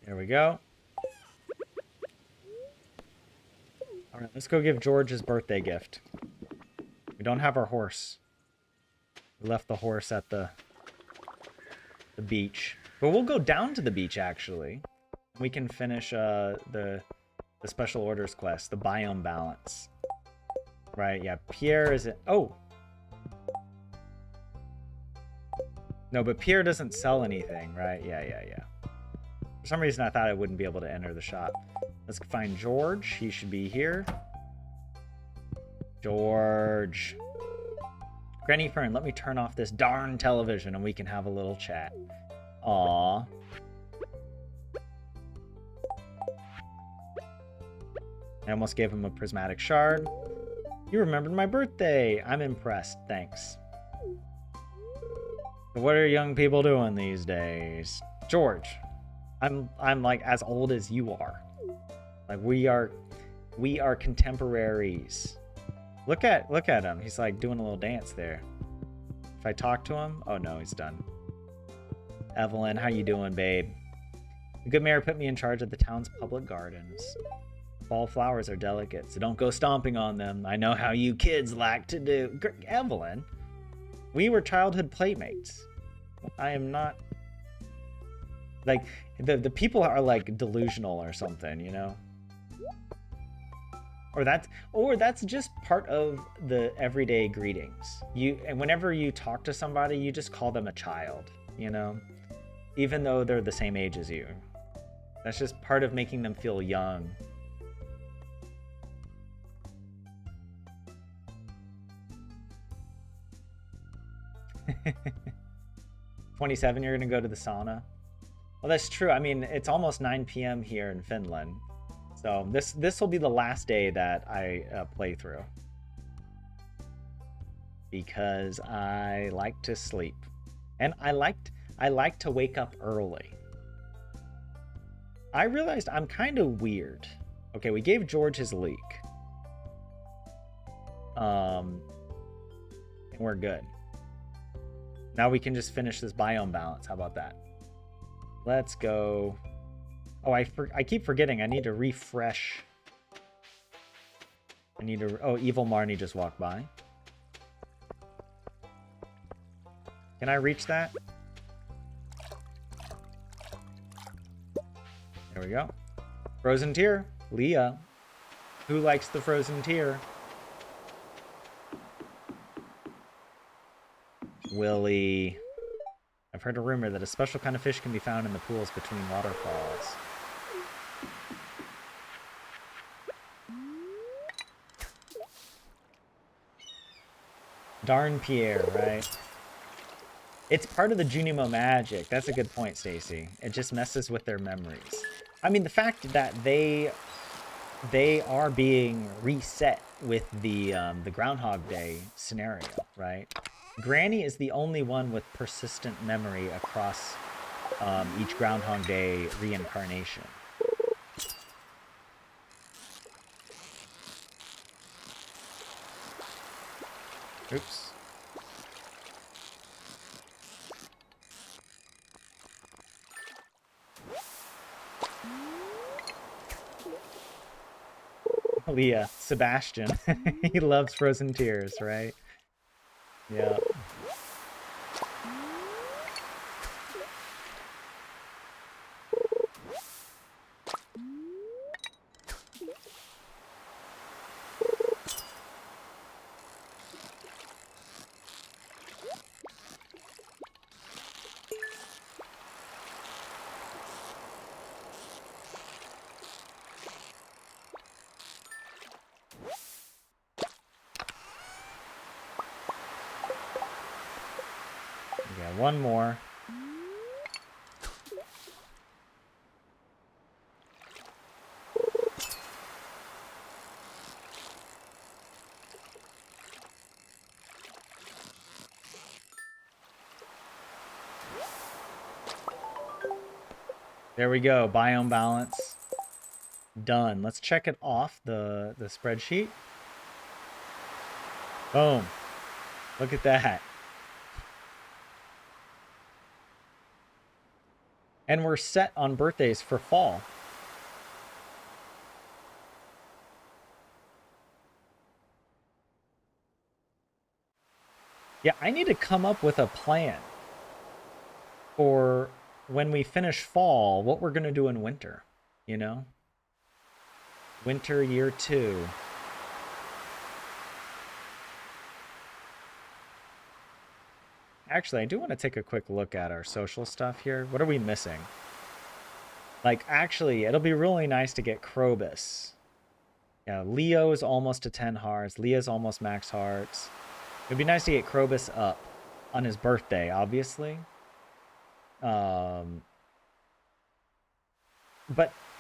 There we go. All right, let's go give George his birthday gift. We don't have our horse. We left the horse at the beach. But we'll go down to the beach, actually. We can finish the special orders quest, the biome balance. Right, yeah. Pierre isn't... Oh! No, but Pierre doesn't sell anything, right? Yeah. For some reason, I thought I wouldn't be able to enter the shop. Let's find George. He should be here. George. Granny Fern, let me turn off this darn television and we can have a little chat. Aww. I almost gave him a prismatic shard. You remembered my birthday. I'm impressed. Thanks. What are young people doing these days? George, I'm like as old as you are. Like we are contemporaries. Look at him. He's like doing a little dance there. If I talk to him, oh no, he's done. Evelyn, how you doing, babe? The good mayor put me in charge of the town's public gardens. Fall flowers are delicate, so don't go stomping on them. I know how you kids like to do. Evelyn, we were childhood playmates. I am not... Like, the people are like delusional or something, you know? Or that's just part of the everyday greetings. And whenever you talk to somebody, you just call them a child, you know? Even though they're the same age as you. That's just part of making them feel young. "27, you're gonna go to the sauna?" Well, that's true. I mean, it's almost 9 p.m. here in Finland. So this will be the last day that I play through because I like to sleep, and I like to wake up early. I realized I'm kind of weird. Okay, we gave George his leak. And we're good. Now we can just finish this biome balance. How about that? Let's go. Oh, I keep forgetting. I need to refresh. I need to... Oh, Evil Marnie just walked by. Can I reach that? There we go. Frozen Tear. Leah. Who likes the Frozen Tear? Willie. I've heard a rumor that a special kind of fish can be found in the pools between waterfalls. Darn Pierre, right? It's part of the Junimo magic. That's a good point, Stacy. It just messes with their memories. I mean, the fact that they are being reset with the Groundhog Day scenario, right? Granny is the only one with persistent memory across each Groundhog Day reincarnation. Oops. Leah, Sebastian. He loves Frozen Tears, right? Yeah. One more. There we go. Biome balance. Done. Let's check it off the spreadsheet. Boom. Look at that. And we're set on birthdays for fall. Yeah, I need to come up with a plan for when we finish fall, what we're going to do in winter, you know? Winter year 2. Actually, I do want to take a quick look at our social stuff here. What are we missing? Like, actually, it'll be really nice to get Krobus. Yeah, Leo is almost to 10 hearts. Leah's almost max hearts. It'd be nice to get Krobus up on his birthday, obviously. But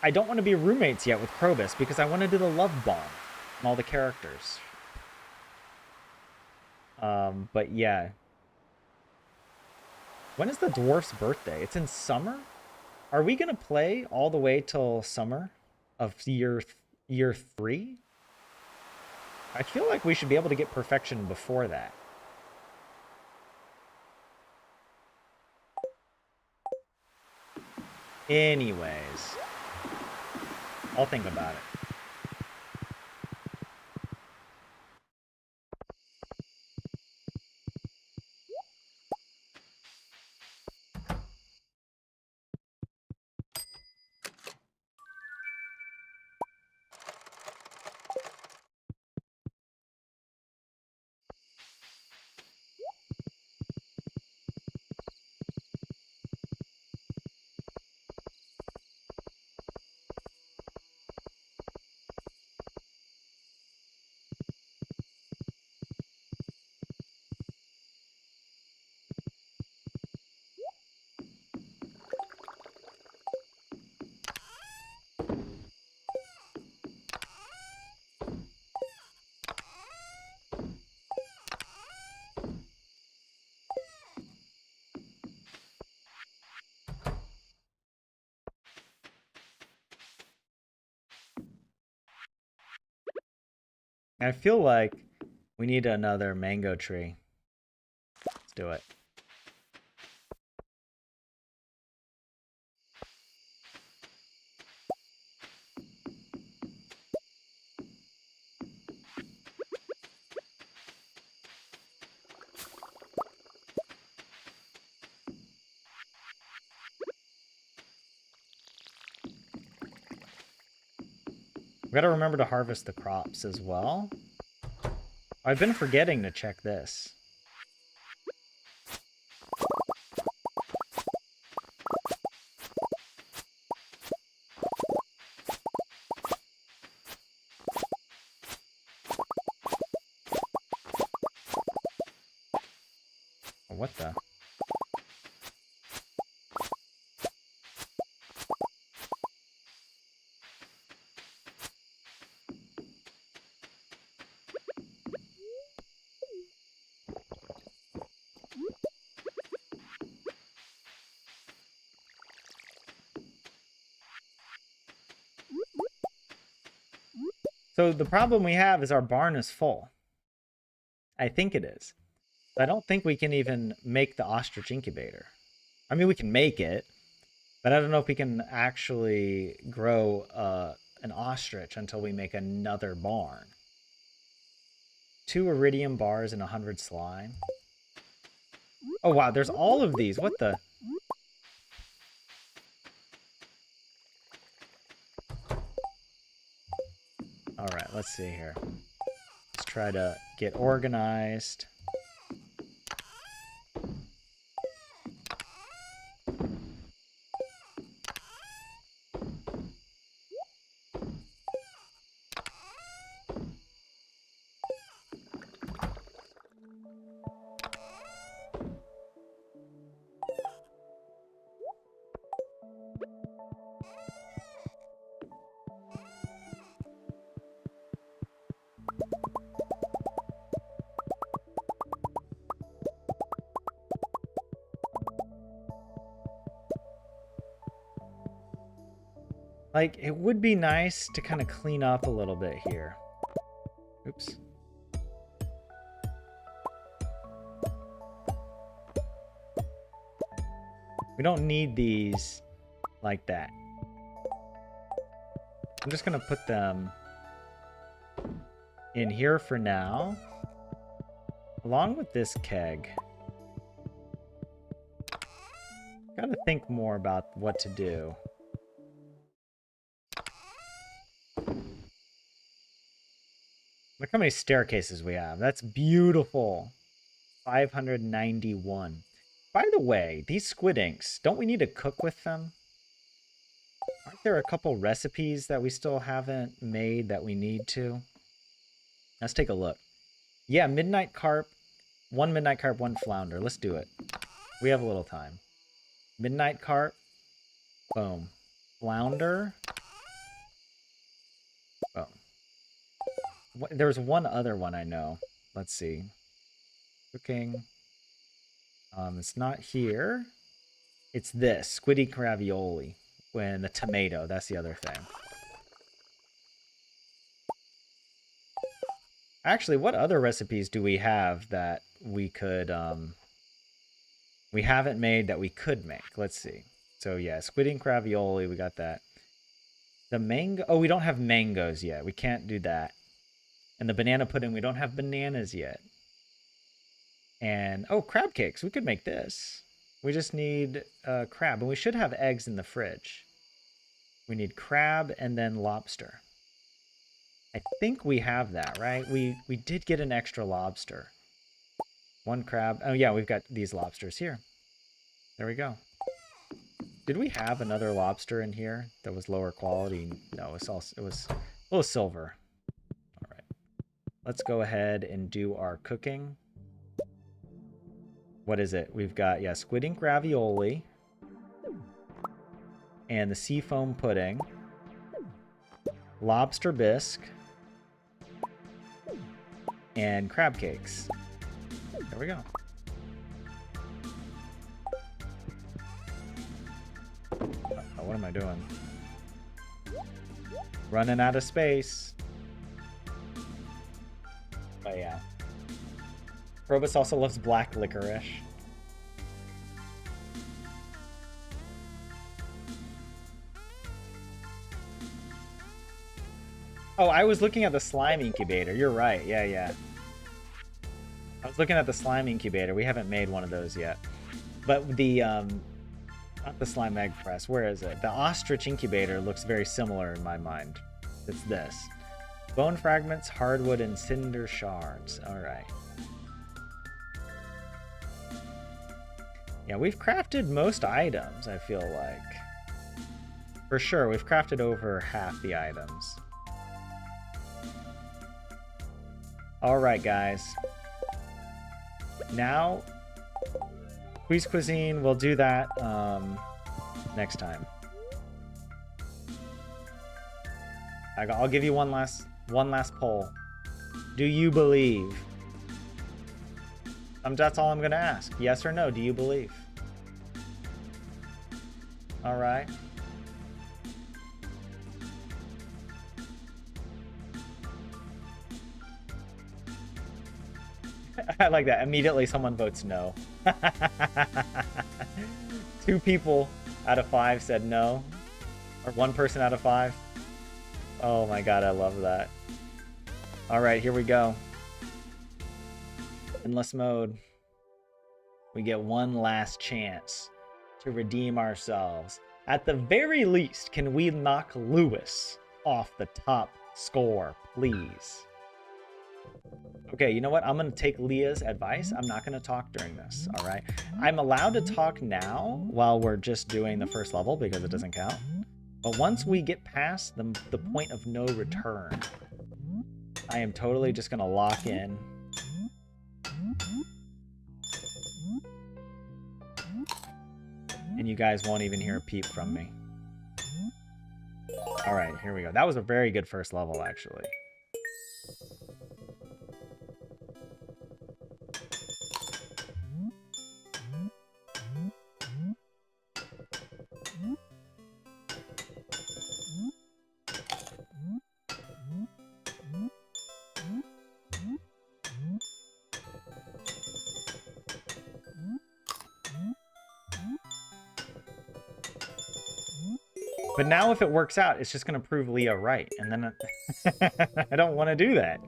I don't want to be roommates yet with Krobus because I want to do the love bomb and all the characters. But yeah. When is the dwarf's birthday? It's in summer? Are we going to play all the way till summer of year 3? I feel like we should be able to get perfection before that. Anyways, I'll think about it. I feel like we need another mango tree. Let's do it. We gotta remember to harvest the crops as well. I've been forgetting to check this. What the? So the problem we have is our barn is full. I think it is. I don't think we can even make the ostrich incubator. I mean, we can make it, but I don't know if we can actually grow an ostrich until we make another barn. 2 iridium bars and 100 slime. Oh wow, there's all of these. What the? Alright, let's see here. Let's try to get organized. Like, it would be nice to kind of clean up a little bit here. Oops. We don't need these like that. I'm just going to put them in here for now, along with this keg. Gotta think more about what to do. Look how many staircases we have. That's beautiful. 591. By the way, these squid inks, don't we need to cook with them? Aren't there a couple recipes that we still haven't made that we need to? Let's take a look. Yeah, midnight carp. 1 midnight carp, 1 flounder. Let's do it. We have a little time. Midnight carp. Boom. Flounder. Boom. There's one other one I know. Let's see. Cooking. It's not here. It's this. Squid ink ravioli. When the tomato. That's the other thing. Actually, what other recipes do we have that we could... we haven't made that we could make? Let's see. So yeah, squid ink ravioli. We got that. The mango... Oh, we don't have mangoes yet. We can't do that. And the banana pudding, we don't have bananas yet. And, oh, crab cakes. We could make this. We just need crab. And we should have eggs in the fridge. We need crab and then lobster. I think we have that, right? We did get an extra lobster. 1 crab. Oh, yeah, we've got these lobsters here. There we go. Did we have another lobster in here that was lower quality? No, it was a little silver. Let's go ahead and do our cooking. What is it? We've got, yeah, squid ink ravioli. And the seafoam pudding. Lobster bisque. And crab cakes. There we go. Oh, what am I doing? Running out of space. yeah. Probus also loves black licorice. Oh, I was looking at the slime incubator. You're right. Yeah, yeah. I was looking at the slime incubator. We haven't made one of those yet. But the, not the slime egg press. Where is it? The ostrich incubator looks very similar in my mind. It's this. Bone fragments, hardwood, and cinder shards. All right. Yeah, we've crafted most items, I feel like. For sure, we've crafted over half the items. Alright, guys. Now, Quiz Cuisine, we'll do that next time. I'll give you one last poll. Do you believe? That's all I'm gonna ask. Yes or no, do you believe? Alright. I like that. Immediately someone votes no. 2 people out of 5 said no. Or 1 person out of 5. Oh my god, I love that. Alright, here we go. Endless mode. We get one last chance to redeem ourselves. At the very least, can we knock Lewis off the top score, please? Okay, you know what? I'm going to take Leah's advice. I'm not going to talk during this, all right? I'm allowed to talk now while we're just doing the first level because it doesn't count. But once we get past the point of no return, I am totally just going to lock in. And you guys won't even hear a peep from me. All right, here we go. That was a very good first level, actually. But now if it works out, it's just going to prove Leah right. And then I don't want to do that.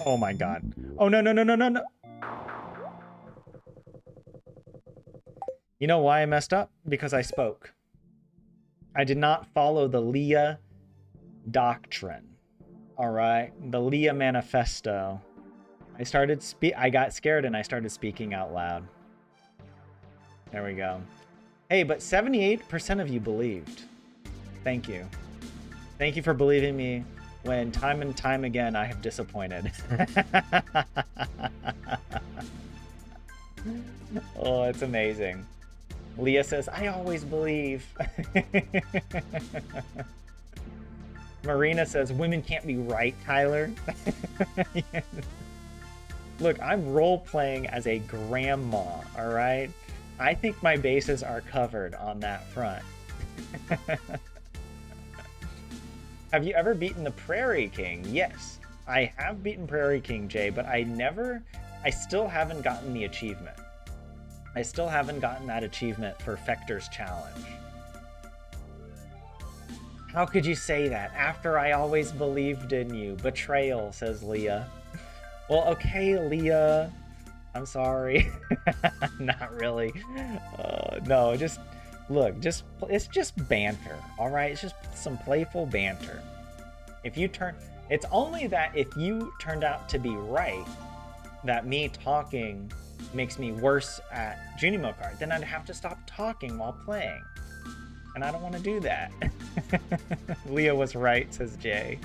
Oh my god. Oh, no, no, no, no, no, no. You know why I messed up? Because I spoke. I did not follow the Leah doctrine. All right, the Leah manifesto. I got scared and I started speaking out loud. There we go. Hey, but 78% of you believed. Thank you. Thank you for believing me when time and time again I have disappointed. Oh, it's amazing. Leah says, I always believe. Marina says, women can't be right, Tyler. Yes. Look, I'm role-playing as a grandma, all right? I think my bases are covered on that front. Have you ever beaten the Prairie King? Yes, I have beaten Prairie King, Jay, but I still haven't gotten the achievement. I still haven't gotten that achievement for Fector's Challenge. How could you say that after I always believed in you? Betrayal, says Leah. Well, okay, Leah. I'm sorry. Not really. No, just look, it's just banter, all right? It's just some playful banter. It's only that if you turned out to be right, that me talking makes me worse at Junimo card, then I'd have to stop talking while playing. And I don't want to do that. Leah was right, says Jay.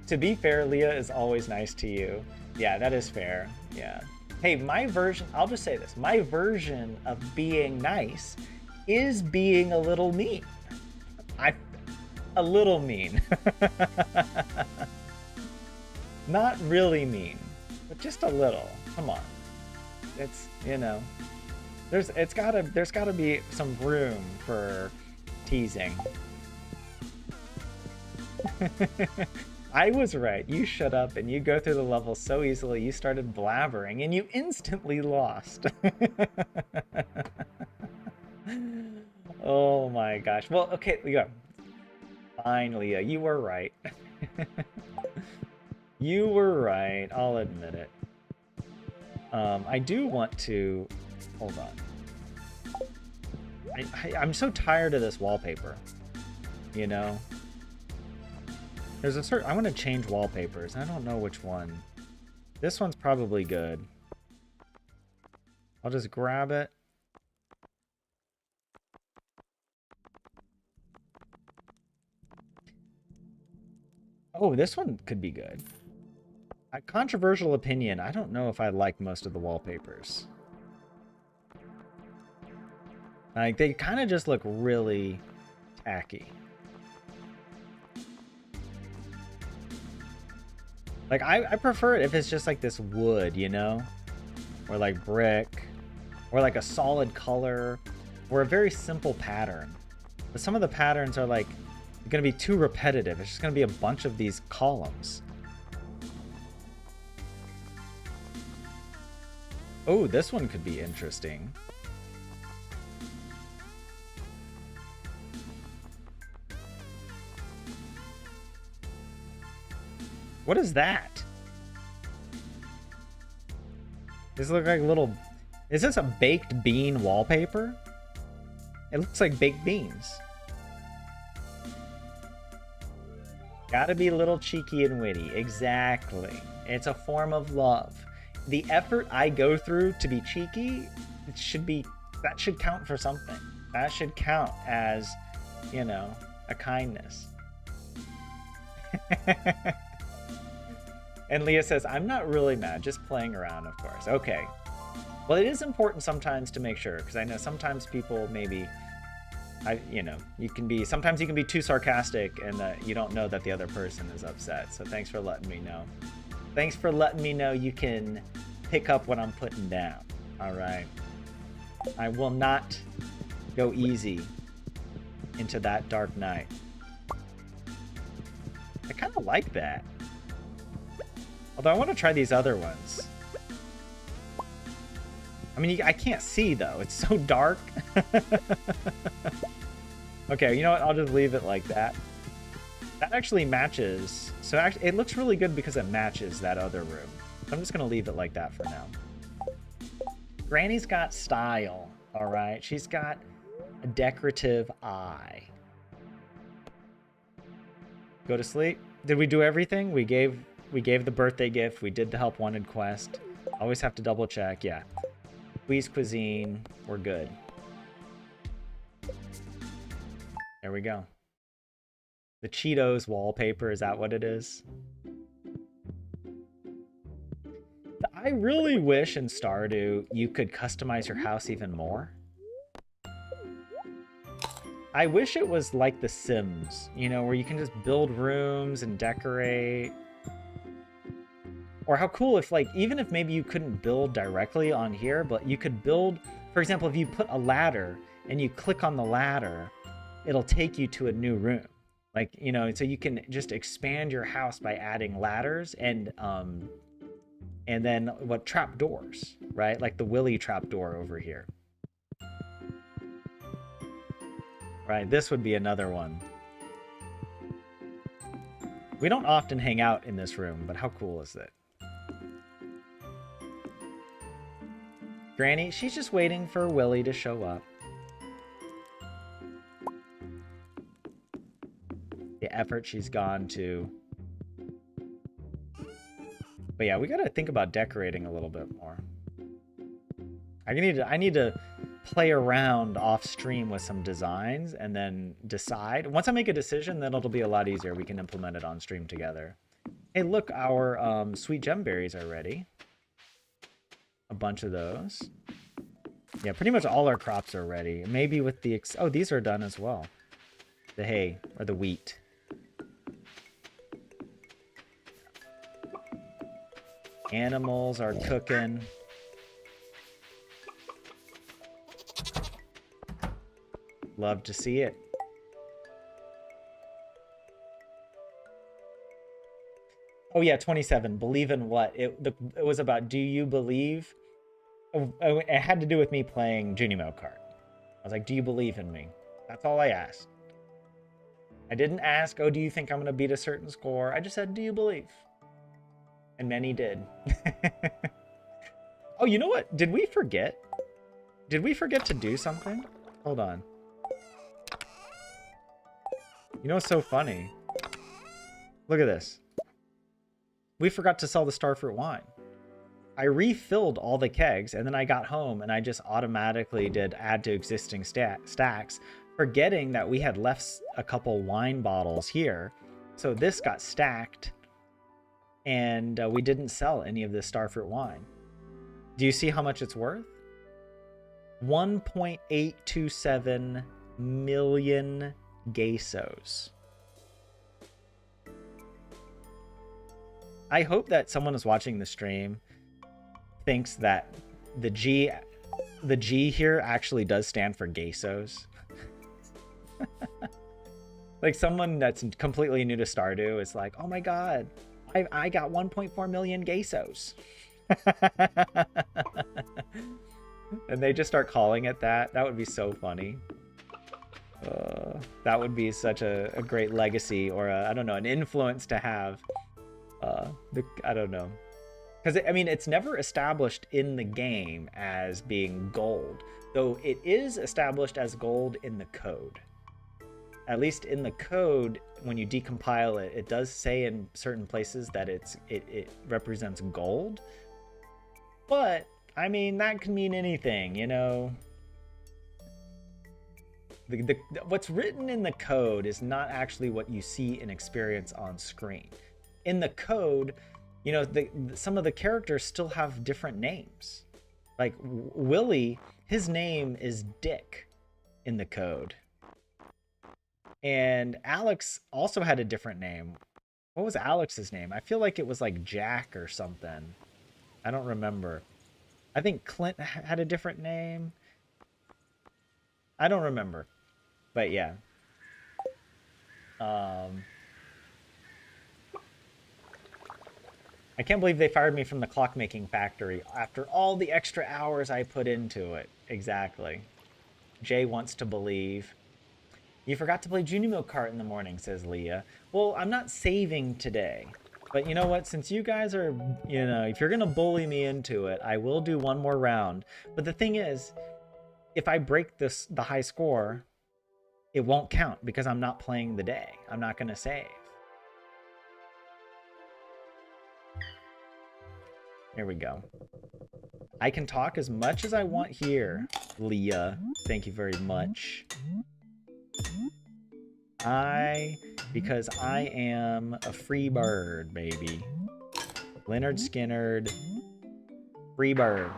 To be fair, Leah is always nice to you. Yeah, that is fair. Yeah. Hey, my version, I'll just say this. My version of being nice is being a little mean. A little mean. Not really mean, but just a little. Come on. It's, you know, there's gotta be some room for teasing. I was right. You shut up and you go through the level so easily. You started blabbering and you instantly lost. Oh my gosh. Well, okay, Leah. Fine, Leah. You were right. You were right. I'll admit it. I do want to... Hold on. I'm so tired of this wallpaper. You know? There's a certain... I want to change wallpapers. I don't know which one. This one's probably good. I'll just grab it. Oh, this one could be good. A controversial opinion. I don't know if I like most of the wallpapers. Like, they kind of just look really tacky. Like, I prefer it if it's just like this wood, you know? Or like brick. Or like a solid color. Or a very simple pattern. But some of the patterns are like going to be too repetitive. It's just going to be a bunch of these columns. Oh, this one could be interesting. What is that? These look like little... Is this a baked bean wallpaper? It looks like baked beans. Gotta be a little cheeky and witty. Exactly. It's a form of love. The effort I go through to be cheeky, it should be... That should count for something. That should count as, you know, a kindness. And Leah says, I'm not really mad, just playing around, of course. Okay. Well, it is important sometimes to make sure, because I know sometimes people maybe, sometimes you can be too sarcastic and you don't know that the other person is upset. So thanks for letting me know. Thanks for letting me know you can pick up what I'm putting down. All right. I will not go easy into that dark night. I kind of like that. Although I want to try these other ones. I mean, I can't see, though. It's so dark. Okay, you know what? I'll just leave it like that. That actually matches. So actually, it looks really good because it matches that other room. So I'm just going to leave it like that for now. Granny's got style, all right? She's got a decorative eye. Go to sleep. Did we do everything? We gave the birthday gift. We did the help wanted quest. Always have to double check. Yeah. Squeeze cuisine. We're good. There we go. The Cheetos wallpaper. Is that what it is? I really wish in Stardew you could customize your house even more. I wish it was like The Sims, you know, where you can just build rooms and decorate. Or how cool if, like, even if maybe you couldn't build directly on here, but you could build, for example, if you put a ladder and you click on the ladder, it'll take you to a new room. Like, you know, so you can just expand your house by adding ladders and then what, trapdoors, right? Like the Willy trapdoor over here. Right, this would be another one. We don't often hang out in this room, but how cool is it? Granny, she's just waiting for Willy to show up. The effort she's gone to. But yeah, we gotta think about decorating a little bit more. I need to play around off stream with some designs and then decide. Once I make a decision, then it'll be a lot easier. We can implement it on stream together. Hey, look, our sweet gemberries are ready. A bunch of those. Yeah, pretty much all our crops are ready. Maybe with the... Oh, these are done as well. The hay, or the wheat. Animals are cooking. Love to see it. Oh yeah, 27. Believe in what? It was about, do you believe? It had to do with me playing Junimo Kart. I was like, do you believe in me? That's all I asked. I didn't ask, oh, do you think I'm going to beat a certain score? I just said, do you believe? And many did. Oh, you know what? Did we forget? Did we forget to do something? Hold on. You know what's so funny? Look at this. We forgot to sell the starfruit wine. I refilled all the kegs, and then I got home, and I just automatically did add to existing stacks, forgetting that we had left a couple wine bottles here. So this got stacked, and we didn't sell any of this starfruit wine. Do you see how much it's worth? 1.827 million pesos. I hope that someone is watching the stream thinks that the G here actually does stand for pesos. Like someone that's completely new to Stardew is like, oh my god, I got 1.4 million pesos. And they just start calling it that. That would be so funny. That would be such a great legacy, or I don't know, an influence to have. I don't know, because I mean, it's never established in the game as being gold, though it is established as gold in the code. At least in the code, when you decompile it, it does say in certain places that it represents gold. But I mean, that can mean anything, you know. What's written in the code is not actually what you see and experience on screen. In the code, you know, some of the characters still have different names. Like Willie, his name is Dick in the code. And Alex also had a different name. What was Alex's name? I feel like it was like Jack or something. I don't remember. I think Clint had a different name. I don't remember. But yeah. I can't believe they fired me from the clockmaking factory after all the extra hours I put into it. Exactly. Jay wants to believe. You forgot to play Junimo Kart in the morning, says Leah. Well, I'm not saving today. But you know what? Since you guys are, you know, if you're going to bully me into it, I will do one more round. But the thing is, if I break the high score, it won't count because I'm not playing the day. I'm not going to save. Here we go. I can talk as much as I want here, Leah. Thank you very much. Because I am a free bird, baby. Leonard Skinnerd, free bird.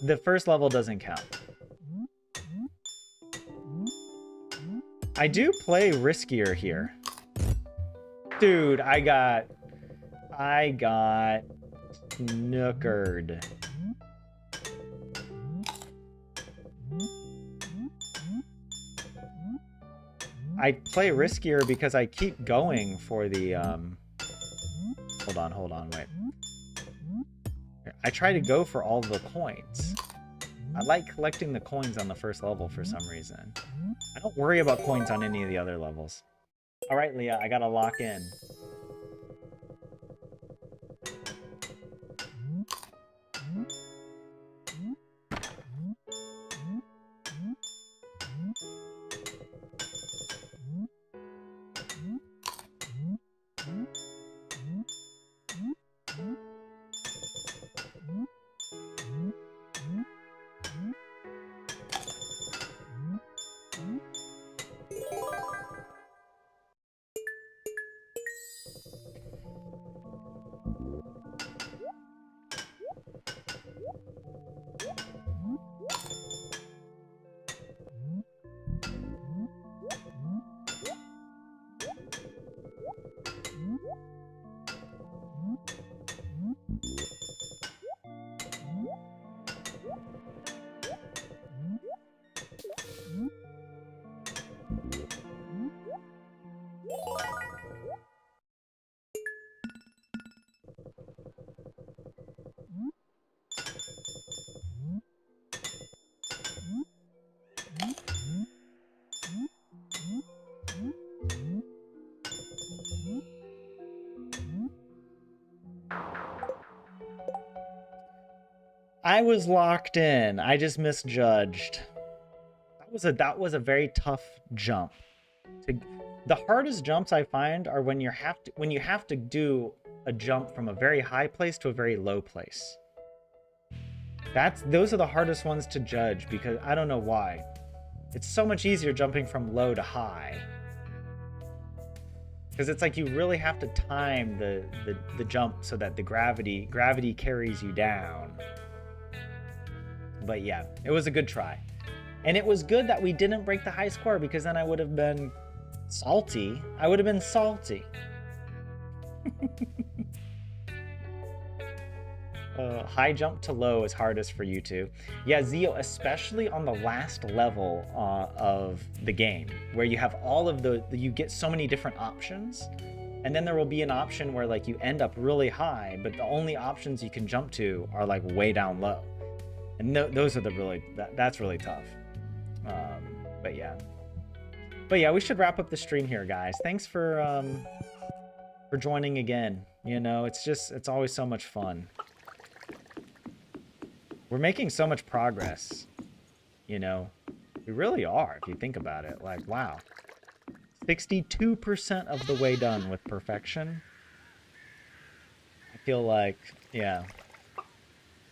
The first level doesn't count. I do play riskier here. Dude, I got snookered. I play riskier because I keep going for the hold on, wait. I try to go for all the coins. I like collecting the coins on the first level for some reason. I don't worry about coins on any of the other levels. All right, Leah, I gotta lock in. I was locked in. I just misjudged. That was a very tough jump. The hardest jumps I find are when you have to do a jump from a very high place to a very low place. Those are the hardest ones to judge because I don't know why. It's so much easier jumping from low to high. Because it's like you really have to time the jump so that the gravity carries you down. But yeah, it was a good try. And it was good that we didn't break the high score because then I would have been salty. I would have been salty. High jump to low is hardest for you two. Yeah, Zio, especially on the last level of the game, where you have all of you get so many different options, and then there will be an option where like you end up really high, but the only options you can jump to are like way down low, and those are that's really tough. But yeah, we should wrap up the stream here, guys. Thanks for joining again. You know, it's always so much fun. We're making so much progress, you know. We really are, if you think about it. Like, wow. 62% of the way done with perfection. I feel like, yeah.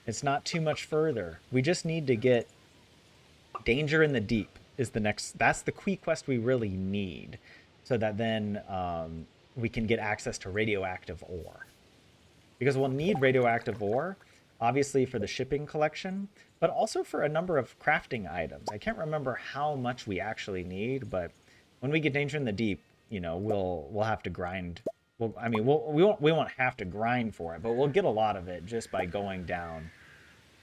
It's not too much further. We just need to get Danger in the Deep is the next. That's the key quest we really need. So that then we can get access to radioactive ore. Because we'll need radioactive ore, obviously for the shipping collection, but also for a number of crafting items. I can't remember how much we actually need, but when we get Danger in the Deep, you know, we'll have to grind. Well, I mean, we won't have to grind for it, but we'll get a lot of it just by going down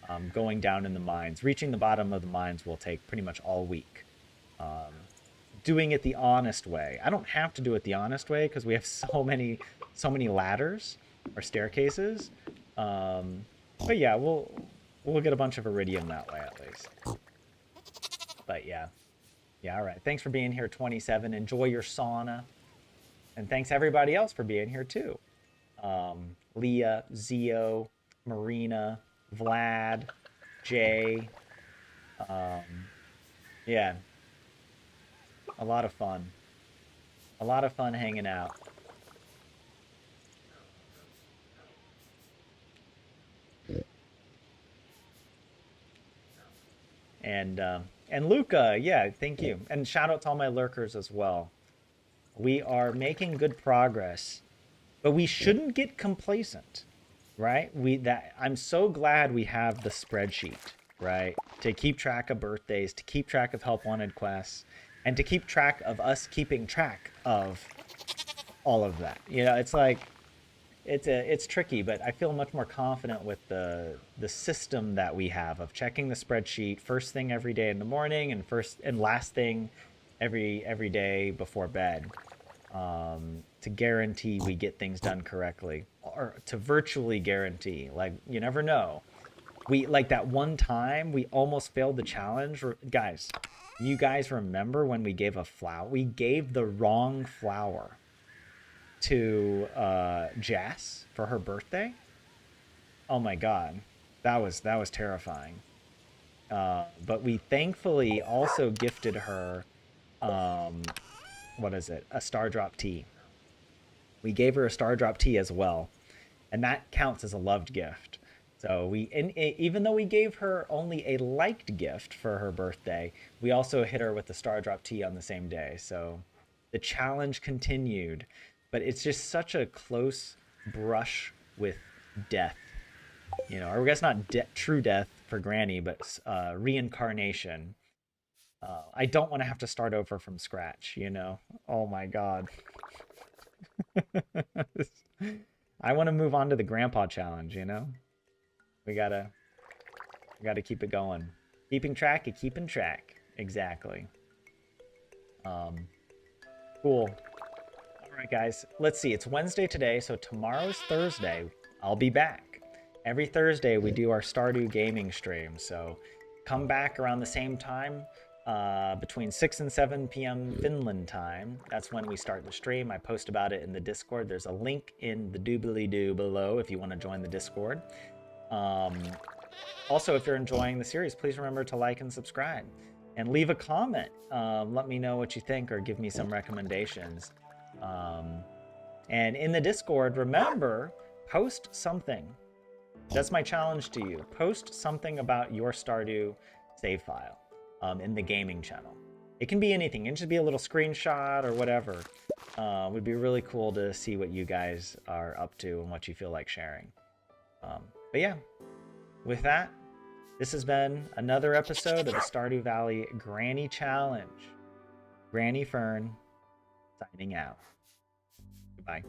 in the mines. Reaching the bottom of the mines will take pretty much all week. Doing it the honest way. I don't have to do it the honest way because we have so many ladders or staircases. But yeah, we'll get a bunch of iridium that way at least. But yeah, all right. Thanks for being here, 27. Enjoy your sauna, and thanks everybody else for being here too. Leah, Zio, Marina, Vlad, Jay. Yeah, a lot of fun. A lot of fun hanging out. And Luca, yeah, thank you. And shout out to all my lurkers as well. We are making good progress, but we shouldn't get complacent, right? I'm so glad we have the spreadsheet, right? To keep track of birthdays, to keep track of help wanted quests, and to keep track of us keeping track of all of that. You know, it's like it's tricky, but I feel much more confident with the system that we have of checking the spreadsheet first thing every day in the morning and first and last thing every day before bed, to guarantee we get things done correctly, or to virtually guarantee. Like, you never know. We like that one time we almost failed the challenge, guys. You guys remember when we gave we gave the wrong flower to Jess for her birthday? Oh my god, that was terrifying. But we thankfully also gifted her what is it, a star drop tea. We gave her a star drop tea as well, and that counts as a loved gift. So even though we gave her only a liked gift for her birthday, we also hit her with the star drop tea on the same day. So the challenge continued. But it's just such a close brush with death, you know, or I guess not true death for Granny, but reincarnation. I don't want to have to start over from scratch, you know. Oh my god. I want to move on to the Grandpa challenge, you know. We gotta keep it going. Keeping track of keeping track. Exactly. Cool. All right, guys, let's see. It's Wednesday today, so tomorrow's Thursday. I'll be back. Every Thursday, we do our Stardew gaming stream, so come back around the same time, between 6 and 7 p.m. Finland time. That's when we start the stream. I post about it in the Discord. There's a link in the doobly-doo below if you want to join the Discord. Also, if you're enjoying the series, please remember to like and subscribe and leave a comment. Let me know what you think or give me some recommendations. Um, and in the Discord, remember, post something. That's my challenge to you. Post something about your Stardew save file in the gaming channel. It can be anything. It can just be a little screenshot or whatever. It would be really cool to see what you guys are up to and what you feel like sharing. But yeah, with that, this has been another episode of the Stardew Valley Granny Challenge. Granny Fern signing out. Goodbye.